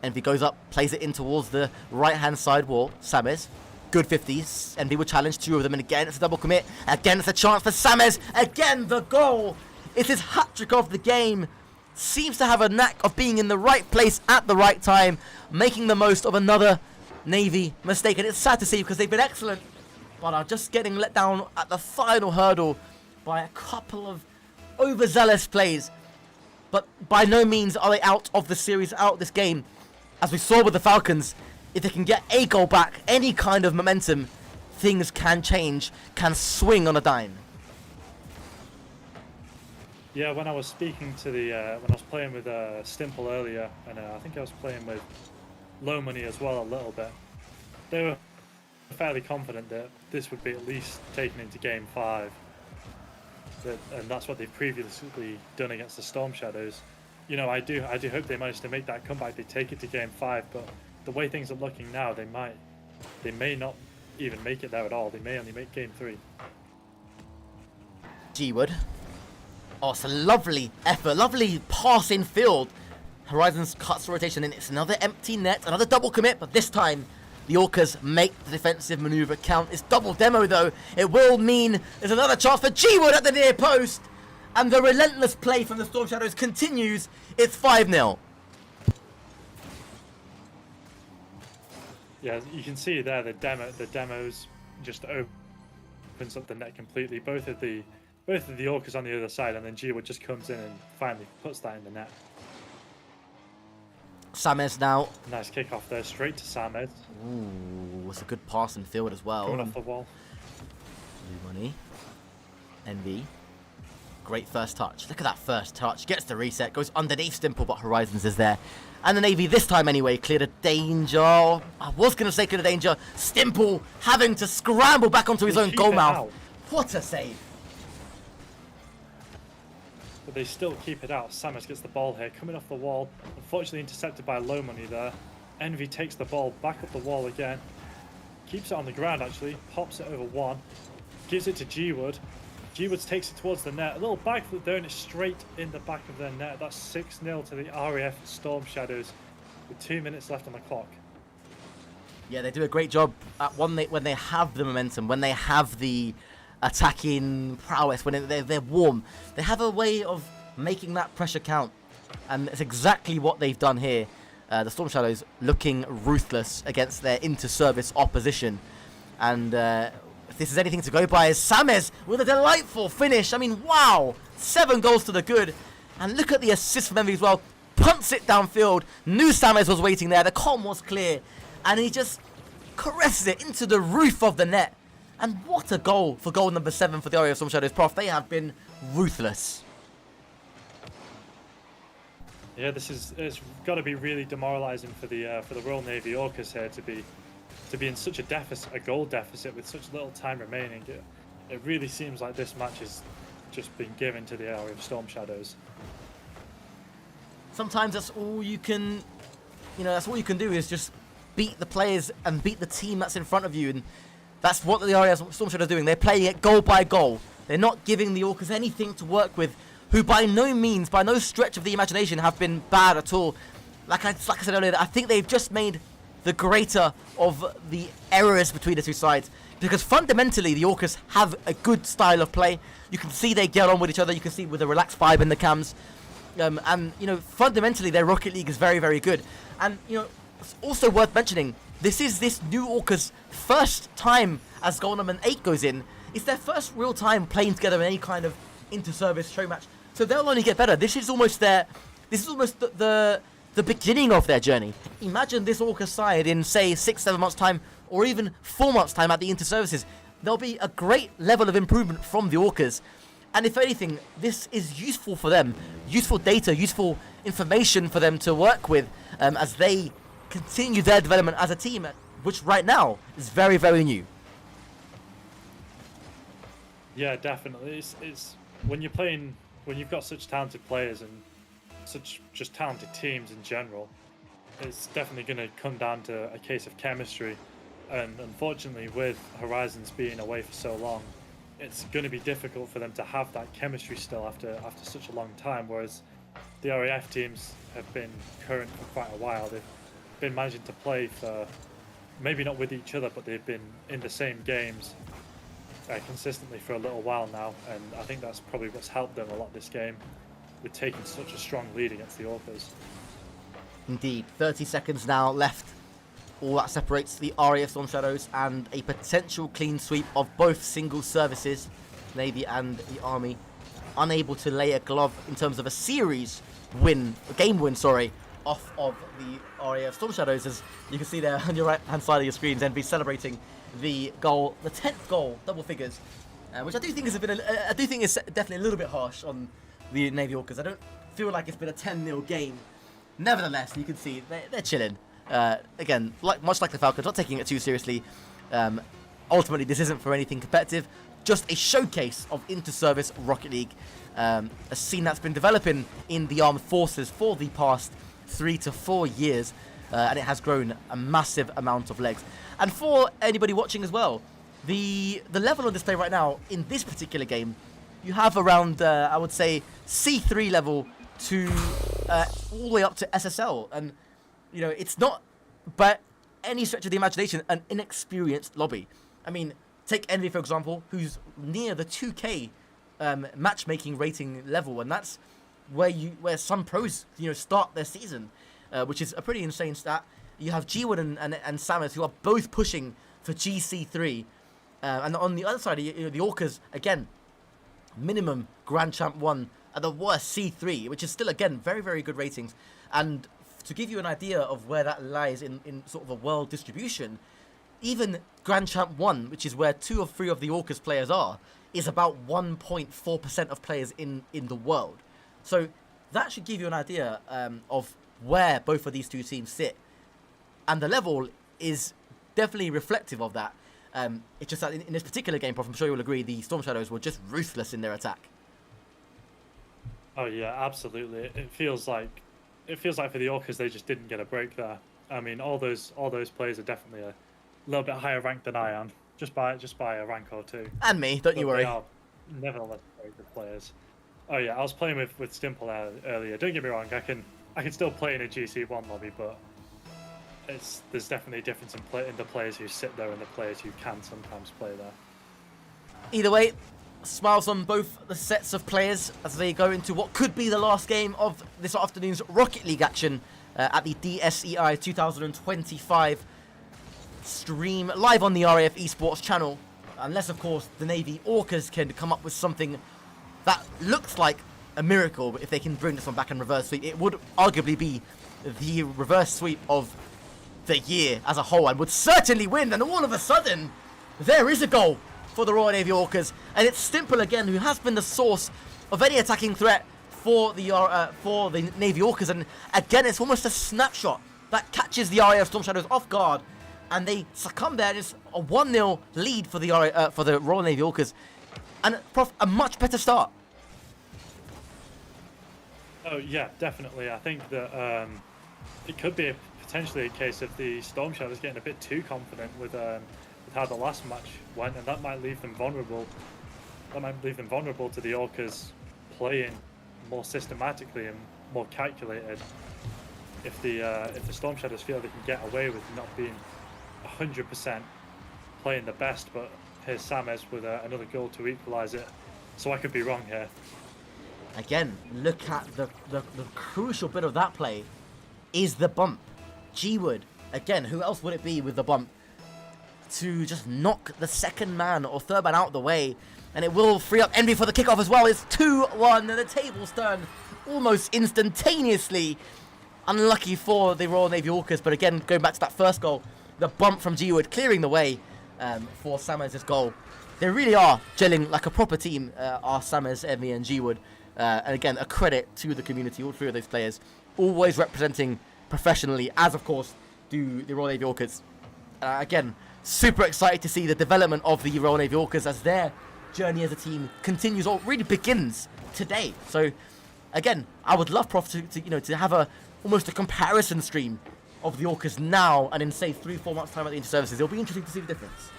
Envy goes up, plays it in towards the right-hand side wall. Samez good 50s. And they would challenge 2 of them, and again it's a double commit. Again it's a chance for Samez. Again the goal. It's his hat-trick of the game. Seems to have a knack of being in the right place at the right time, making the most of another Navy mistake. And it's sad to see because they've been excellent, but are just getting let down at the final hurdle by a couple of overzealous plays. But by no means are they out of the series, out of this game. As we saw with the Falcons, if they can get a goal back, any kind of momentum, things can change, can swing on a dime. Yeah, when I was speaking to the, when I was playing with Stimple earlier, and I think I was playing with Low Money as well a little bit, they were fairly confident that this would be at least taken into Game 5. And that's what they've previously done against the Storm Shadows. You know, I do hope they manage to make that comeback. They take it to Game 5, but the way things are looking now, they may not even make it there at all. They may only make Game 3. G-Wood. Oh, it's a lovely effort, lovely pass in field. Horizons cuts the rotation, and it's another empty net, another double commit, but this time the Orcas make the defensive maneuver count. It's double demo though. It will mean there's another chance for G-Wood at the near post, and the relentless play from the Storm Shadows continues. It's 5-0. Yeah, you can see there the demos just opens up the net completely. Both of the Orcas on the other side, and then G-Wood just comes in and finally puts that in the net. Samez now. Nice kick off there, straight to Samez. Ooh, it's a good pass in field as well. Coming off the wall. Blue Money. Envy. Great first touch. Look at that first touch. Gets the reset, goes underneath Stimple, but Horizons is there. And the Navy this time anyway cleared a danger. I was going to say cleared a danger. Stimple having to scramble back onto his own goal mouth. What a save. But they still keep it out. Samez gets the ball here, coming off the wall. Unfortunately intercepted by Low Money there. Envy takes the ball back up the wall again. Keeps it on the ground actually. Pops it over one. Gives it to G-Wood. G-Wood takes it towards the net. A little backflip there, and it's straight in the back of their net. That's 6-0 to the RAF Storm Shadows with 2 minutes left on the clock. Yeah, they do a great job at when they have the momentum, when they have the attacking prowess, when they're warm. They have a way of making that pressure count, and it's exactly what they've done here. The Storm Shadows looking ruthless against their inter-service opposition, and if this is anything to go by, is Samez with a delightful finish. I mean, wow, 7 goals to the good, and look at the assist from Envy as well. Punts it downfield. Knew Samez was waiting there. The comm was clear, and he just caresses it into the roof of the net. And what a goal for goal number 7 for the RAF Storm Shadows. Prof, they have been ruthless. Yeah, it's got to be really demoralising for the Royal Navy Orcas here to be in such a deficit, a goal deficit with such little time remaining. It really seems like this match has just been given to the RAF Storm Shadows. Sometimes that's all you can, that's all you can do is just beat the players and beat the team that's in front of you, and that's what the RAF Storm Shadows are doing. They're playing it goal by goal. They're not giving the Orcas anything to work with, who by no means, by no stretch of the imagination, have been bad at all. Like I said earlier, I think they've just made the greater of the errors between the two sides, because fundamentally the Orcas have a good style of play. You can see they get on with each other. You can see with the relaxed vibe in the cams, and fundamentally their Rocket League is very, very good. And it's also worth mentioning, this is this new Orcas' first time as goal number 8 goes in. It's their first real time playing together in any kind of inter-service show match, so they'll only get better. This is almost the beginning of their journey. Imagine this Orca side in, say, 6-7 months' time, or even 4 months' time at the inter-services. There'll be a great level of improvement from the Orcas. And if anything, this is useful for them. Useful data, useful information for them to work with as they continue their development as a team, which right now is very, very new. Yeah, definitely. It's when you've got such talented players and such just talented teams in general, it's definitely going to come down to a case of chemistry. And unfortunately, with Horizons being away for so long, it's going to be difficult for them to have that chemistry still after such a long time. Whereas the RAF teams have been current for quite a while. They've been managing to play for maybe not with each other, but they've been in the same games consistently for a little while now, and I think that's probably what's helped them a lot this game, with taking such a strong lead against the Orcas. Indeed, 30 seconds now left. All that separates the RAF Storm Shadows and a potential clean sweep of both single services, Navy and the Army. Unable to lay a glove in terms of a series win, a game win, sorry, off of the RAF Storm Shadows, as you can see there on your right hand side of your screens, and be celebrating the goal, the 10th goal, double figures, which I do think is definitely a little bit harsh on the Navy Orcas. I don't feel like it's been a 10-0 game. Nevertheless, you can see they're chilling. Again, much like the Falcons, not taking it too seriously. Ultimately, this isn't for anything competitive, just a showcase of inter-service Rocket League, a scene that's been developing in the armed forces for the past 3 to 4 years, and it has grown a massive amount of legs. And for anybody watching as well, the level on display right now in this particular game, you have around, I would say, C3 level to all the way up to SSL, and you know, it's not by any stretch of the imagination an inexperienced lobby. I mean, take Envy for example, who's near the 2K matchmaking rating level, and that's where some pros start their season, which is a pretty insane stat. You have G-Wood and Samus, who are both pushing for GC3, and on the other side, the Orcas again, minimum Grand Champ 1 at the worst C3, which is still again very, very good ratings. And to give you an idea of where that lies in sort of a world distribution, even Grand Champ 1, which is where 2 or 3 of the Orcas players are, is about 1.4% of players in the world. So that should give you an idea of where both of these two teams sit. And the level is definitely reflective of that. It's just that in this particular game, Prof, I'm sure you'll agree, the Storm Shadows were just ruthless in their attack. Oh yeah, absolutely. It feels like for the Orcas they just didn't get a break there. I mean, all those players are definitely a little bit higher ranked than I am, just by a rank or two. And me, don't you worry. They are nevertheless very good players. Oh yeah, I was playing with Stimple earlier. Don't get me wrong, I can still play in a GC1 lobby, but there's definitely a difference in the players who sit there and the players who can sometimes play there. Either way, smiles on both the sets of players as they go into what could be the last game of this afternoon's Rocket League action at the DSEI 2025 stream live on the RAF Esports channel. Unless, of course, the Navy Orcas can come up with something that looks like a miracle, but if they can bring this one back and reverse sweep, it would arguably be the reverse sweep of the year as a whole and would certainly win. And all of a sudden, there is a goal for the Royal Navy Orcas, and it's Stimple again, who has been the source of any attacking threat for the Navy Orcas. And again, it's almost a snapshot that catches the RAF Storm Shadows off guard, and they succumb there. It's a 1-0 lead for the Royal Navy Orcas, and Prof, a much better start. Oh yeah, definitely. I think that it could be potentially a case of the Storm Shadows getting a bit too confident with how the last match went, and that might leave them vulnerable. That might leave them vulnerable to the Orcas playing more systematically and more calculated. If the Storm Shadows feel they can get away with not being 100% playing the best, but here's Sames with another goal to equalise it. So I could be wrong here. Again, look at the crucial bit of that play is the bump. G-Wood, again, who else would it be with the bump? To just knock the second man or third man out of the way, and it will free up Envy for the kickoff as well. It's 2-1, and the tables turn almost instantaneously. Unlucky for the Royal Navy Orcas, but again, going back to that first goal, the bump from G-Wood clearing the way for Sames' goal. They really are gelling like a proper team, are Sames, Envy, and G-Wood. And again, a credit to the community, all 3 of those players, always representing professionally, as of course do the Royal Navy Orcas. Again, super excited to see the development of the Royal Navy Orcas as their journey as a team continues, or really begins today. So again, I would love Prof to have almost a comparison stream of the Orcas now and in say 3-4 months time at the inter-services. It'll be interesting to see the difference.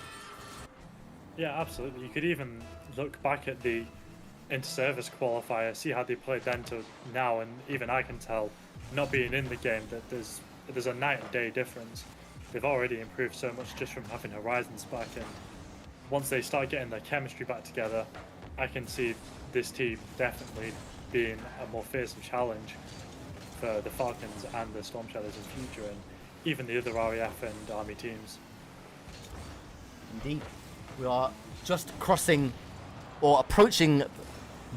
Yeah, absolutely. You could even look back at the inter-service qualifier, see how they played then to now, and even I can tell, not being in the game, that there's a night and day difference. they've already improved so much just from having Horizons back, and once they start getting their chemistry back together, I can see this team definitely being a more fearsome challenge for the Falcons and the Storm Shadows in future, and even the other RAF and Army teams. Indeed. We are just crossing or approaching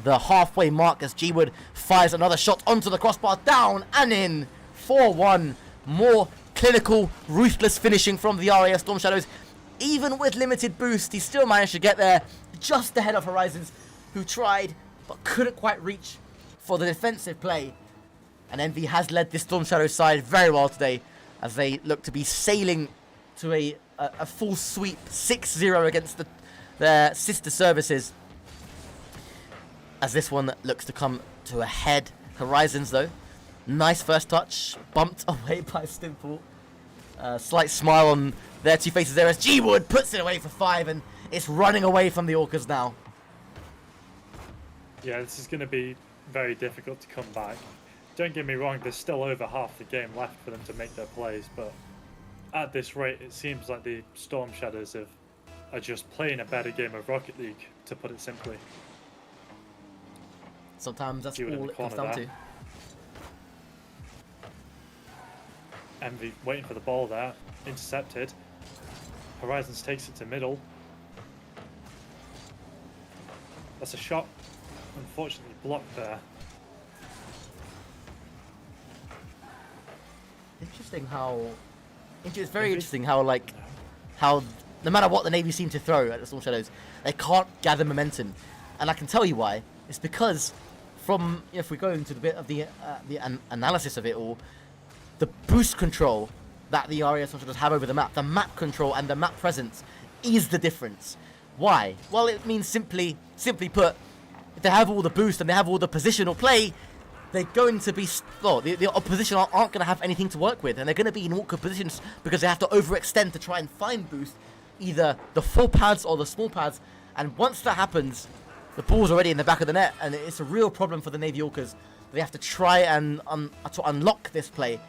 the halfway mark as G-Wood fires another shot onto the crossbar, down and in. 4-1. More clinical, ruthless finishing from the RAF Storm Shadows. Even with limited boost, he still managed to get there just ahead of Horizons, who tried but couldn't quite reach for the defensive play. And Envy has led this Storm Shadows side very well today, as they look to be sailing to a full sweep 6-0 against their sister services. As this one looks to come to a head. Horizons, though, nice first touch, bumped away by Stimple. Slight smile on their two faces there as G-Wood puts it away for 5, and it's running away from the Orcas now. Yeah, this is going to be very difficult to come back. Don't get me wrong, there's still over half the game left for them to make their plays, but at this rate, it seems like the Storm Shadows are just playing a better game of Rocket League, to put it simply. Sometimes that's all it comes down to. Envy waiting for the ball there, intercepted. Horizons takes it to middle. That's a shot, unfortunately blocked there. It's very interesting how no matter what the Navy seem to throw at the Storm Shadows, they can't gather momentum, and I can tell you why. It's because if we go into the bit of the analysis of it all, the boost control that the RAF Storm Shadows have over the map control and the map presence is the difference. Why? Well, it means simply put, if they have all the boost and they have all the positional play, they're going to be, the opposition aren't going to have anything to work with, and they're going to be in awkward positions because they have to overextend to try and find boost, either the full pads or the small pads, and once that happens, the ball's already in the back of the net, and it's a real problem for the Navy Orcas. They have to try and to unlock this play.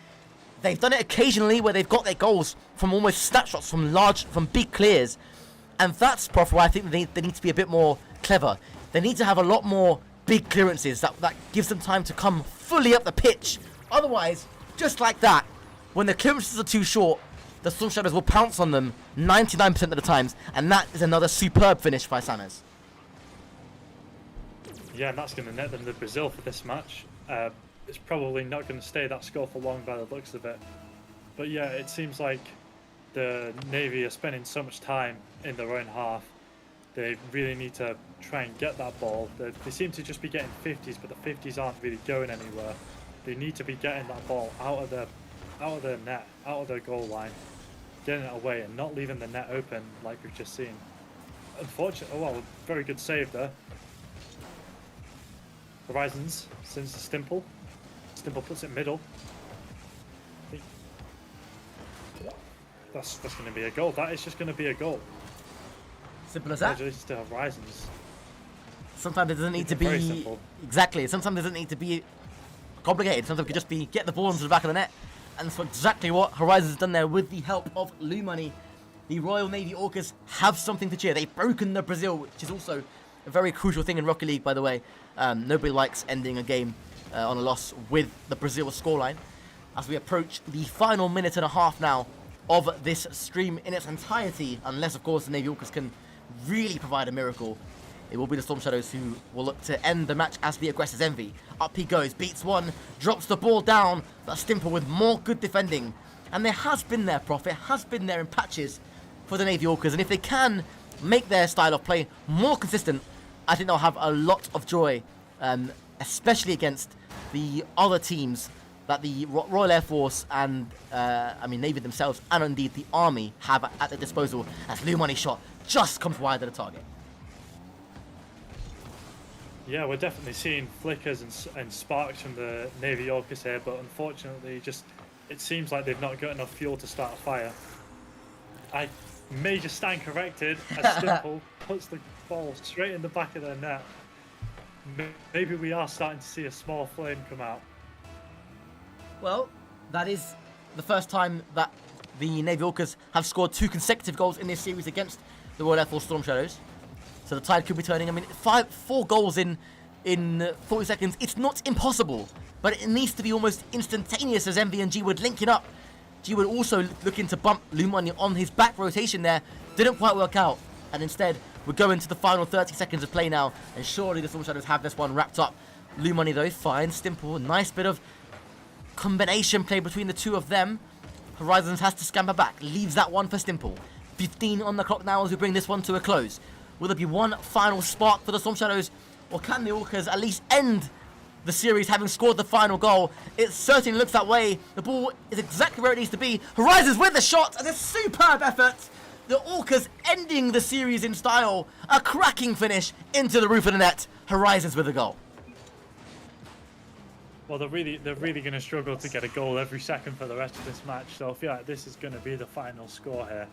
They've done it occasionally where they've got their goals from almost snapshots from big clears, and that's probably why I think they need to be a bit more clever. They need to have a lot more big clearances that gives them time to come fully up the pitch. Otherwise, just like that, when the clearances are too short, the Storm Shadows will pounce on them 99% of the times, and that is another superb finish by Sammers. Yeah, and that's going to net them the Brazil for this match. It's probably not going to stay that score for long by the looks of it. But yeah, it seems like the Navy are spending so much time in their own half. They really need to try and get that ball. They seem to just be getting 50s, but the 50s aren't really going anywhere. They need to be getting that ball out of their net, out of their goal line, getting it away and not leaving the net open like we've just seen. Unfortunately, very good save there. Horizons sends to Stimple. Stimple puts it middle. That's going to be a goal. That is just going to be a goal. Simple as that. Congratulations to Horizons. Sometimes it doesn't need to be very simple. Exactly. Sometimes it doesn't need to be complicated. Sometimes it could just be get the ball into the back of the net, and that's exactly what Horizons has done there with the help of Lou Money. The Royal Navy Orcas have something to cheer. They've broken the Brazil, which is also a very crucial thing in Rocket League, by the way. Nobody likes ending a game on a loss with the Brazil scoreline. As we approach the final minute and a half now of this stream in its entirety, unless of course the Navy Orcas can really provide a miracle, it will be the Storm Shadows who will look to end the match as the aggressors Envy. Up he goes, beats one, drops the ball down, but Stimple with more good defending. And there has been there, Prof, it has been there in patches for the Navy Orcas, and if they can make their style of play more consistent, I think they'll have a lot of joy, especially against the other teams that the Royal Air Force and, Navy themselves, and indeed the Army have at their disposal, as Lou Money's shot just comes wide of the target. Yeah, we're definitely seeing flickers and sparks from the Navy Orcas here, but unfortunately, it seems like they've not got enough fuel to start a fire. I may just stand corrected as Stimple puts the ball straight in the back of their net. Maybe we are starting to see a small flame come out. Well, that is the first time that the Navy Orcas have scored 2 consecutive goals in this series against the Royal Air Force Storm Shadows. So the tide could be turning. I mean, 4 goals in 40 seconds. It's not impossible, but it needs to be almost instantaneous as MV and G-Wood linking up. G-Wood also looking to bump Lumani on his back rotation there. Didn't quite work out. And instead, we're going to the final 30 seconds of play now. And surely the Storm Shadows have this one wrapped up. Lumani though, fine, Stimple. Nice bit of combination play between the two of them. Horizons has to scamper back. Leaves that one for Stimple. 15 on the clock now as we bring this one to a close. Will there be one final spark for the Storm Shadows? Or can the Orcas at least end the series having scored the final goal? It certainly looks that way. The ball is exactly where it needs to be. Horizons with the shot and a superb effort. The Orcas ending the series in style. A cracking finish into the roof of the net. Horizons with a goal. Well, they're really going to struggle to get a goal every second for the rest of this match. So I feel like this is going to be the final score here.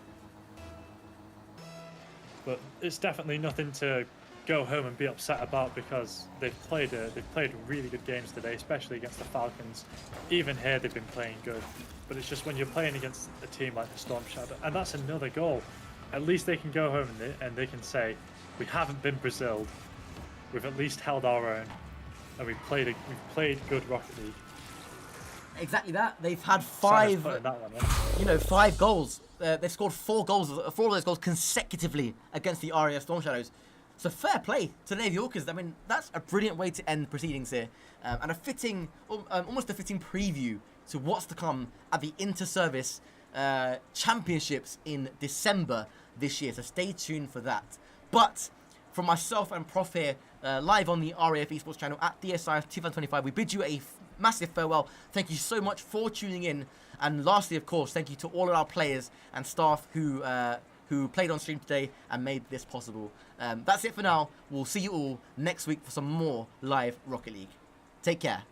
But it's definitely nothing to go home and be upset about because they've played really good games today, especially against the Falcons. Even here, they've been playing good. But it's just when you're playing against a team like the Storm Shadow, and that's another goal. At least they can go home and they can say, we haven't been Braziled. We've at least held our own, and we've played good Rocket League. Exactly that. They've had 5 goals. They've scored 4 goals, 4 of those goals consecutively against the RAF Storm Shadows. So fair play to the Navy Orcas. I mean, that's a brilliant way to end proceedings here, and a fitting, almost a fitting preview to what's to come at the Inter-Service Championships in December this year. So stay tuned for that. But from myself and Prof here, live on the RAF Esports channel at DSEI 2025, we bid you a massive farewell. Thank you so much for tuning in. And lastly, of course, thank you to all of our players and staff who played on stream today and made this possible. That's it for now. We'll see you all next week for some more live Rocket League. Take care.